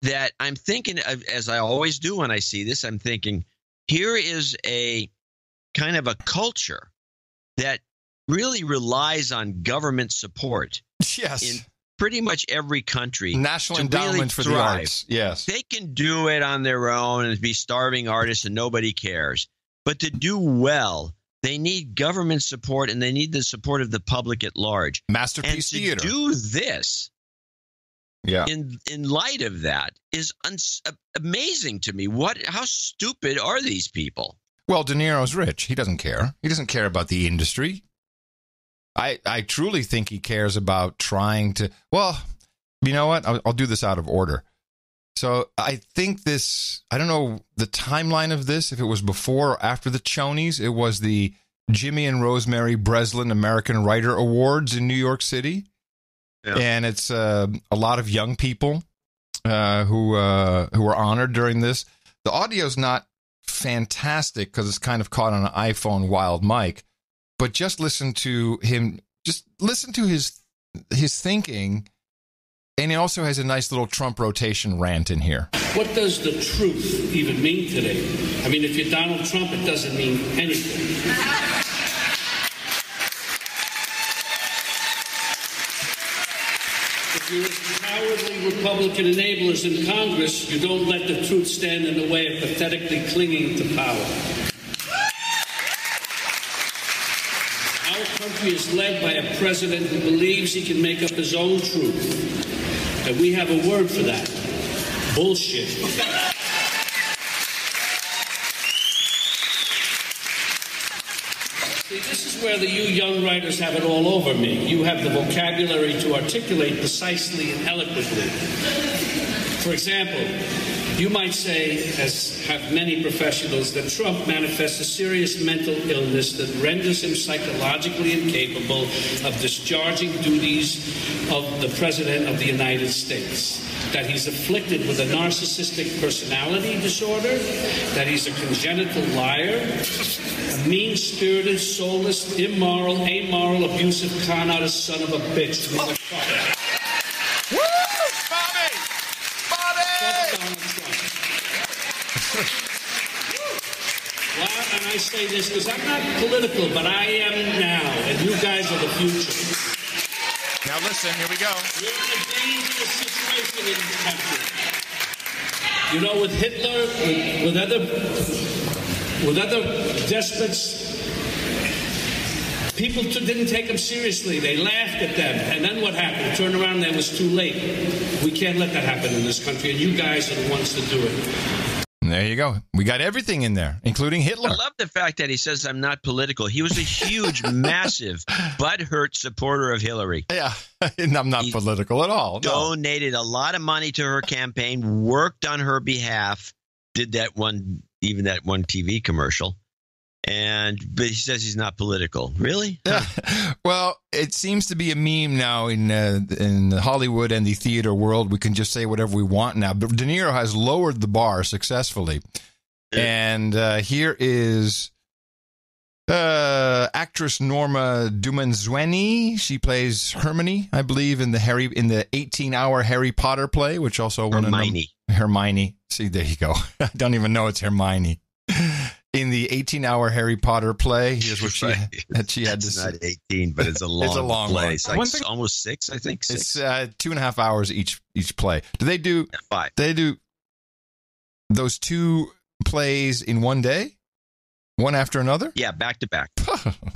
That I'm thinking, as I always do when I see this, I'm thinking, here is a kind of a culture that really relies on government support. Yes. In pretty much every country. National Endowment for the Arts. Yes. They can do it on their own and be starving artists and nobody cares. But to do well, they need government support and they need the support of the public at large. Masterpiece theater. To do this, in light of that, is amazing to me. How stupid are these people? Well, De Niro's rich. He doesn't care. He doesn't care about the industry. I truly think he cares about trying to. Well, you know what? I'll do this out of order. So I think I don't know the timeline of this, if it was before or after the chonies. It was the Jimmy and Rosemary Breslin American Writer Awards in New York City. Yeah. And it's a lot of young people who were honored during this. The audio's not fantastic because it's kind of caught on an iPhone wild mic, but just listen to him. Just listen to his thinking, and he also has a nice little Trump rotation rant in here. What does the truth even mean today? I mean, if you're Donald Trump, it doesn't mean anything. If you're as cowardly Republican enablers in Congress, you don't let the truth stand in the way of pathetically clinging to power. Our country is led by a president who believes he can make up his own truth. And we have a word for that. Bullshit. See, this is where you young writers have it all over me. You have the vocabulary to articulate precisely and eloquently. For example, you might say, as have many professionals, that Trump manifests a serious mental illness that renders him psychologically incapable of discharging duties of the President of the United States. That he's afflicted with a narcissistic personality disorder, that he's a congenital liar, a mean-spirited, soulless, immoral, amoral, abusive, con-artist son of a bitch. Motherfucker. Woo! Bobby! Well, and I say this because I'm not political, but I am now, and you guys are the future. Now listen, here we go. We're in a dangerous situation in this country. You know, with Hitler, with other despots, people didn't take them seriously. They laughed at them. And then what happened? Turned around and it was too late. We can't let that happen in this country, and you guys are the ones to do it. There you go. We got everything in there, including Hitler. I love the fact that he says I'm not political. He was a huge, massive, butthurt supporter of Hillary. Yeah, and I'm not political at all. No. Donated a lot of money to her campaign, worked on her behalf, did that one TV commercial. But he says he's not political. Really? Yeah. Well, it seems to be a meme now in Hollywood and the theater world. We can just say whatever we want now. But De Niro has lowered the bar successfully. And here is actress Norma Dumezweni. She plays Hermione, I believe, in the 18-hour Harry Potter play, which also won Hermione. See, there you go. I don't even know it's Hermione. In the 18-hour Harry Potter play, here's what she had to say. It's not 18, but it's a long play. One. It's like almost 6, I think. 6. It's 2.5 hours each play. Do they do 5? They do those 2 plays in one day? One after another? Yeah, back to back.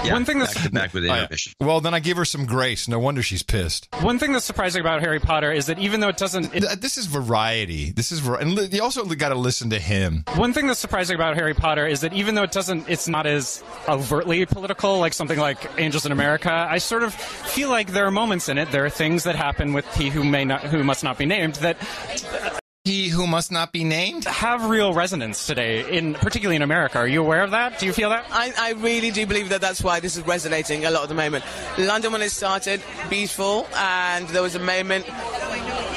Yeah, one thing that's back to back with intermission. Well, then I give her some grace. No wonder she's pissed. One thing that's surprising about Harry Potter is that even though it doesn't... This is variety. And you also got to listen to him. One thing that's surprising about Harry Potter is that even though it's not as overtly political, like something like Angels in America, I sort of feel like there are moments in it, there are things that happen with He Who Must Not Be Named that... He Who Must Not Be Named? Have real resonance today, particularly in America. Are you aware of that? Do you feel that? I really do believe that that's why this is resonating a lot at the moment. London, when it started, beautiful, and there was a moment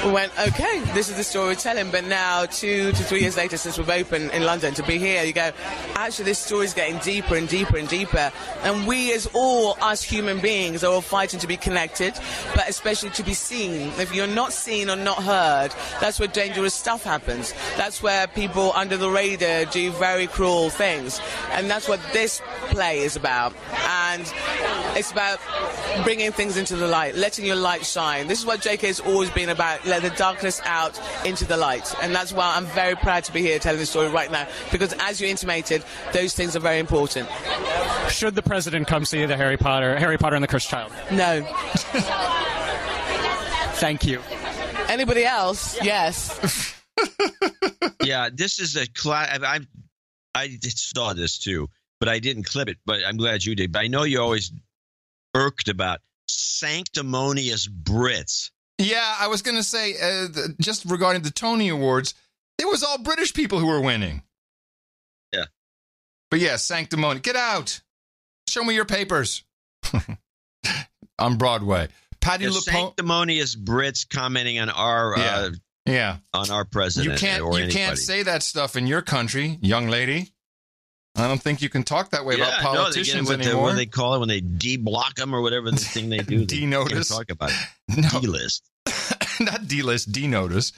we went, okay, this is the story we're telling, but now 2 to 3 years later since we've opened in London, to be here, you go, actually this story is getting deeper and deeper and deeper, and we us human beings are all fighting to be connected, but especially to be seen. If you're not seen or not heard, that's where dangerous stuff happens. That's where people under the radar do very cruel things, and that's what this play is about. And it's about bringing things into the light, letting your light shine. This is what JK has always been about, let the darkness out into the light, and that's why I'm very proud to be here telling this story right now, because as you intimated, those things are very important. Should the president come see the Harry Potter and the Cursed Child? No. Thank you. Anybody else? Yes. Yeah, this is a I saw this too, but I didn't clip it. But I'm glad you did. But I know you're always irked about sanctimonious Brits. Yeah, I was going to say, just regarding the Tony Awards, it was all British people who were winning. Yeah. But yeah, sanctimony. Get out. Show me your papers. On Broadway. Patty LuPone. Sanctimonious Brits commenting on our on our president. You can't say that stuff in your country, young lady. I don't think you can talk that way about politicians anymore. What do they call it when they de-block them or whatever the thing they do? De-notice. Talk about it. No. D-list. Not D-list, de-notice.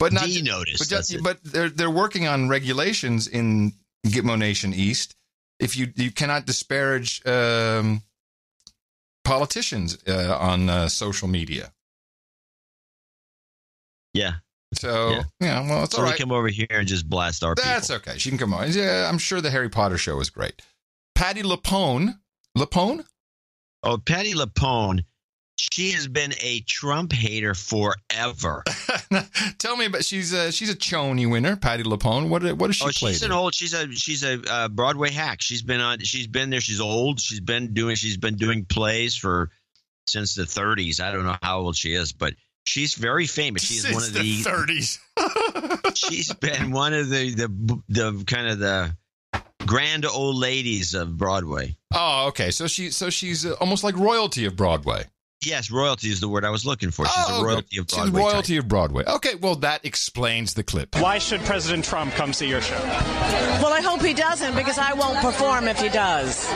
But not de-notice. But they're working on regulations in Gitmo Nation East. If you cannot disparage politicians on social media. Yeah. So, well, it's all right. Come over here and just blast our people. That's okay. She can come on. Yeah, I'm sure the Harry Potter show is great. Patty LuPone. LuPone? Oh, Patty LuPone. She has been a Trump hater forever. Tell me about she's a Choney winner, Patty LuPone. What does she play? She's a Broadway hack. She's been there. She's old. She's been doing plays since the 30s. I don't know how old she is, but she's very famous. She's one of the 30s. She's been one of the kind of the grand old ladies of Broadway. Oh, okay. So she's almost like royalty of Broadway. Yes, royalty is the word I was looking for. She's a royalty of Broadway. She's royalty of Broadway. Okay, well, that explains the clip. Why should President Trump come see your show? Well, I hope he doesn't, because I won't perform if he does.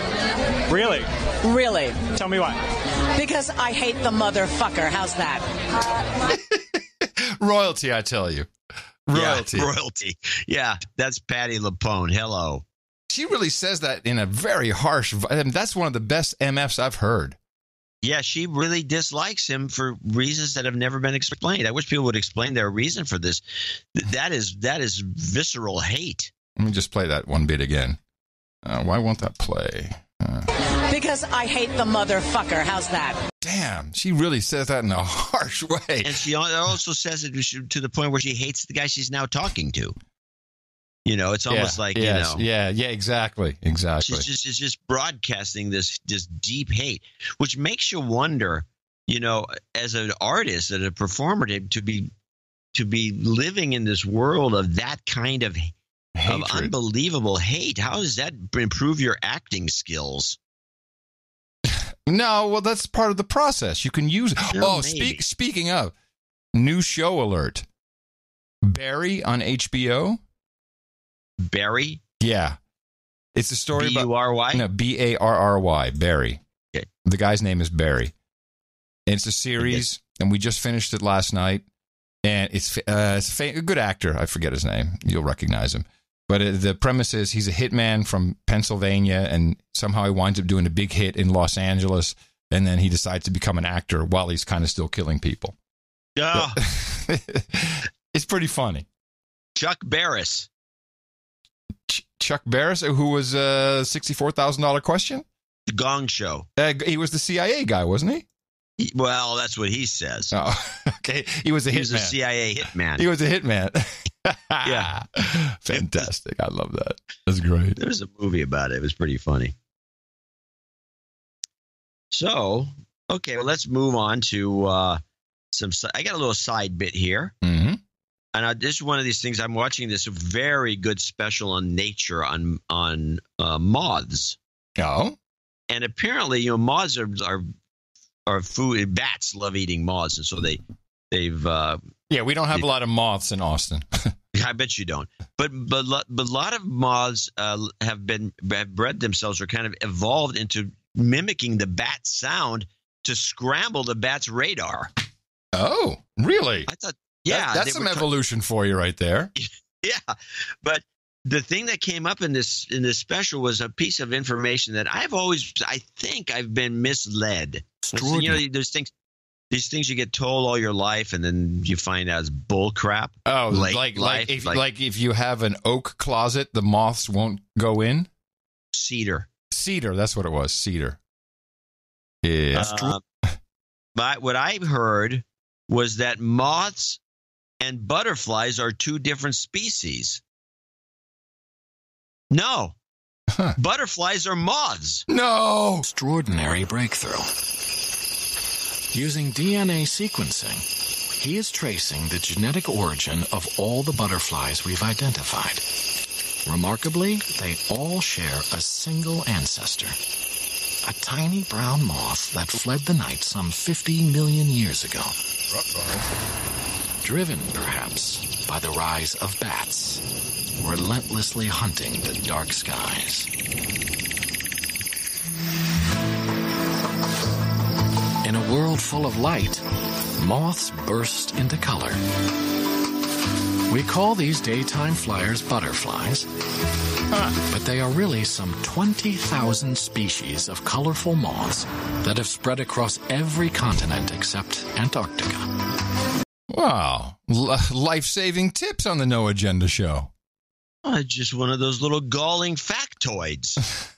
Really? Really. Tell me why. Because I hate the motherfucker. How's that? Royalty, I tell you. Royalty. Yeah, royalty. Yeah, that's Patty LuPone. Hello. She really says that in a very harsh... that's one of the best MFs I've heard. Yeah, she really dislikes him for reasons that have never been explained. I wish people would explain their reason for this. That is visceral hate. Let me just play that one bit again. Why won't that play? Because I hate the motherfucker. How's that? Damn, she really says that in a harsh way. And she also says it to the point where she hates the guy she's now talking to. You know, it's almost like, Yeah, exactly. She's just broadcasting this deep hate, which makes you wonder, as an artist, as a performer, to be living in this world of that kind of unbelievable hate. How does that improve your acting skills? No, well, that's part of the process. You can use it. Speaking of, new show alert. Barry on HBO. Barry? Yeah. It's a story about... B-U-R-Y? No, B-A-R-R-Y, Barry. Okay. The guy's name is Barry. And it's a series, and we just finished it last night. And it's a good actor. I forget his name. You'll recognize him. But the premise is he's a hitman from Pennsylvania, and somehow he winds up doing a big hit in Los Angeles, and then he decides to become an actor while he's kind of still killing people. Oh. It's pretty funny. Chuck Barris. Chuck Barris, who was a $64,000 question? The Gong Show. He was the CIA guy, wasn't he? Well, that's what he says. Oh, okay. He was a hitman. He was a CIA hitman. He was a hitman. Yeah. Fantastic. I love that. That's great. There was a movie about it. It was pretty funny. So, okay, well, let's move on to I got a little side bit here. Mm-hmm. And this is one of these things. I'm watching this very good special on nature on moths. Oh. And apparently, moths are food. Bats love eating moths, and so they've. We don't have a lot of moths in Austin. I bet you don't. But a lot of moths have bred themselves or kind of evolved into mimicking the bat sound to scramble the bat's radar. Oh, really? I thought. Yeah, that's some evolution for you right there. Yeah, but the thing that came up in this special was a piece of information that I think I've been misled. There's these things you get told all your life, and then you find out it's bull crap. Oh, like if you have an oak closet, the moths won't go in. Cedar, that's what it was. Cedar. Yeah. But what I heard was that moths and butterflies are two different species. No. Huh. Butterflies are moths. No. Extraordinary breakthrough. Using DNA sequencing, he is tracing the genetic origin of all the butterflies we've identified. Remarkably, they all share a single ancestor. a tiny brown moth that fled the night some 50 million years ago. Driven, perhaps, by the rise of bats, relentlessly hunting the dark skies. In a world full of light, moths burst into color. We call these daytime flyers butterflies, but they are really some 20,000 species of colorful moths that have spread across every continent except Antarctica. Wow. Life-saving tips on the No Agenda Show. Just one of those little galling factoids.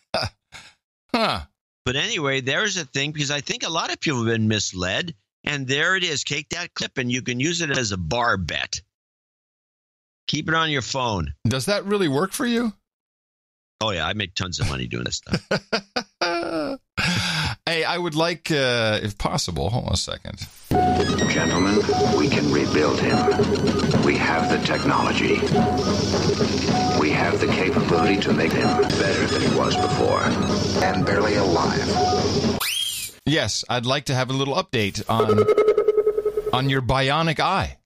Huh. But anyway, there's a thing, because I think a lot of people have been misled, and there it is. Take that clip, and you can use it as a bar bet. Keep it on your phone. Does that really work for you? Oh, yeah. I make tons of money doing this stuff. Hey, I would like, if possible, hold on a second. Gentlemen, we can rebuild him. We have the technology. We have the capability to make him better than he was before. And barely alive. Yes, I'd like to have a little update on your bionic eye.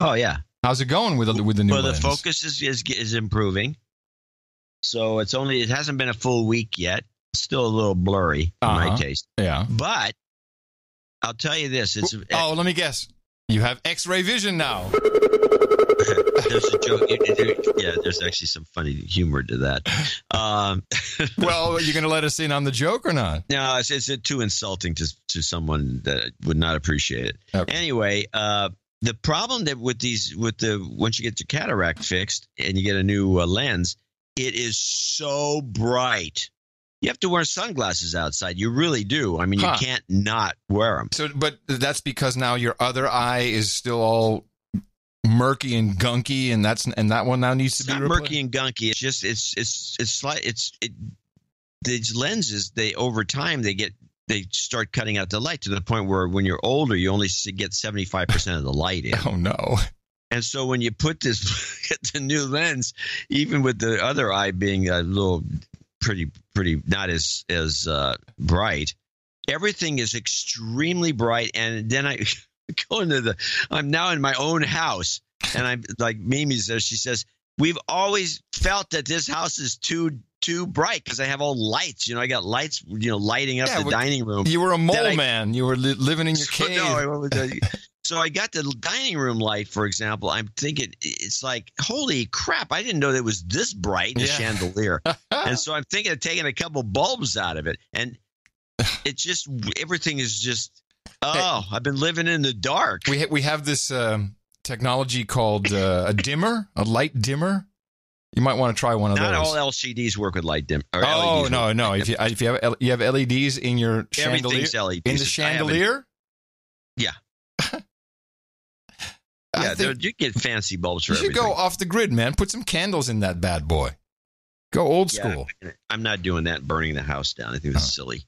Oh, yeah. How's it going with the new Well, lens? the focus is improving. So it hasn't been a full week yet. It's still a little blurry in my taste. Yeah. But I'll tell you this. Let me guess. You have X-ray vision now. There's a joke. Yeah, there's actually some funny humor to that. Well, are you going to let us in on the joke or not? No, it's too insulting to someone that would not appreciate it. Okay. Anyway, the problem that once you get your cataract fixed and you get a new lens, it is so bright. You have to wear sunglasses outside. You really do. I mean, you can't not wear them. So, but that's because now your other eye is still all murky and gunky, and that one now needs to be replaced. Murky and gunky. It's just these lenses. Over time they start cutting out the light to the point where when you're older, you only get 75% of the light in. Oh no. And so when you put the new lens, even with the other eye being a little pretty not as bright, everything is extremely bright. And then I go I'm now in my own house, and I'm like Mimi says, she says, we've always felt that this house is too bright because I have all lights. I got lights, lighting up the dining room. You were a mole man. You were living in your cave. So I got the dining room light, for example. I'm thinking, it's like, holy crap, I didn't know that it was this bright in the chandelier. And so I'm thinking of taking a couple bulbs out of it. And it's just, everything is just, I've been living in the dark. We have this technology called a dimmer, a light dimmer. You might want to try one of those. Not all LCDs work with light dimmer. Oh, no. If you have LEDs in your chandelier, everything's LEDs. in the chandelier? Yeah. Yeah, you get fancy bulbs for everything. You should go off the grid, man. Put some candles in that bad boy. Go old school. I'm not doing that, burning the house down. I think that's silly.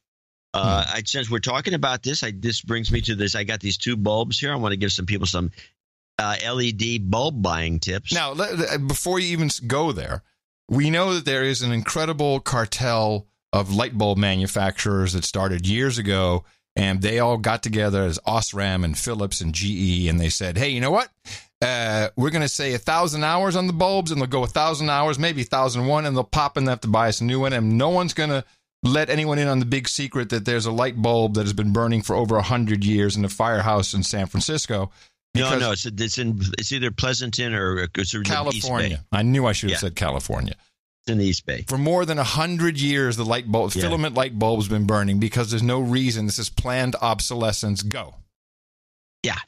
Since we're talking about this, this brings me to this. I got these two bulbs here. I want to give some people some LED bulb buying tips. Now, before you even go there, we know that there is an incredible cartel of light bulb manufacturers that started years ago, and they all got together as Osram and Philips and GE, and they said, hey, you know what? We're going to say 1,000 hours on the bulbs, and they'll go 1,000 hours, maybe 1,001, and they'll pop and they have to buy us a new one, and no one's going to let anyone in on the big secret that there's a light bulb that has been burning for over 100 years in a firehouse in San Francisco. No, it's either Pleasanton or California. East Bay. I knew I should have said California. It's in the East Bay. For more than 100 years, the light bulb, filament light bulb's been burning because there's no reason. This is planned obsolescence. Go. Yeah.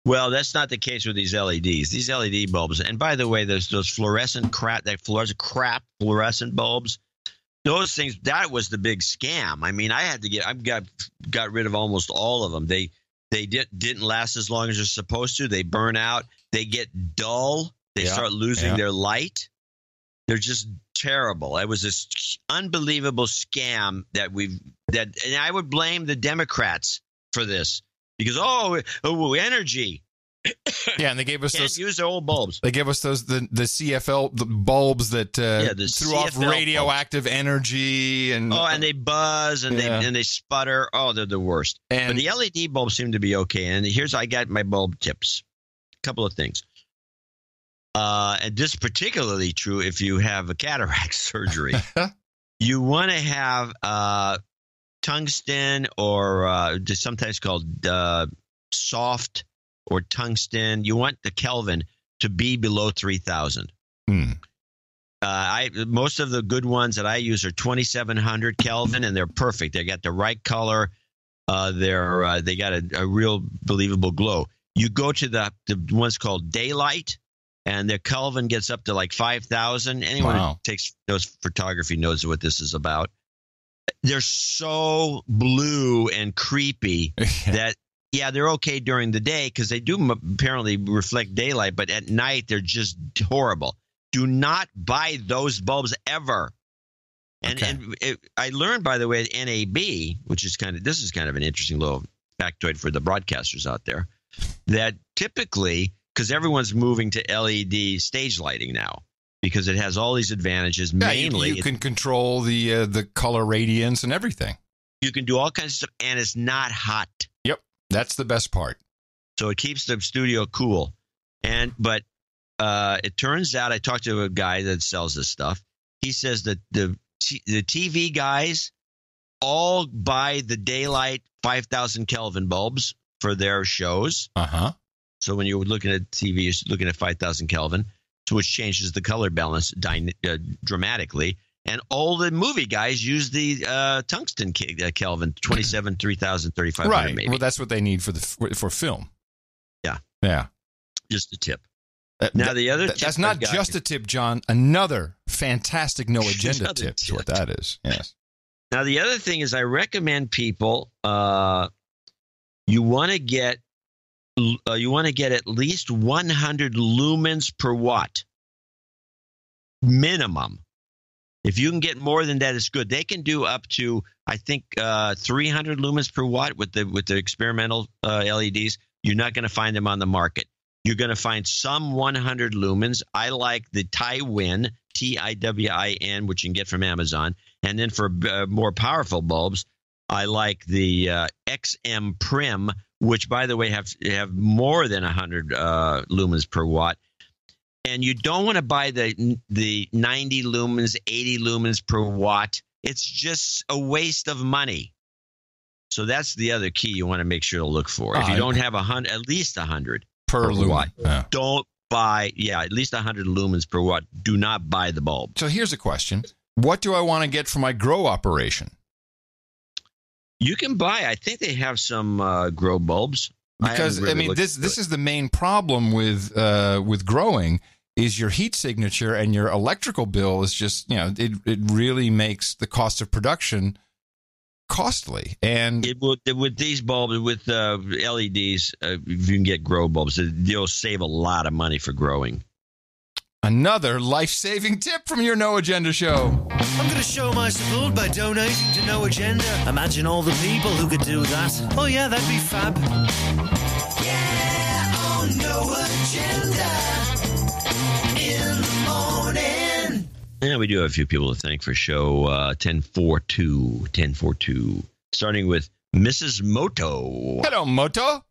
Well, that's not the case with these LEDs. These LED bulbs, and by the way, there's those fluorescent fluorescent bulbs. Those things, that was the big scam. I mean, I got rid of almost all of them. They didn't last as long as they're supposed to. They burn out. They get dull. They start losing their light. They're just terrible. It was this unbelievable scam and I would blame the Democrats for this because energy. Yeah, and they gave us Can't those. use their old bulbs. They gave us those the CFL bulbs that threw off CFL radioactive energy and and they buzz and they sputter. Oh, they're the worst. But the LED bulbs seem to be okay. And I got my bulb tips. A couple of things. And this is particularly true if you have a cataract surgery. You want to have tungsten or sometimes called soft or tungsten. You want the Kelvin to be below 3,000. Most of the good ones that I use are 2,700 Kelvin, and they're perfect. They got the right color. They got a real believable glow. You go to the ones called daylight, and their Kelvin gets up to like 5,000. Anyone who knows photography knows what this is about. They're so blue and creepy that, they're okay during the day because they do apparently reflect daylight, but at night they're just horrible. Do not buy those bulbs ever. And I learned, by the way, at NAB, which is kind of an interesting little factoid for the broadcasters out there, that typically, because everyone's moving to LED stage lighting now, because it has all these advantages. Mainly, you can control the color radiance and everything. You can do all kinds of stuff, and it's not hot. Yep, that's the best part. So it keeps the studio cool. But it turns out, I talked to a guy that sells this stuff. He says that the TV guys all buy the daylight 5,000 Kelvin bulbs for their shows. So when you're looking at TV, you're looking at 5,000 Kelvin, which changes the color balance dramatically. And all the movie guys use the tungsten Kelvin, 27, 3,000, 3,500 right. maybe. Well, that's what they need for film. Yeah. Just a tip. Now, the other tip that's not just a tip, John. Another fantastic no agenda tip is what that is. Yes. Now, the other thing is I recommend people you want to get at least 100 lumens per watt minimum. If you can get more than that, it's good. They can do up to, I think, 300 lumens per watt with the experimental LEDs. You're not going to find them on the market. You're going to find some 100 lumens. I like the Tiwin, Tiwin, which you can get from Amazon. And then for more powerful bulbs, I like the XM Prim, which, by the way, have more than 100 lumens per watt. And you don't want to buy the 90 lumens, 80 lumens per watt. It's just a waste of money. So that's the other key you want to make sure to look for. If you don't have at least 100 per watt, don't buy, at least 100 lumens per watt. Do not buy the bulb. So here's a question. What do I want to get for my grow operation? You can buy, I think they have some grow bulbs. Because, this is the main problem with growing is your heat signature, and your electrical bill is just, it really makes the cost of production costly. And with these bulbs, with LEDs, if you can get grow bulbs, you'll save a lot of money for growing. Another life-saving tip from your No Agenda show. I'm going to show my support by donating to No Agenda. Imagine all the people who could do that. Oh yeah, that'd be fab. Yeah, on No Agenda in the morning. Yeah, we do have a few people to thank for show 1042. Starting with Mrs. Moto. Hello, Moto.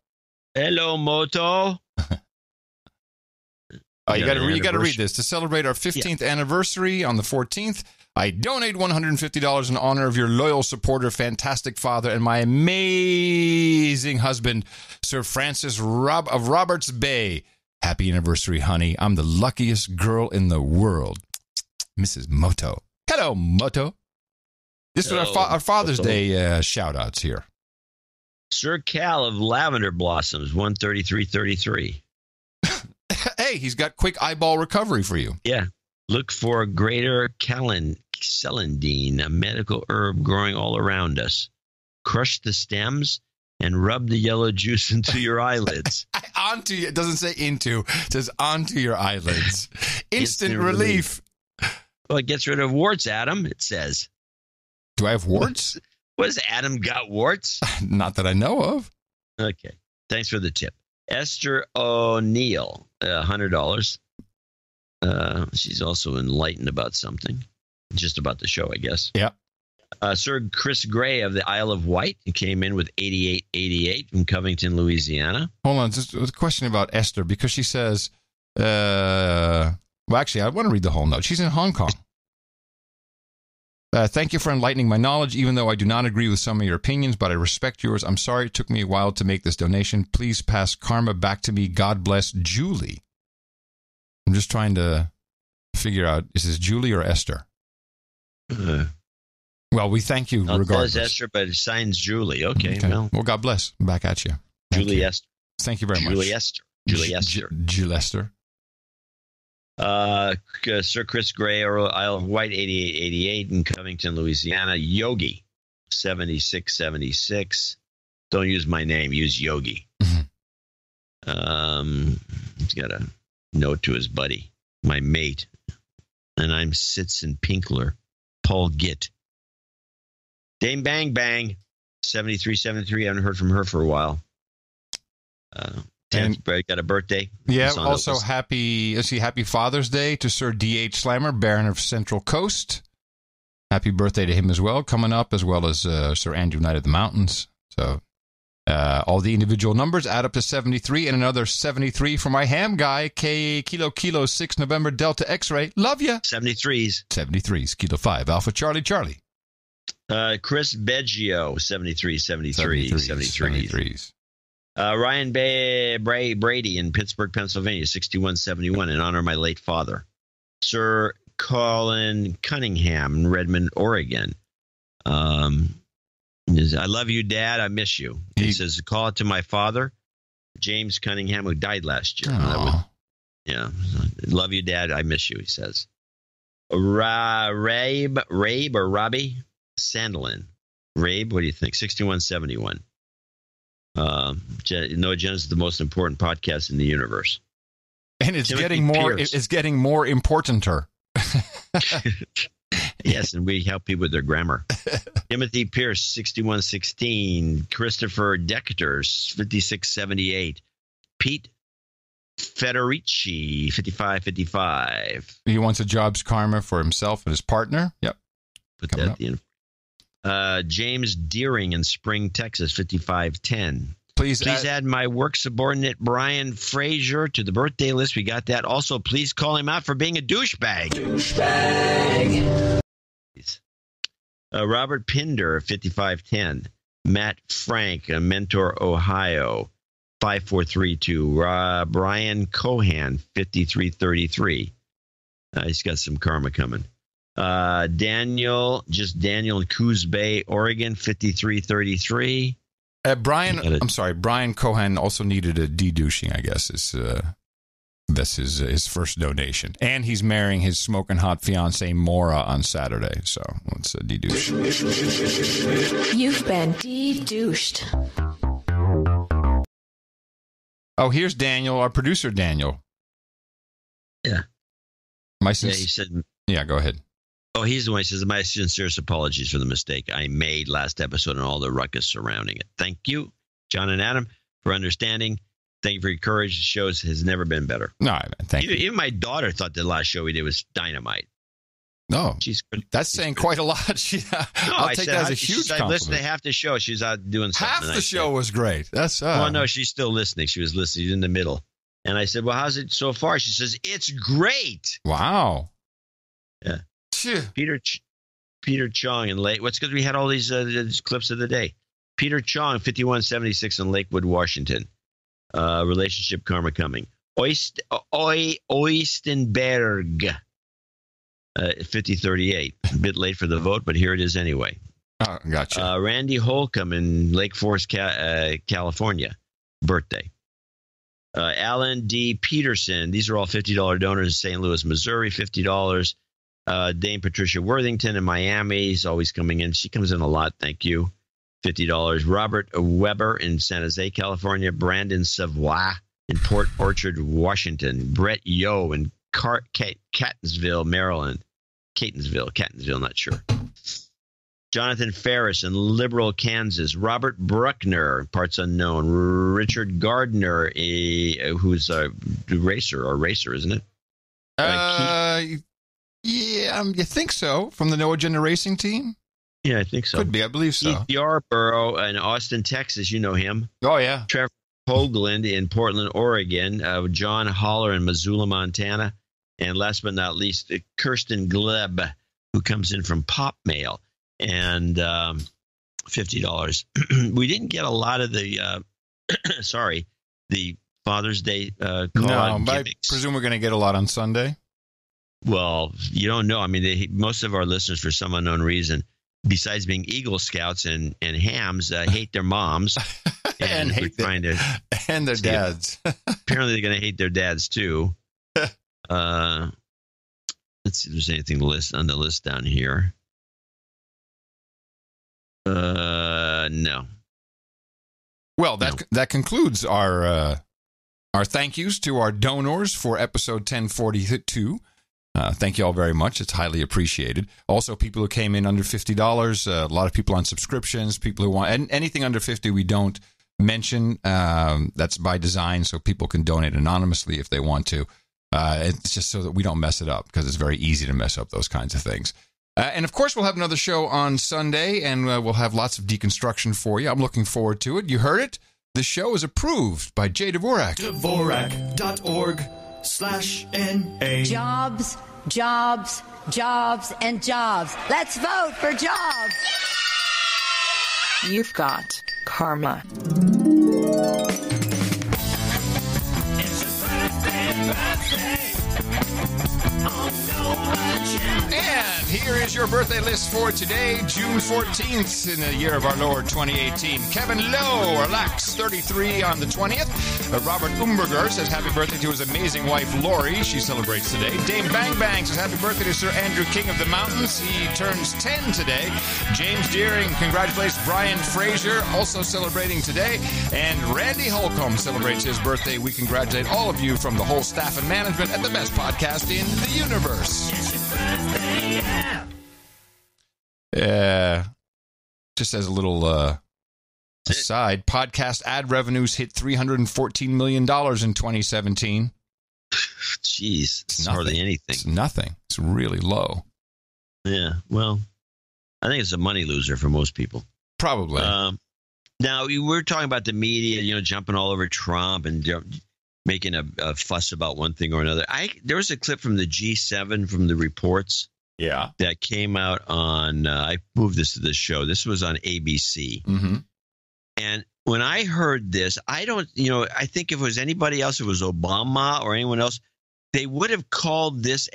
Hello, Moto. You got to read this. To celebrate our 15th anniversary on the 14th, I donate $150 in honor of your loyal supporter, fantastic father, and my amazing husband, Sir Francis of Roberts Bay. Happy anniversary, honey. I'm the luckiest girl in the world. Mrs. Moto. Hello, Moto. This is our Father's Day shout-outs here. Sir Cal of Lavender Blossoms, 133.33. Hey, he's got quick eyeball recovery for you. Yeah. Look for greater celandine, a medical herb growing all around us. Crush the stems and rub the yellow juice into your eyelids. Onto you. It doesn't say into. It says onto your eyelids. Instant relief. Well, it gets rid of warts, Adam, it says. Do I have warts? What has Adam got warts? Not that I know of. Okay. Thanks for the tip. Esther O'Neill, $100. She's also enlightened about something, just about the show, I guess. Yeah. Sir Chris Gray of the Isle of Wight came in with $88.88 from Covington, Louisiana. Hold on, just a question about Esther, because she says, well, actually, I want to read the whole note. She's in Hong Kong. Thank you for enlightening my knowledge, even though I do not agree with some of your opinions, but I respect yours. I'm sorry it took me a while to make this donation. Please pass karma back to me. God bless, Julie. I'm just trying to figure out, is this Julie or Esther? Well, we thank you regardless. It says Esther, but it signs Julie. Okay. Well, God bless. Back at you. Julie Esther. Thank you very much. Julie Esther. Julie Esther. Sir Chris Gray, Isle of Wight, 8888 in Covington, Louisiana. Yogi, 7676. Don't use my name. Use Yogi. He's got a note to his buddy, my mate. And I'm Sitzen Pinkler, Paul Gitt. Dame Bang Bang, 7373. I haven't heard from her for a while. Got a birthday. Yeah, also happy Father's Day to Sir D.H. Slammer, Baron of Central Coast. Happy birthday to him as well, coming up, as well as Sir Andrew Knight of the Mountains. So all the individual numbers add up to 73, and another 73 for my ham guy, Kilo 6 November Delta X-Ray. Love ya. 73s. Kilo 5 Alpha Charlie. Chris Beggio, 73s. Ryan Brady in Pittsburgh, Pennsylvania, 6171, in honor of my late father. Sir Colin Cunningham in Redmond, Oregon. I love you, Dad. I miss you. He says, call it to my father, James Cunningham, who died last year. Love you, Dad. I miss you, he says. Rabe or Robbie Sandlin. Rabe, what do you think? 6171. No Agenda is the most important podcast in the universe, and it's getting more importanter. Yes, and we help people with their grammar. Timothy Pierce, 6116. Christopher Dictators, 5678. Pete Federici, 5555. He wants a jobs karma for himself and his partner. Yep. Put that at the end. James Deering in Spring, Texas, 5510. Please add my work subordinate Brian Frazier to the birthday list. We got that. Also, please call him out for being a douchebag. Robert Pinder, 5510. Matt Frank, Mentor, Ohio, 5432. Brian Cohan, 5333. He's got some karma coming. Daniel in Coos Bay, Oregon, 5333. Brian Cohen also needed a de-douching, I guess. This is his first donation. And he's marrying his smoking hot fiancée, Maura, on Saturday. So let's de-douche. You've been de-douched. Oh, here's Daniel, our producer, Daniel. Yeah. He said... Yeah, go ahead. Oh, he's the one who says, my sincerest apologies for the mistake I made last episode and all the ruckus surrounding it. Thank you, John and Adam, for understanding. Thank you for your courage. The show has never been better. No, thank you. Even my daughter thought the last show we did was dynamite. No, that's saying quite a lot. I'll take that as a huge compliment. I listened to half the show. She's out doing something. Half the show was great. That's well, no, she's still listening. She was listening. She's in the middle. And I said, well, how's it so far? She says, it's great. Wow. Yeah. Peter Chong in Lake. What's because we had all these clips of the day. Peter Chong, 5176 in Lakewood, Washington. Relationship karma coming. Oystenberg, 5038. A bit late for the vote, but here it is anyway. Oh, gotcha. Randy Holcomb in Lake Forest, California. Birthday. Alan D. Peterson. These are all $50 donors in St. Louis, Missouri. $50. Dame Patricia Worthington in Miami is always coming in. She comes in a lot. Thank you. $50. Robert Weber in San Jose, California. Brandon Savoy in Port Orchard, Washington. Brett Yo in Catonsville, Maryland. Catonsville, not sure. Jonathan Ferris in Liberal, Kansas. Robert Bruckner, parts unknown. Richard Gardner, who's a racer, isn't it? Yeah, you think so? From the No Agenda Racing team? Yeah, I think so. Could be, I believe so. Keith Yarborough in Austin, Texas. You know him. Oh, yeah. Trevor Hoagland in Portland, Oregon. John Holler in Missoula, Montana. And last but not least, Kirsten Gleb, who comes in from Pop Mail. And $50. We didn't get a lot of the, the Father's Day call-out No, I presume we're going to get a lot on Sunday. Well, you don't know. I mean, most of our listeners, for some unknown reason, besides being Eagle Scouts and hams, hate their moms. and their dads. Apparently, they're going to hate their dads, too. Let's see if there's anything on the list down here. No. Well, that concludes our thank yous to our donors for episode 1042. Thank you all very much. It's highly appreciated. Also, people who came in under $50, a lot of people on subscriptions, people who want anything under $50 we don't mention. That's by design, so people can donate anonymously if they want to. It's just so that we don't mess it up, because it's very easy to mess up those kinds of things. And, of course, we'll have another show on Sunday, and we'll have lots of deconstruction for you. I'm looking forward to it. You heard it. The show is approved by Jay Dvorak. Dvorak.org/NA. Jobs, jobs, jobs, and jobs. Let's vote for jobs. You've got karma. And here is your birthday list for today, June 14th, in the year of our Lord 2018. Kevin Lowe, relax, 33 on the 20th. Robert Umberger says happy birthday to his amazing wife, Lori. She celebrates today. Dame Bang Bang says happy birthday to Sir Andrew King of the Mountains. He turns 10 today. James Deering congratulates Brian Fraser, also celebrating today. And Randy Holcomb celebrates his birthday. We congratulate all of you from the whole staff and management at the best podcast in the universe. Just as a little aside, podcast ad revenues hit $314 million in 2017. Jeez, it's hardly anything. It's nothing. It's really low. Yeah, well, I think it's a money loser for most people. Probably. Now, we're talking about the media, jumping all over Trump and making a fuss about one thing or another. There was a clip from the G7 from the reports. Yeah. That came out on, I moved this to the show. This was on ABC. Mm-hmm. And when I heard this, I think if it was anybody else, if it was Obama or anyone else, they would have called this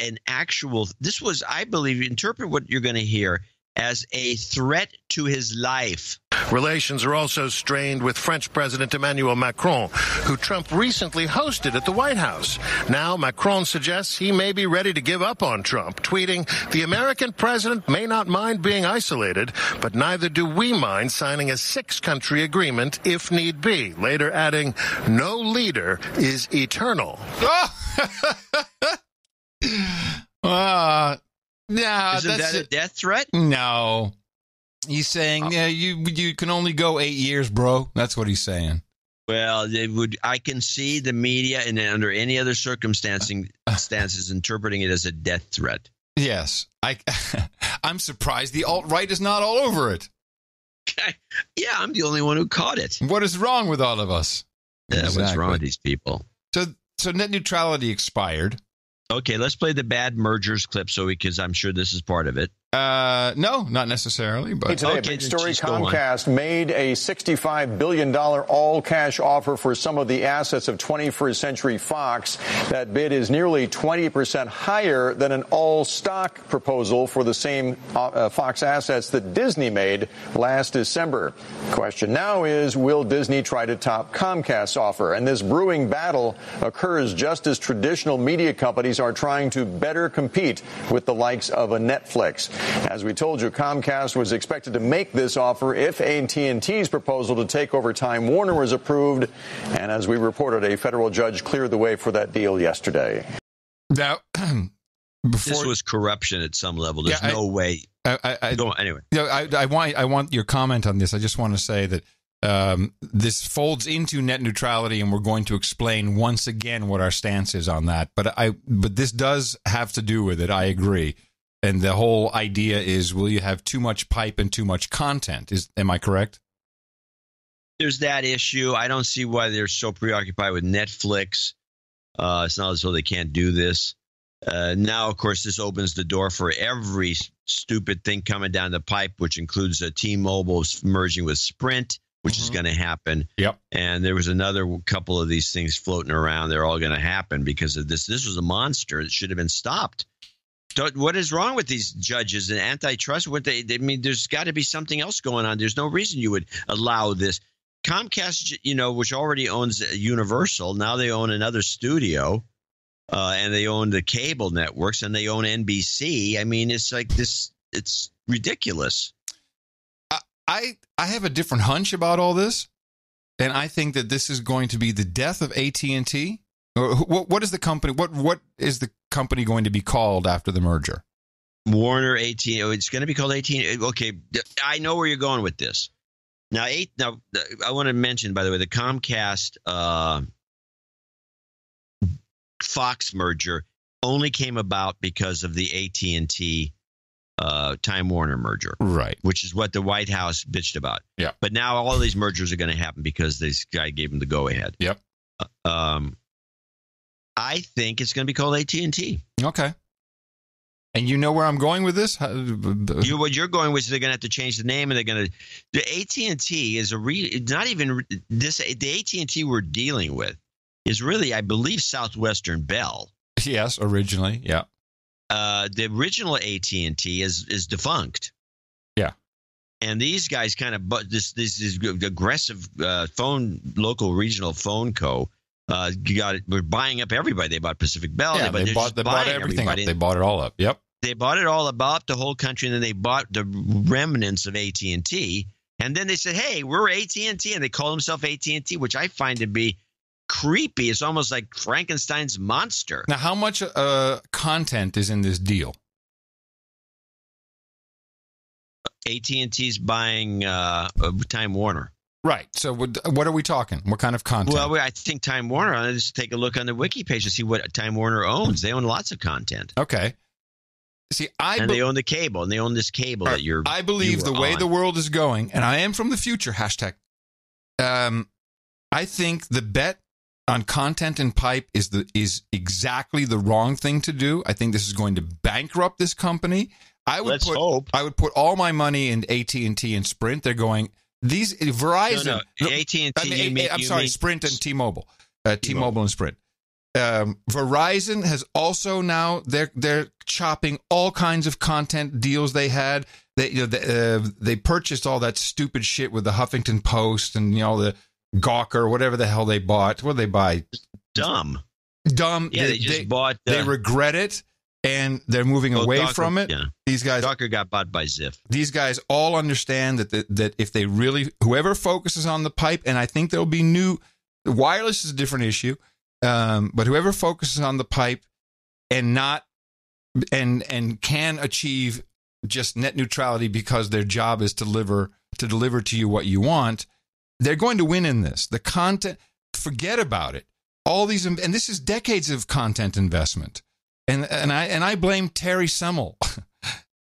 this was, I believe, interpret what you're going to hear as a threat to his life. Relations are also strained with French President Emmanuel Macron, who Trump recently hosted at the White House. Now, Macron suggests he may be ready to give up on Trump, tweeting, "The American president may not mind being isolated, but neither do we mind signing a 6-country agreement if need be." Later adding, "No leader is eternal." No, isn't that a death threat? No. He's saying, you can only go 8 years, bro. That's what he's saying. Well, I can see the media and under any other circumstances interpreting it as a death threat. Yes. I'm surprised the alt-right is not all over it. Yeah, I'm the only one who caught it. What is wrong with all of us? Yeah, exactly. What's wrong with these people? So net neutrality expired. Okay, let's play the bad mergers clip because I'm sure this is part of it. No, not necessarily. But today, a big story. Comcast made a $65 billion all-cash offer for some of the assets of 21st Century Fox. That bid is nearly 20% higher than an all-stock proposal for the same Fox assets that Disney made last December. Question now is, will Disney try to top Comcast's offer? And this brewing battle occurs just as traditional media companies are trying to better compete with the likes of a Netflix. As we told you, Comcast was expected to make this offer if AT&T's proposal to take over Time Warner was approved. And as we reported, a federal judge cleared the way for that deal yesterday. Now, This was corruption at some level. There's no way. Anyway. I want your comment on this. I just want to say that this folds into net neutrality, and we're going to explain once again what our stance is on that. But this does have to do with it. I agree. And the whole idea is, will you have too much pipe and too much content? Am I correct? There's that issue. I don't see why they're so preoccupied with Netflix. It's not as though they can't do this. Now, of course, this opens the door for every stupid thing coming down the pipe, which includes T-Mobile merging with Sprint, which is going to happen. Yep. And there was another couple of these things floating around. They're all going to happen because of this. This was a monster. It should have been stopped. What is wrong with these judges and antitrust? I mean, there's got to be something else going on. There's no reason you would allow this. Comcast, which already owns Universal, now they own another studio, and they own the cable networks, and they own NBC. I mean, it's like this. It's ridiculous. I have a different hunch about all this, and I think that this is going to be the death of AT&T. What is the company? What is the company going to be called after the merger? Warner AT&T. It's going to be called AT&T. Okay, I know where you're going with this. Now, I want to mention, by the way, the Comcast Fox merger only came about because of the AT&T Time Warner merger, right? Which is what the White House bitched about. Yeah. But now all these mergers are going to happen because this guy gave them the go ahead. Yep. I think it's going to be called AT&T. Okay. And you know where I'm going with this? What you're going with is they're going to have to change the name, and they're going to. The AT&T is not even this. The AT&T we're dealing with is really, I believe, Southwestern Bell. Yes, originally, yeah. The original AT&T is defunct. Yeah. And these guys kind of this aggressive local regional phone co. We're buying up everybody. They bought Pacific Bell. Yeah, they bought everything up. They bought it all up. Yep. They bought it all up, the whole country, and then they bought the remnants of AT&T. And then they said, "Hey, we're AT&T," and they call themselves AT&T, which I find to be creepy. It's almost like Frankenstein's monster. Now, how much content is in this deal? AT&T's buying Time Warner. Right. So what are we talking? What kind of content? Well, I think Time Warner, let's take a look on the wiki page to see what Time Warner owns. They own lots of content. Okay. See, they own the cable, and they own this cable that you're. I believe the way the world is going, and I am from the future, hashtag. I think the bet on content and pipe is exactly the wrong thing to do. I think this is going to bankrupt this company. Let's hope. I would put all my money in AT&T and Sprint. They're going. These Verizon, AT&T. Sprint and T-Mobile, T-Mobile and Sprint. Verizon has also now they're chopping all kinds of content deals they had. They purchased all that stupid shit with the Huffington Post and the Gawker, whatever the hell they bought. What did they buy? Dumb. Yeah, they just bought. They regret it. And they're moving away from it. Yeah. These guys, Gawker got bought by Ziff. These guys all understand that if they really, whoever focuses on the pipe, and I think there'll be wireless is a different issue, but whoever focuses on the pipe and can achieve just net neutrality because their job is to deliver to you what you want, they're going to win in this. The content, forget about it. All these, and this is decades of content investment. And I blame Terry Semel,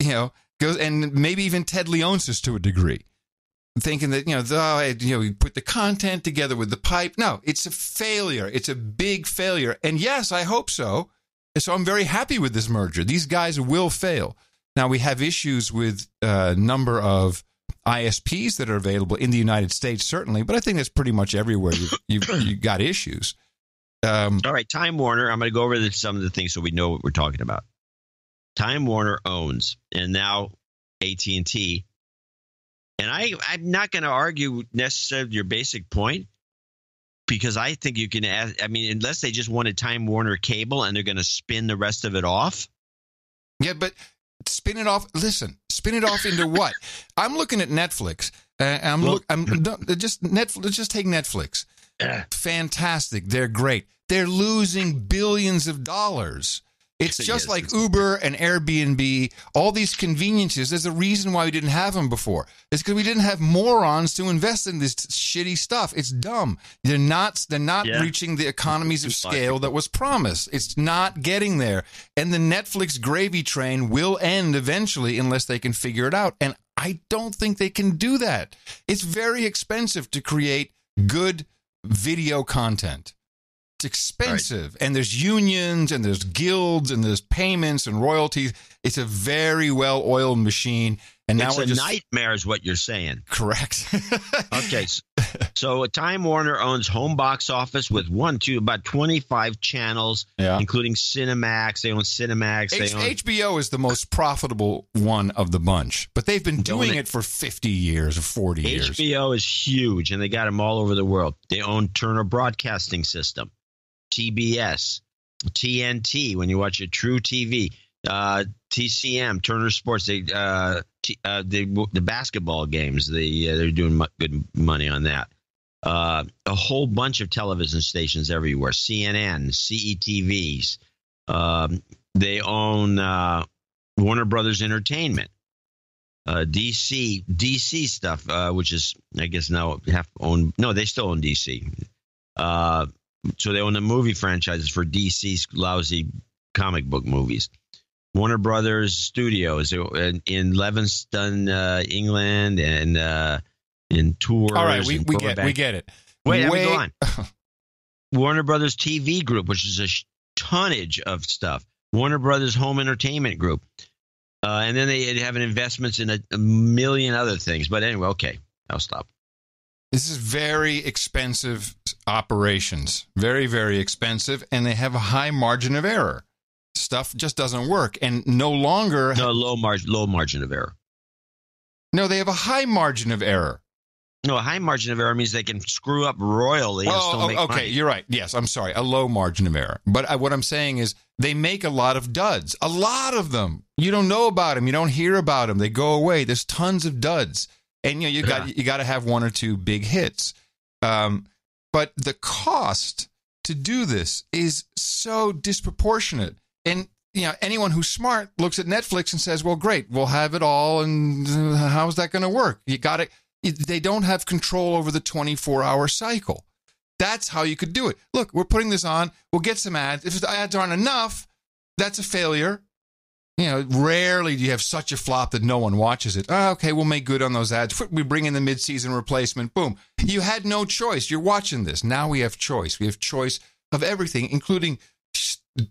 and maybe even Ted Leonsis to a degree, thinking that we put the content together with the pipe. No, it's a failure. It's a big failure. And yes, I hope so. So I'm very happy with this merger. These guys will fail. Now we have issues with a number of ISPs that are available in the United States, certainly, but I think that's pretty much everywhere. You've got issues. All right, Time Warner. I'm going to go over some of the things so we know what we're talking about. Time Warner owns, and now AT&T. And I'm not going to argue necessarily your basic point, because I think you can ask. I mean, unless they just wanted Time Warner cable and they're going to spin the rest of it off. Yeah, but spin it off. Listen, spin it off into what? I'm looking at Netflix. Just take Netflix. Fantastic. They're great. They're losing billions of dollars. It's just like Uber and Airbnb, all these conveniences. There's a reason why we didn't have them before. It's because we didn't have morons to invest in this shitty stuff. It's dumb. They're not reaching the economies of scale that was promised. It's not getting there. And the Netflix gravy train will end eventually unless they can figure it out. And I don't think they can do that. It's very expensive to create good video content. It's expensive. Right. And there's unions and there's guilds and there's payments and royalties. It's a very well-oiled machine. And now it's a nightmare is what you're saying. Correct. Okay. So Time Warner owns home box office with about 25 channels, including Cinemax. They own Cinemax. HBO is the most profitable one of the bunch, but they've been doing it for 50 years or 40 years. HBO is huge, and they got them all over the world. They own Turner Broadcasting System, TBS, TNT, when you watch it, True TV, TCM, Turner Sports, the basketball games, they're doing good money on that. A whole bunch of television stations everywhere, CNN, CETVs. They own Warner Brothers Entertainment, DC stuff, which is, I guess now they still own DC. So they own the movie franchises for DC's lousy comic book movies. Warner Brothers Studios in Levingston, England, and in Tours. All right, we get it. Wait, go on. Warner Brothers TV Group, which is a tonnage of stuff. Warner Brothers Home Entertainment Group. And then they have investments in a million other things. But anyway, okay, I'll stop. This is very expensive operations. Very, very expensive. And they have a high margin of error. Stuff just doesn't work. And low margin of error. No, they have a high margin of error. No, a high margin of error means they can screw up royally and still make money. Okay, you're right. Yes, I'm sorry. A low margin of error. But what I'm saying is they make a lot of duds. A lot of them. You don't know about them. You don't hear about them. They go away. There's tons of duds. And you got to have one or two big hits. But the cost to do this is so disproportionate. And anyone who's smart looks at Netflix and says, "Well, great, we'll have it all." And how's that going to work? They don't have control over the 24-hour cycle. That's how you could do it. Look, we're putting this on. We'll get some ads. If the ads aren't enough, that's a failure. Rarely do you have such a flop that no one watches it. Okay, we'll make good on those ads. We bring in the mid-season replacement. Boom. You had no choice. You're watching this. Now we have choice. We have choice of everything, including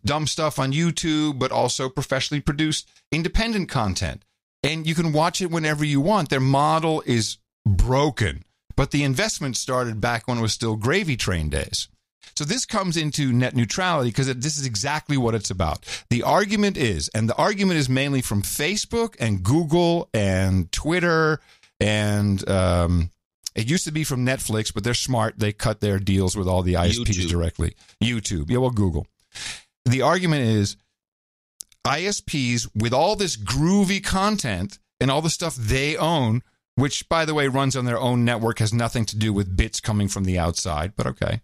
dumb stuff on YouTube, but also professionally produced independent content. And you can watch it whenever you want. Their model is broken, but the investment started back when it was still gravy train days. So this comes into net neutrality because this is exactly what it's about. The argument is mainly from Facebook and Google and Twitter, and it used to be from Netflix, but they're smart. They cut their deals with all the ISPs directly. YouTube. Yeah, well, Google. The argument is ISPs with all this groovy content and all the stuff they own, which, by the way, runs on their own network, has nothing to do with bits coming from the outside, but okay.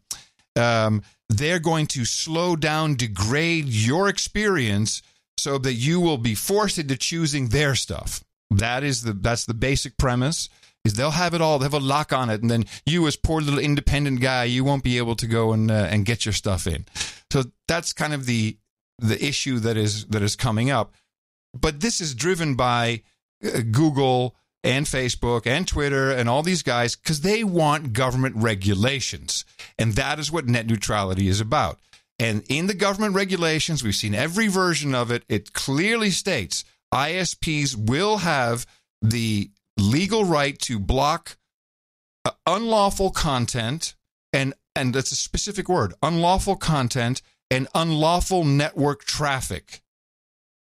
They're going to slow down, degrade your experience so that you will be forced into choosing their stuff. That's the basic premise, is they'll have it all. They'll have a lock on it, and then you, as poor little independent guy, you won't be able to go and get your stuff in. So that's kind of the issue that is coming up. But this is driven by Google and Facebook and Twitter and all these guys because they want government regulations. And that is what net neutrality is about. And in the government regulations, we've seen every version of it. It clearly states ISPs will have the legal right to block unlawful content, and that's a specific word, unlawful content and unlawful network traffic.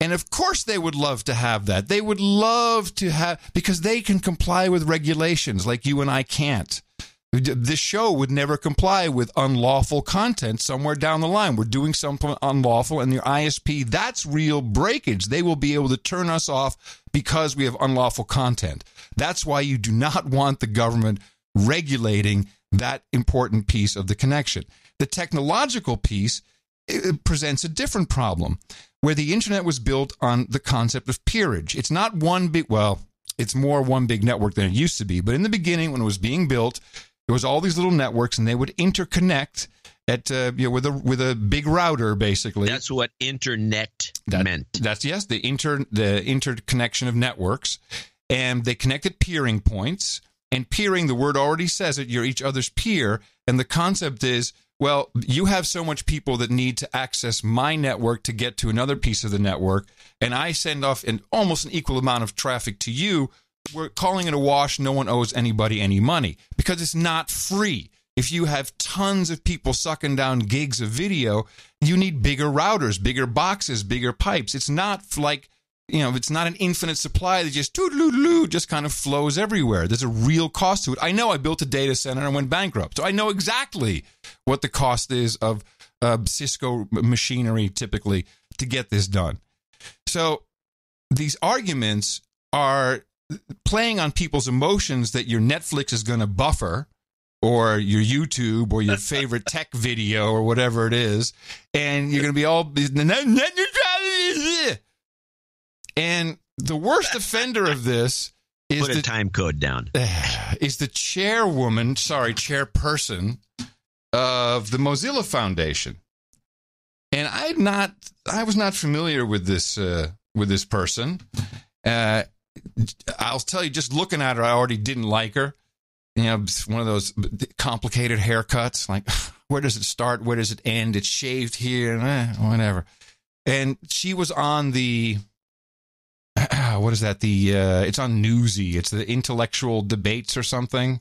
And of course they would love to have that. They would love to have, because they can comply with regulations like you and I can't. This show would never comply with unlawful content somewhere down the line. We're doing something unlawful, and the ISP, that's real breakage. They will be able to turn us off because we have unlawful content. That's why you do not want the government regulating that important piece of the connection. The technological piece, it presents a different problem, where the internet was built on the concept of peerage. It's not one big, well, it's more one big network than it used to be. But in the beginning, when it was being built, there was all these little networks, and they would interconnect at with a big router, basically. That's what internet meant. That's yes, the interconnection of networks, and they connected peering points. And peering, the word already says it. You're each other's peer, and the concept is, well, you have so much people that need to access my network to get to another piece of the network, and I send off almost an equal amount of traffic to you. We're calling it a wash. No one owes anybody any money because it's not free. If you have tons of people sucking down gigs of video, you need bigger routers, bigger boxes, bigger pipes. It's not like, it's not an infinite supply that just kind of flows everywhere. There's a real cost to it. I know I built a data center and went bankrupt, so I know exactly what the cost is of Cisco machinery typically to get this done. So these arguments are playing on people's emotions that your Netflix is going to buffer, or your YouTube, or your favorite tech video, or whatever it is, and you're going to be all net neutrality. And the worst offender of this is put a time code down. Is the chairperson of the Mozilla Foundation, and I was not familiar with this person. I'll tell you, just looking at her, I already didn't like her. One of those complicated haircuts. Like, where does it start? Where does it end? It's shaved here, whatever. And she was on the, what is that? It's on Newsy. It's the intellectual debates or something.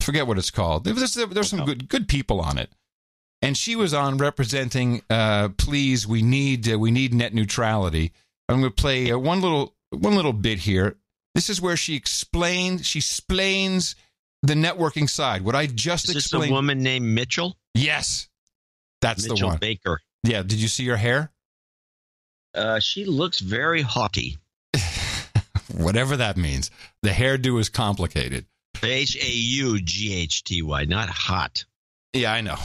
I forget what it's called. There's some good people on it. And she was on representing, please, we need net neutrality. I'm going to play one little bit here. This is where she explains the networking side. What I just explained. Is this a woman named Mitchell? Yes. That's Mitchell the one. Baker. Yeah. Did you see her hair? She looks very haughty. Whatever that means. The hairdo is complicated. Haughty, not hot. Yeah, I know.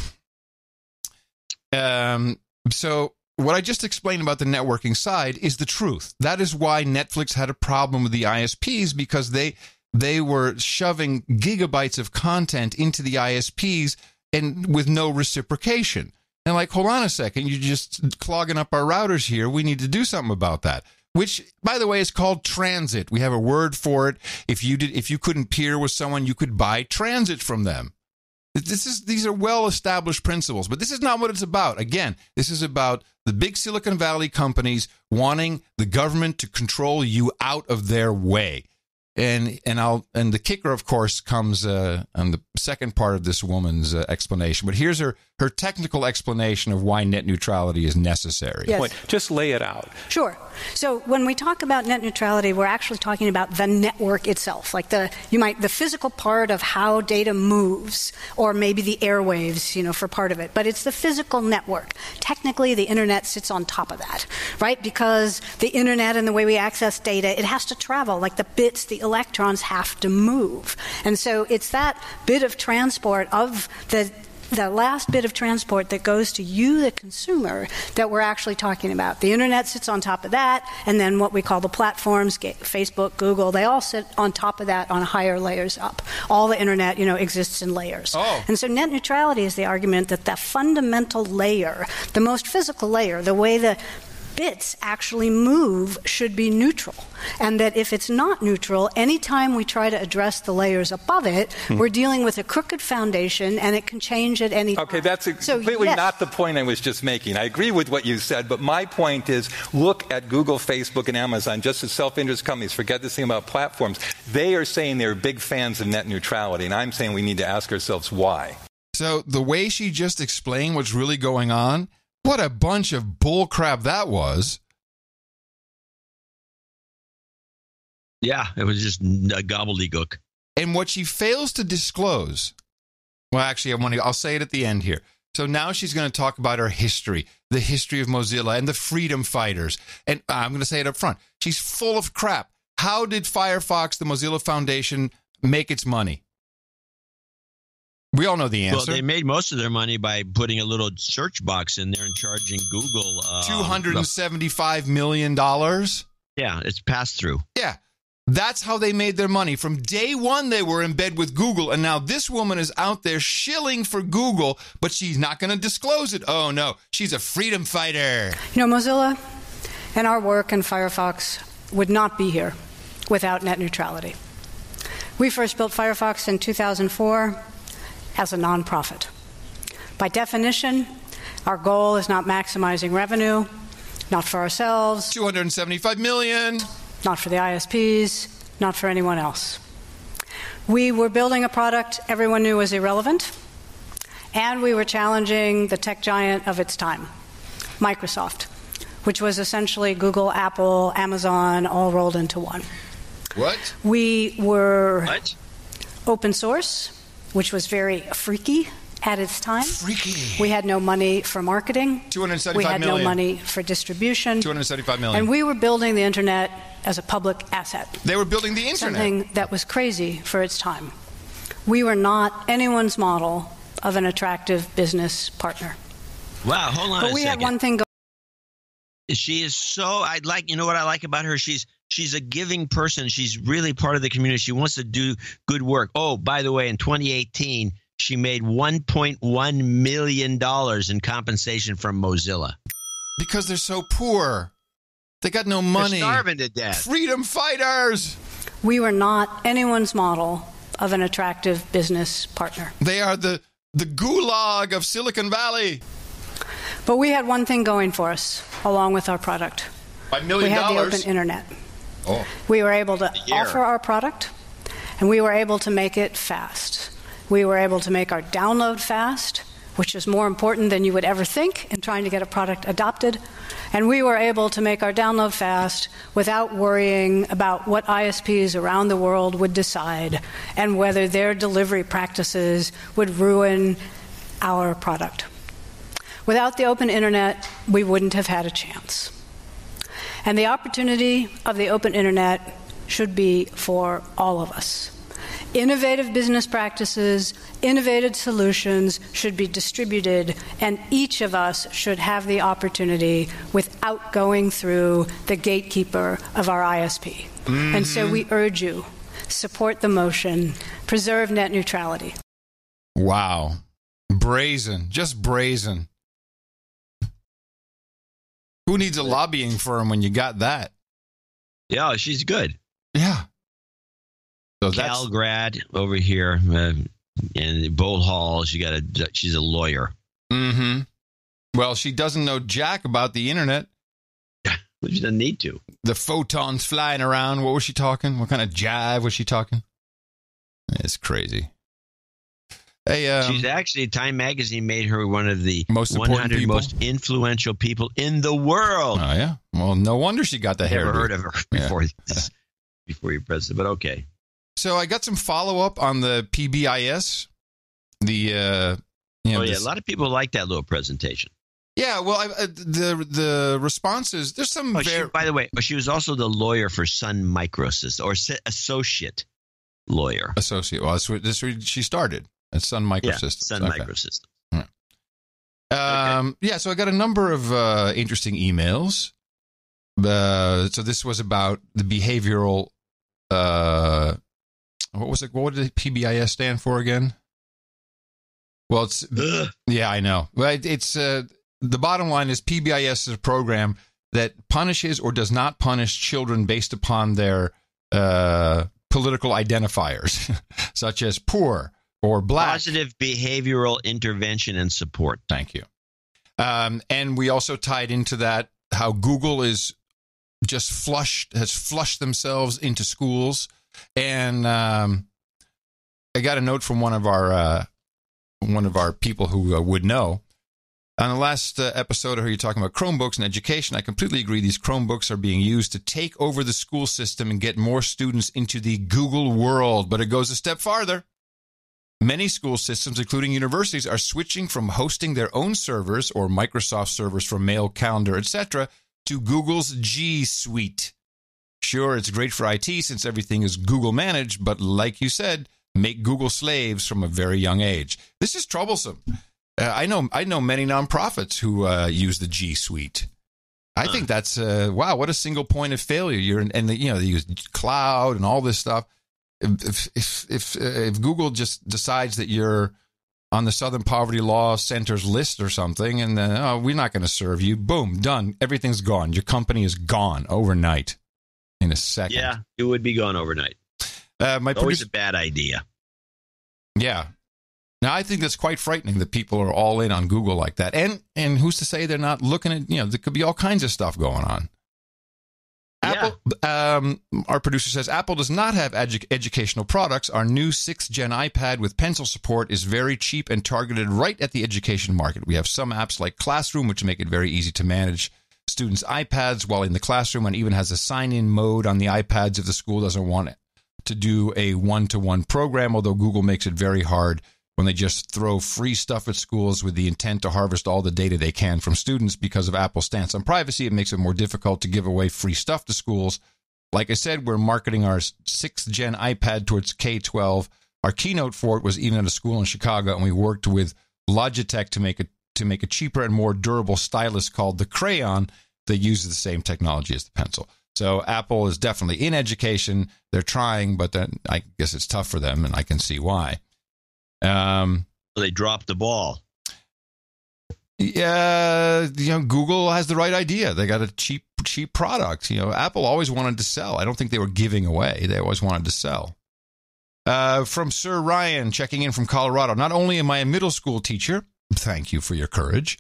So what I just explained about the networking side is the truth. That is why Netflix had a problem with the ISPs, because they were shoving gigabytes of content into the ISPs and with no reciprocation. And like, hold on a second, you're just clogging up our routers here. We need to do something about that. Which, by the way, is called transit. We have a word for it. If you couldn't peer with someone, you could buy transit from them. These are well-established principles, but this is not what it's about. Again, this is about the big Silicon Valley companies wanting the government to control you out of their way. And the kicker, of course, comes on the second part of this woman's explanation. But here's her technical explanation of why net neutrality is necessary. Yes. Just lay it out. Sure. So when we talk about net neutrality, we're actually talking about the network itself, like the physical part of how data moves, or maybe the airwaves, for part of it. But it's the physical network. Technically, the internet sits on top of that, right? Because the internet and the way we access data, it has to travel, like the bits, the electrons have to move. And so it's that bit of transport of the last bit of transport that goes to you, the consumer, that we're actually talking about. The internet sits on top of that, and then what we call the platforms, Facebook, Google, they all sit on top of that on higher layers up. All the internet, exists in layers. Oh. And so net neutrality is the argument that the fundamental layer, the most physical layer, the way the bits actually move, should be neutral. And that if it's not neutral, anytime we try to address the layers above it, we're dealing with a crooked foundation, and it can change at any time. Okay, that's completely not the point I was just making. I agree with what you said, but my point is, look at Google, Facebook, and Amazon, just as self-interest companies. Forget this thing about platforms. They are saying they're big fans of net neutrality, and I'm saying we need to ask ourselves why. So the way she just explained what's really going on, what a bunch of bullcrap that was. Yeah, it was just a gobbledygook. And what she fails to disclose, well, actually, I'll say it at the end here. So now she's going to talk about her history, the history of Mozilla and the freedom fighters. And I'm going to say it up front. She's full of crap. How did Firefox, the Mozilla Foundation, make its money? We all know the answer. Well, they made most of their money by putting a little search box in there and charging Google $275 million. Yeah, it's passed through. Yeah. That's how they made their money. From day one, they were in bed with Google, and now this woman is out there shilling for Google, but she's not going to disclose it. Oh, no. She's a freedom fighter. You know, Mozilla and our work in Firefox would not be here without net neutrality. We first built Firefox in 2004 as a nonprofit. By definition, our goal is not maximizing revenue, not for ourselves. $275 million. Not for the ISPs, not for anyone else. We were building a product everyone knew was irrelevant, and we were challenging the tech giant of its time, Microsoft, which was essentially Google, Apple, Amazon, all rolled into one. What? We were open source, which was very freaky at its time. Freaky. We had no money for marketing. $275 we had million. no money for distribution. $275 million. And we were building the internet as a public asset. They were building the internet. Something that was crazy for its time. We were not anyone's model of an attractive business partner. Wow, hold on but we had one thing going. She is so, you know what I like about her? She's a giving person. She's really part of the community. She wants to do good work. Oh, by the way, in 2018, she made $1.1 million in compensation from Mozilla. Because they're so poor. They got no money. They're starving to death. Freedom fighters. We were not anyone's model of an attractive business partner. They are the gulag of Silicon Valley. But we had one thing going for us, along with our product. $1 million. We had the open internet. Oh. We were able to offer our product, and we were able to make it fast. We were able to make our download fast, which is more important than you would ever think in trying to get a product adopted. And we were able to make our download fast without worrying about what ISPs around the world would decide and whether their delivery practices would ruin our product. Without the open internet, we wouldn't have had a chance. And the opportunity of the open internet should be for all of us. Innovative business practices, innovative solutions should be distributed, and each of us should have the opportunity without going through the gatekeeper of our ISP. Mm-hmm. And so we urge you, support the motion, preserve net neutrality. Wow. Brazen, just brazen. Who needs a lobbying firm when you got that? Yeah, she's good. Yeah. So Cal grad over here in Bold Hall. She's a lawyer. Mm-hmm. Well, she doesn't know jack about the internet. She doesn't need to. The photons flying around. What was she talking? What kind of jive was she talking? It's crazy. Hey, she's actually, Time Magazine made her one of the most 100 most influential people in the world. Oh, yeah? Well, no wonder she got the hair. Never heard of her before you're president, but okay. So I got some follow-up on the PBIS. A lot of people like that little presentation. Yeah, well, the responses, there's some... by the way, she was also the lawyer for Sun Microsystems, or associate lawyer. Associate. Well, this she started at Sun Microsystems. Yeah, Sun Microsystems. Right. Yeah, so I got a number of interesting emails. So this was about the behavioral... what was it? What did PBIS stand for again? Well, it's... Yeah, I know. Well, it's... the bottom line is PBIS is a program that punishes or does not punish children based upon their political identifiers, such as poor or black. Positive behavioral intervention and support. Thank you. And we also tied into that how Google is just has flushed themselves into schools. And I got a note from one of our people who would know. On the last episode, I heard you talking about Chromebooks and education. I completely agree. These Chromebooks are being used to take over the school system and get more students into the Google world. But it goes a step farther. Many school systems, including universities, are switching from hosting their own servers or Microsoft servers for mail, calendar, etc., to Google's G Suite. Sure, it's great for IT since everything is Google managed, but like you said, make Google slaves from a very young age. This is troublesome. I know many nonprofits who use the G Suite. I think that's wow, what a single point of failure. They use cloud and all this stuff. If Google just decides that you're on the Southern Poverty Law Center's list or something, and then we're not going to serve you, boom, done, everything's gone. Your company is gone overnight in a second. Yeah, it would be gone overnight. Always a bad idea. Yeah. Now, I think that's quite frightening that people are all in on Google like that. And who's to say they're not looking at, there could be all kinds of stuff going on. Apple, our producer says, Apple does not have educational products. Our new 6th gen iPad with pencil support is very cheap and targeted right at the education market. We have some apps like Classroom, which make it very easy to manage students' iPads while in the classroom, and even has a sign-in mode on the iPads if the school doesn't want to do a one-to-one program, although Google makes it very hard when they just throw free stuff at schools with the intent to harvest all the data they can from students. Because of Apple's stance on privacy, it makes it more difficult to give away free stuff to schools. Like I said, we're marketing our 6th gen iPad towards K-12. Our keynote for it was even at a school in Chicago, and we worked with Logitech to make a cheaper and more durable stylus called the Crayon that uses the same technology as the pencil. So Apple is definitely in education. They're trying, but then I guess it's tough for them, and I can see why. They dropped the ball. Yeah, Google has the right idea. They got a cheap product. Apple always wanted to sell. I don't think they were giving away. They always wanted to sell. From Sir Ryan, checking in from Colorado. Not only am I a middle school teacher, thank you for your courage,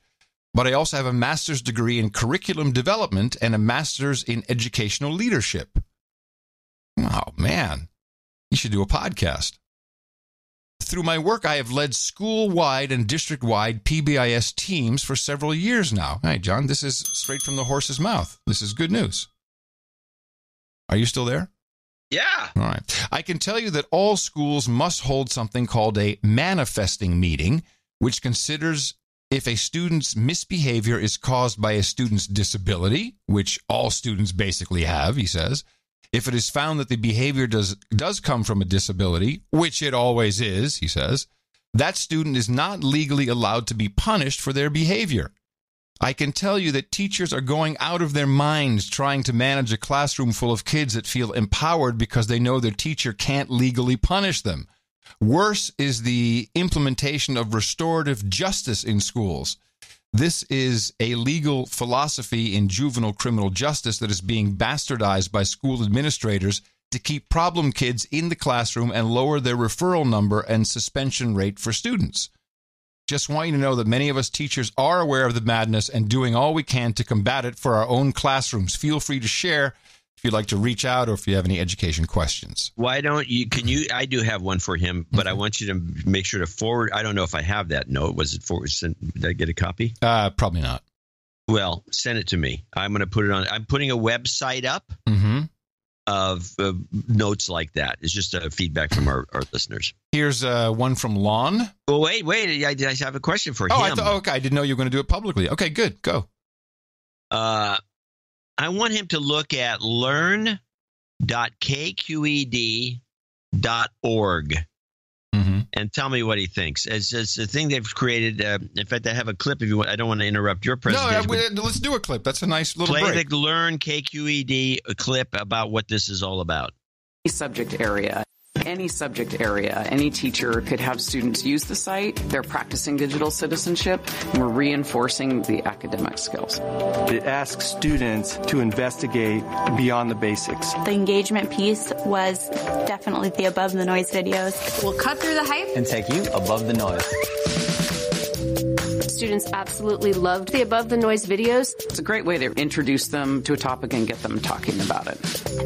but I also have a master's degree in curriculum development and a master's in educational leadership. Oh, man. You should do a podcast. Through my work, I have led school-wide and district-wide PBIS teams for several years now. Hey, John, this is straight from the horse's mouth. This is good news. Are you still there? Yeah. All right. I can tell you that all schools must hold something called a manifesting meeting, which considers if a student's misbehavior is caused by a student's disability, which all students basically have, he says. If it is found that the behavior does come from a disability, which it always is, he says, that student is not legally allowed to be punished for their behavior. I can tell you that teachers are going out of their minds trying to manage a classroom full of kids that feel empowered because they know their teacher can't legally punish them. Worse is the implementation of restorative justice in schools. This is a legal philosophy in juvenile criminal justice that is being bastardized by school administrators to keep problem kids in the classroom and lower their referral number and suspension rate for students. Just want you to know that many of us teachers are aware of the madness and doing all we can to combat it for our own classrooms. Feel free to share if you'd like to reach out or if you have any education questions. Why don't you, I do have one for him, but I want you to make sure to forward. I don't know if I have that note. Was it forward? Did I get a copy? Probably not. Well, send it to me. I'm going to put it on. I'm putting a website up of notes like that. It's just a feedback from our listeners. Here's one from Lon. Well, wait. I have a question for him. Okay. I didn't know you were going to do it publicly. Okay, good. Go. I want him to look at learn.kqed.org and tell me what he thinks. It's a thing they've created. In fact, I have a clip if you want. I don't want to interrupt your presentation. No, let's do a clip. That's a nice little break. Play the Learn KQED clip about what this is all about. Subject area. Any subject area, any teacher could have students use the site. They're practicing digital citizenship, and we're reinforcing the academic skills. It asks students to investigate beyond the basics. The engagement piece was definitely the above the noise videos. We'll cut through the hype and take you above the noise. Students absolutely loved the above the noise videos. It's a great way to introduce them to a topic and get them talking about it.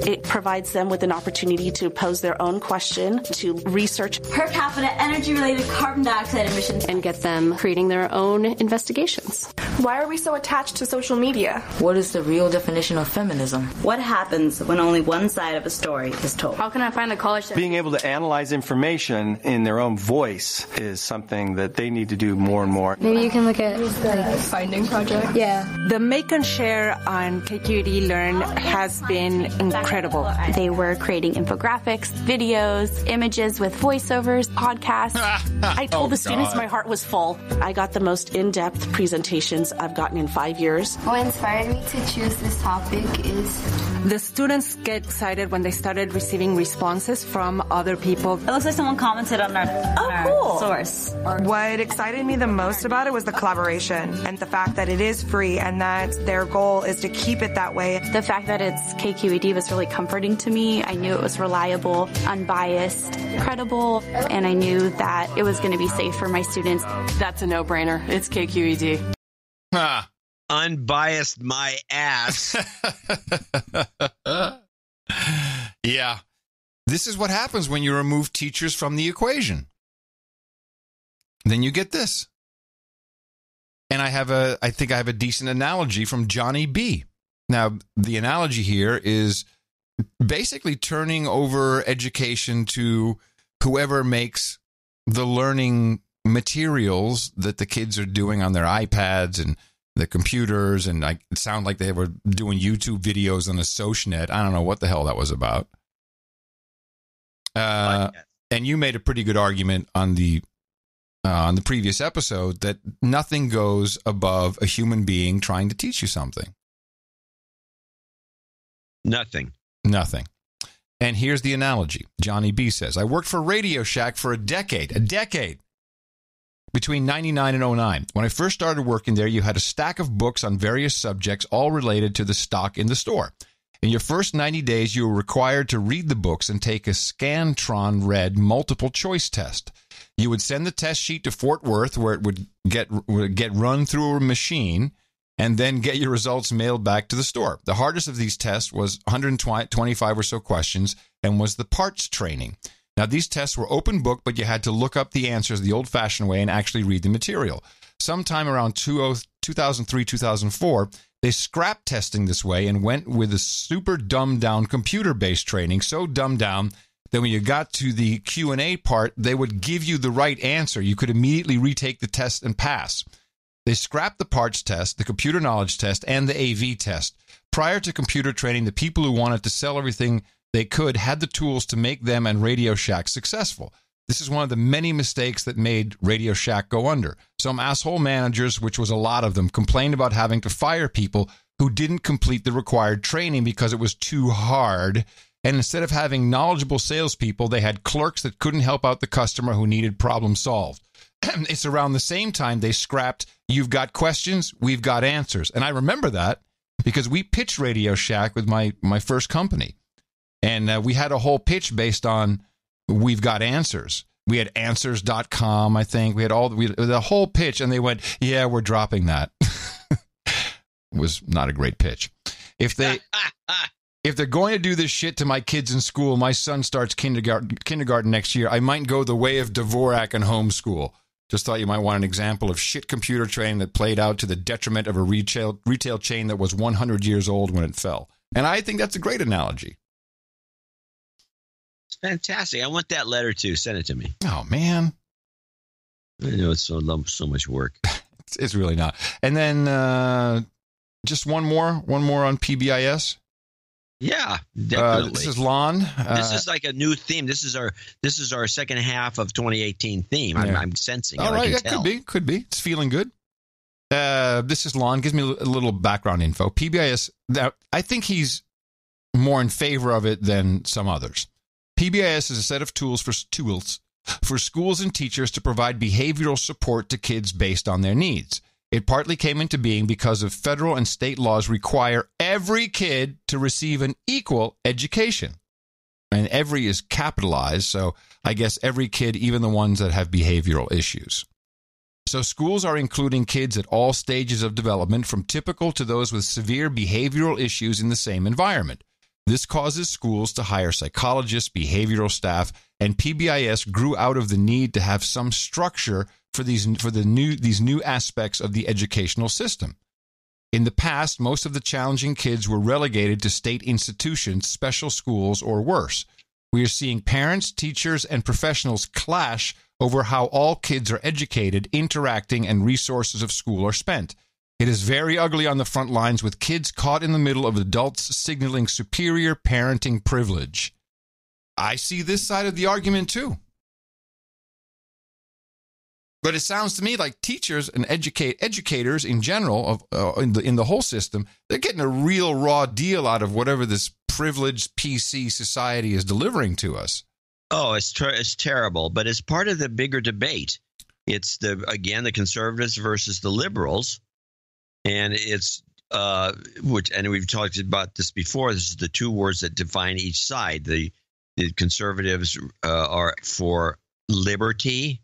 It provides them with an opportunity to pose their own question, to research per capita energy-related carbon dioxide emissions, and get them creating their own investigations. Why are we so attached to social media? What is the real definition of feminism? What happens when only one side of a story is told? How can I find a college that... Being able to analyze information in their own voice is something that they need to do more and more. Maybe you can kind of like a finding project. Yeah. The Make and Share on KQED Learn has been incredible. They were creating infographics, videos, images with voiceovers, podcasts. I told the students my heart was full. I got the most in-depth presentations I've gotten in 5 years. What inspired me to choose this topic is the students get excited when they started receiving responses from other people. It looks like someone commented on our source. What excited me the most about it was the collaboration and the fact that it is free and that their goal is to keep it that way. The fact that it's KQED was really comforting to me. I knew it was reliable, unbiased, credible, and I knew that it was going to be safe for my students. That's a no-brainer. It's KQED. Unbiased my ass. Yeah. This is what happens when you remove teachers from the equation. Then you get this. And I think I have a decent analogy from Johnny B. Now, the analogy here is basically turning over education to whoever makes the learning materials that the kids are doing on their iPads and the computers. And it sounded like they were doing YouTube videos on a Sosh Net. I don't know what the hell that was about. And you made a pretty good argument on the previous episode that nothing goes above a human being trying to teach you something. Nothing. And here's the analogy. Johnny B says, I worked for Radio Shack for a decade, between 99 and 09. When I first started working there, you had a stack of books on various subjects, all related to the stock in the store. In your first 90 days, you were required to read the books and take a Scantron read multiple choice test. You would send the test sheet to Fort Worth, where it would get run through a machine, and then get your results mailed back to the store. The hardest of these tests was 125 or so questions and was the parts training. Now, these tests were open book, but you had to look up the answers the old-fashioned way and actually read the material. Sometime around 2003, 2004, they scrapped testing this way and went with a super dumbed-down computer-based training, so dumbed down that when you got to the Q&A part, they would give you the right answer. You could immediately retake the test and pass. They scrapped the parts test, the computer knowledge test, and the AV test. Prior to computer training, the people who wanted to sell everything they could had the tools to make them and Radio Shack successful. This is one of the many mistakes that made Radio Shack go under. Some asshole managers, which was a lot of them, complained about having to fire people who didn't complete the required training because it was too hard. And instead of having knowledgeable salespeople, they had clerks that couldn't help out the customer who needed problem solved. It's around the same time they scrapped, you've got questions, we've got answers. And I remember that because we pitched Radio Shack with my first company. And we had a whole pitch based on we've got answers. We had answers.com, I think. We had the whole pitch, and they went, yeah, we're dropping that. It was not a great pitch. If they're going to do this shit to my kids in school, my son starts kindergarten next year, I might go the way of Dvorak and homeschool. Just thought you might want an example of shit computer training that played out to the detriment of a retail chain that was 100 years old when it fell. And I think that's a great analogy. It's fantastic. I want that letter too. Send it to me. Oh, man. I know it's so much work. It's really not. And then just one more on PBIS. Yeah, definitely. This is Lon. This is like a new theme. This is our second half of 2018 theme. Yeah. I'm sensing. All right, yeah, could be. It's feeling good. This is Lon. Gives me a little background info. PBIS. I think he's more in favor of it than some others. PBIS is a set of tools for schools and teachers to provide behavioral support to kids based on their needs. It partly came into being because of federal and state laws require every kid to receive an equal education. And every is capitalized, so I guess every kid, even the ones that have behavioral issues. So schools are including kids at all stages of development, from typical to those with severe behavioral issues in the same environment. This causes schools to hire psychologists, behavioral staff, and PBIS grew out of the need to have some structure for these new aspects of the educational system. In the past, most of the challenging kids were relegated to state institutions, special schools, or worse. We are seeing parents, teachers, and professionals clash over how all kids are educated, interacting, and resources of school are spent. It is very ugly on the front lines, with kids caught in the middle of adults signaling superior parenting privilege. I see this side of the argument too. But it sounds to me like teachers and educators in general, in the whole system, they're getting a real raw deal out of whatever this privileged PC society is delivering to us. Oh, it's terrible, but it's part of the bigger debate. It's the conservatives versus the liberals, and it's and we've talked about this before. This is the two words that define each side. The conservatives are for liberty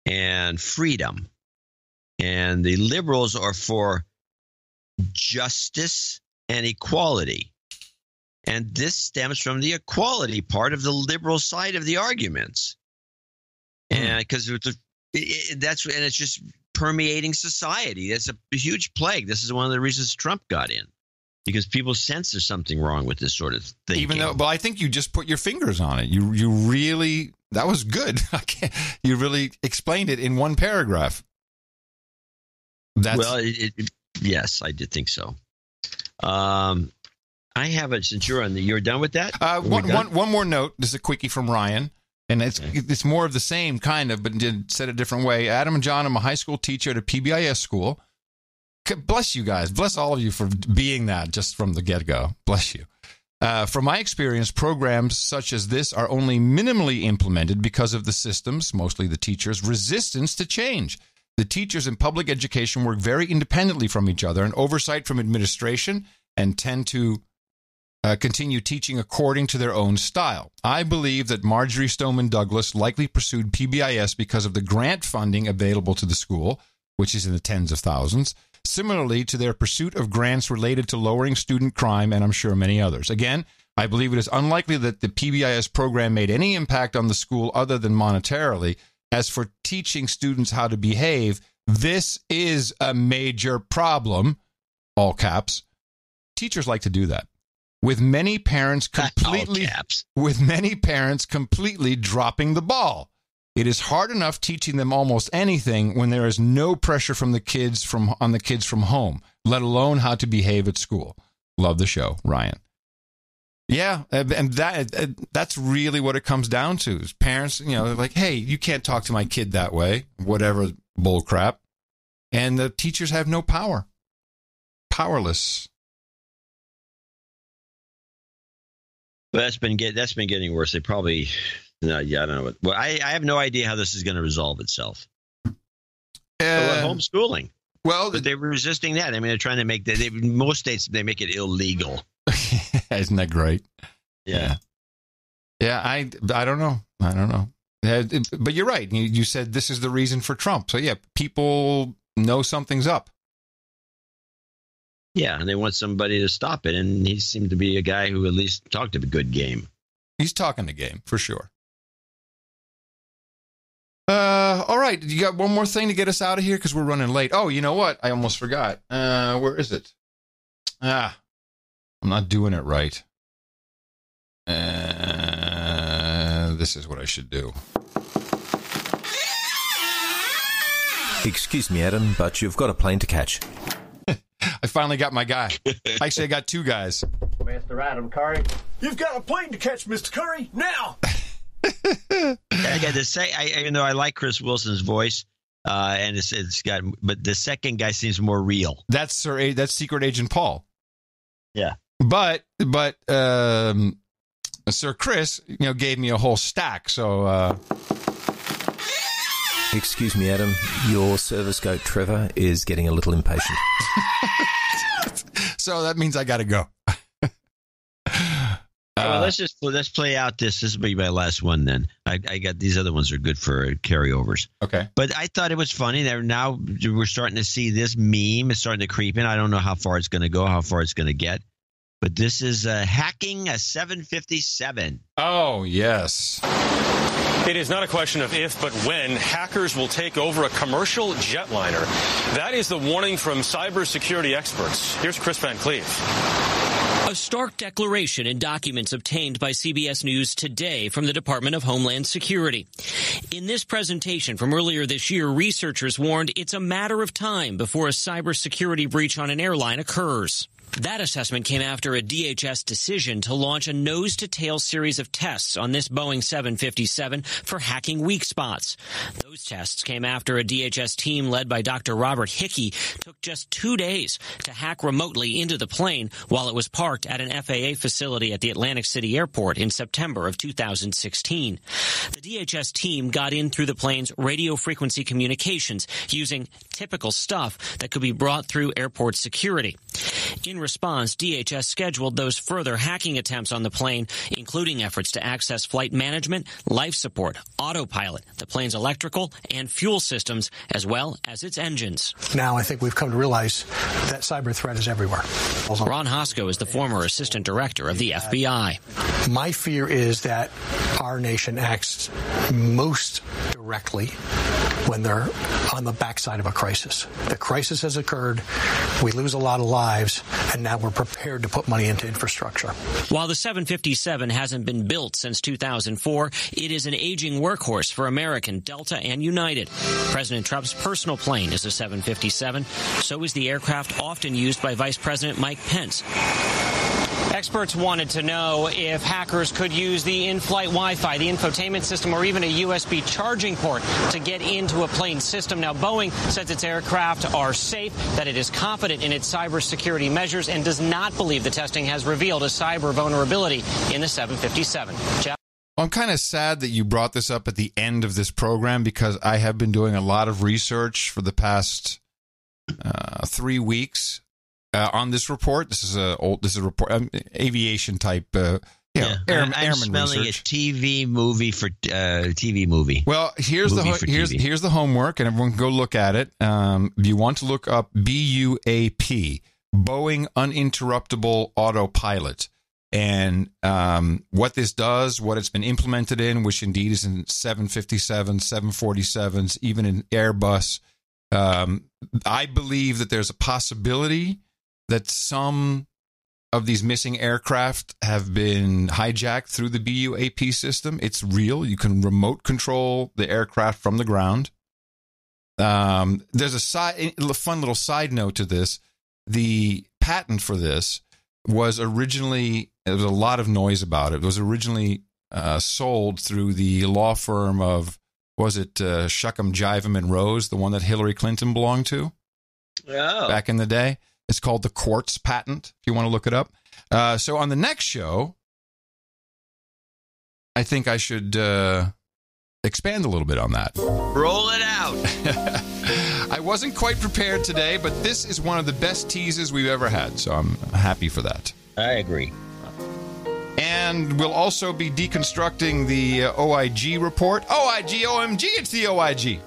and freedom, and the liberals are for justice and equality. And this stems from the equality part of the liberal side of the arguments, and because it's just permeating society. It's a huge plague. This is one of the reasons Trump got in, because people sense there's something wrong with this sort of thing. Even though, but I think you just put your fingers on it. You really, that was good. You really explained it in one paragraph. Yes, I did think so. I have it since you're done with that. One more note. This is a quickie from Ryan, and it's more of the same kind of, but said a different way. Adam and John, I'm a high school teacher at a PBIS school. Bless you guys. Bless all of you for being that just from the get-go. Bless you. From my experience, programs such as this are only minimally implemented because of the system's, mostly the teachers, resistance to change. The teachers in public education work very independently from each other, and oversight from administration, and tend to continue teaching according to their own style. I believe that Marjorie Stoneman Douglas likely pursued PBIS because of the grant funding available to the school, which is in the tens of thousands, similarly to their pursuit of grants related to lowering student crime, and I'm sure many others. Again, I believe it is unlikely that the PBIS program made any impact on the school other than monetarily. As for teaching students how to behave, this is a major problem, all caps. Teachers like to do that. With many parents completely dropping the ball. It is hard enough teaching them almost anything when there is no pressure from the kids from home, let alone how to behave at school. Love the show, Ryan. Yeah, and that's really what it comes down to. Is parents, they're like, hey, you can't talk to my kid that way, whatever bull crap. And the teachers have no power. Powerless. Well, that's been getting worse. They probably, I don't know. Well, I have no idea how this is going to resolve itself. Homeschooling. Well, but they're resisting that. I mean, they're trying to make most states, they make it illegal. Isn't that great? Yeah. Yeah, I don't know. But you're right. You said this is the reason for Trump. So, yeah, people know something's up. Yeah, and they want somebody to stop it, and he seemed to be a guy who at least talked a good game. He's talking the game, for sure. All right, you got one more thing to get us out of here? Because we're running late. Oh, you know what? I almost forgot. Where is it? I'm not doing it right. This is what I should do. Excuse me, Adam, but you've got a plane to catch. I finally got my guy. Actually, I got two guys. Mr. Adam Curry. You've got a plane to catch, Mr. Curry, now! I got to say, even though I like Chris Wilson's voice, and but the second guy seems more real. That's Secret Agent Paul. Yeah. But Sir Chris, gave me a whole stack, so... Excuse me, Adam. Your service goat, Trevor, is getting a little impatient. So that means I got to go. Well, let's play out this. This will be my last one then. I got these other ones are good for carryovers. Okay. But I thought it was funny that now we're starting to see this meme is starting to creep in. I don't know how far it's going to go, how far it's going to get. But this is hacking a 757. Oh, yes. It is not a question of if, but when hackers will take over a commercial jetliner. That is the warning from cybersecurity experts. Here's Chris Van Cleave. A A stark declaration in documents obtained by CBS News today from the Department of Homeland Security. In this presentation from earlier this year, researchers warned it's a matter of time before a cybersecurity breach on an airline occurs. That assessment came after a DHS decision to launch a nose-to-tail series of tests on this Boeing 757 for hacking weak spots. Those tests came after a DHS team led by Dr. Robert Hickey took just 2 days to hack remotely into the plane while it was parked at an FAA facility at the Atlantic City Airport in September of 2016. The DHS team got in through the plane's radio frequency communications using typical stuff that could be brought through airport security. In response, DHS scheduled those further hacking attempts on the plane, including efforts to access flight management, life support, autopilot, the plane's electrical and fuel systems, as well as its engines. Now I think we've come to realize that cyber threat is everywhere. Ron Hosko is the former assistant director of the FBI. My fear is that our nation acts most directly when they're on the backside of a crisis. The crisis has occurred, we lose a lot of lives, and now we're prepared to put money into infrastructure. While the 757 hasn't been built since 2004, it is an aging workhorse for American, Delta, and United. President Trump's personal plane is a 757. So is the aircraft often used by Vice President Mike Pence. Experts wanted to know if hackers could use the in-flight Wi-Fi, the infotainment system, or even a USB charging port to get into a plane's system. Now, Boeing says its aircraft are safe, that it is confident in its cybersecurity measures, and does not believe the testing has revealed a cyber vulnerability in the 757. Jeff? I'm kind of sad that you brought this up at the end of this program because I have been doing a lot of research for the past 3 weeks. On this report, this is a report, aviation type, I'm airman smelling research. a TV movie for TV movie. Well, here's the homework, and everyone can go look at it. You want to look up BUAP, Boeing Uninterruptible Autopilot, and what this does, what it's been implemented in, which indeed is in 757s, 747s, even in Airbus. I believe that there's a possibility that some of these missing aircraft have been hijacked through the BUAP system. It's real. You can remote control the aircraft from the ground. There's a fun little side note to this. The patent for this was originally, there was a lot of noise about it. It was originally sold through the law firm of, was it Shuckham, Jivem, and Rose, the one that Hillary Clinton belonged to back in the day? It's called the Quartz patent, if you want to look it up. So on the next show, I think I should expand a little bit on that. Roll it out. I wasn't quite prepared today, but this is one of the best teases we've ever had, so I'm happy for that. I agree. And we'll also be deconstructing the OIG report. OIG, OMG, it's the OIG.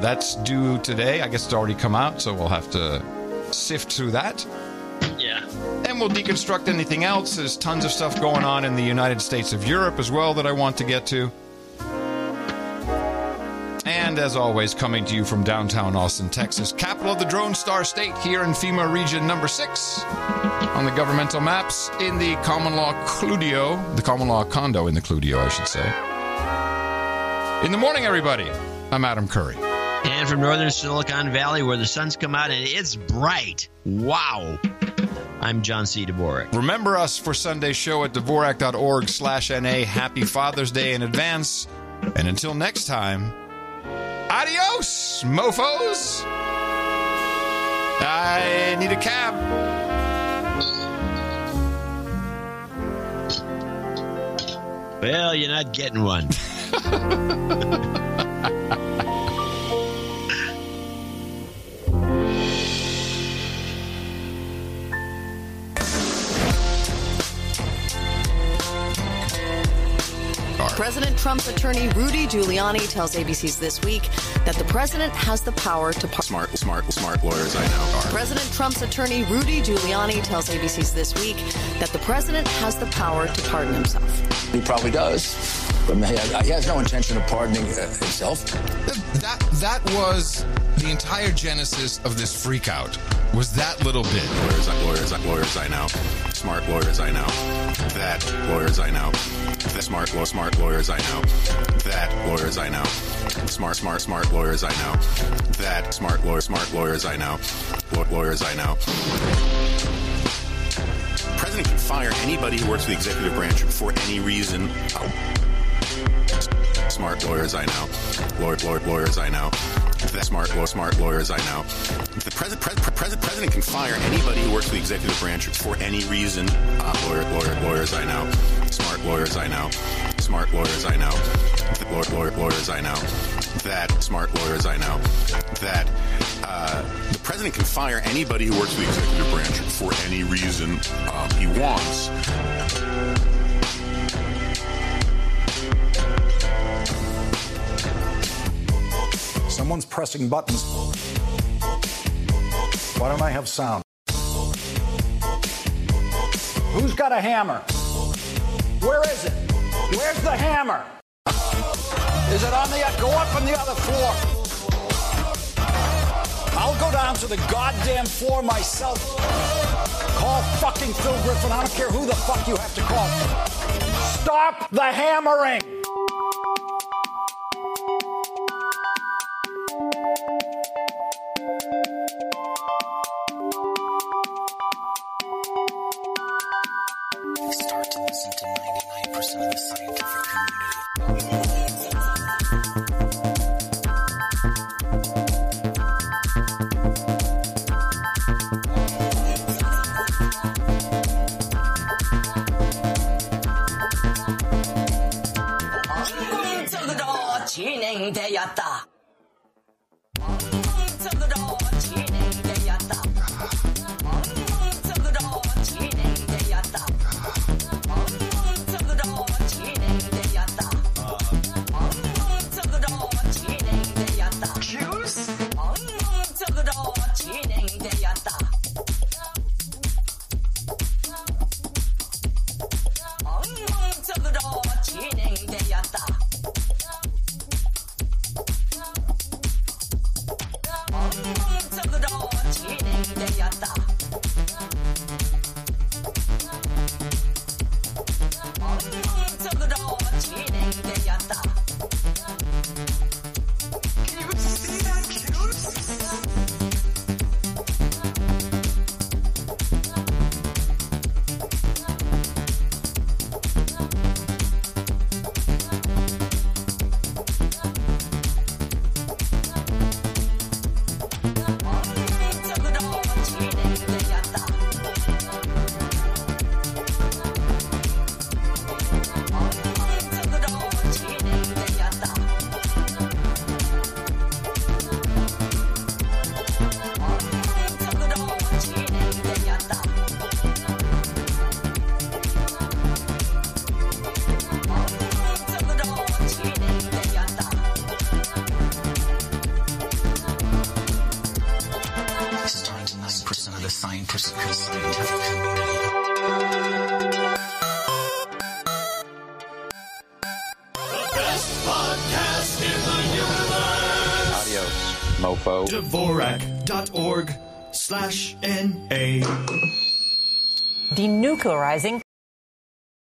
That's due today. I guess it's already come out, so we'll have to sift through that. Yeah. And we'll deconstruct anything else. There's tons of stuff going on in the United States of Europe as well that I want to get to. And as always, coming to you from downtown Austin, Texas, capital of the Drone Star State, here in FEMA Region number 6 on the governmental maps in the common law Cludio, the common law condo in the Cludio, I should say. In the morning, everybody. I'm Adam Curry. And from northern Silicon Valley, where the sun's come out and it's bright. Wow. I'm John C. Dvorak. Remember us for Sunday's show at Dvorak.org/NA. Happy Father's Day in advance. And until next time, adios, mofos. I need a cab. Well, you're not getting one. President Trump's attorney Rudy Giuliani tells ABC's This Week that the president has the power to smart lawyers I know are. President Trump's attorney Rudy Giuliani tells ABC's This Week that the president has the power to pardon himself. He probably does. But he has no intention of pardoning himself. That was the entire genesis of this freakout. was that little bit. Lawyers I know. Smart lawyers I know. That lawyers I know. The smart lawyers I know. That lawyers I know. Smart lawyers I know. That smart lawyers I know. Lawyers I know. The president can fire anybody who works for the executive branch for any reason. Smart lawyers I know. Lawyers I know. The smart lawyers I know. The president can fire anybody who works for the executive branch for any reason. Lawyers I know. Smart lawyers I know. Smart lawyers I know. The lawyers I know. That smart lawyers I know. That the president can fire anybody who works for the executive branch for any reason he wants. Someone's pressing buttons. Why don't I have sound? Who's got a hammer? Where is it? Where's the hammer? Is it on the... Go up on the other floor. I'll go down to the goddamn floor myself. Call fucking Phil Griffin. I don't care who the fuck you have to call. Stop the hammering! Start to listen to 99% of the scientific community. 진행되었다. Dvorak.org/NA. Denuclearizing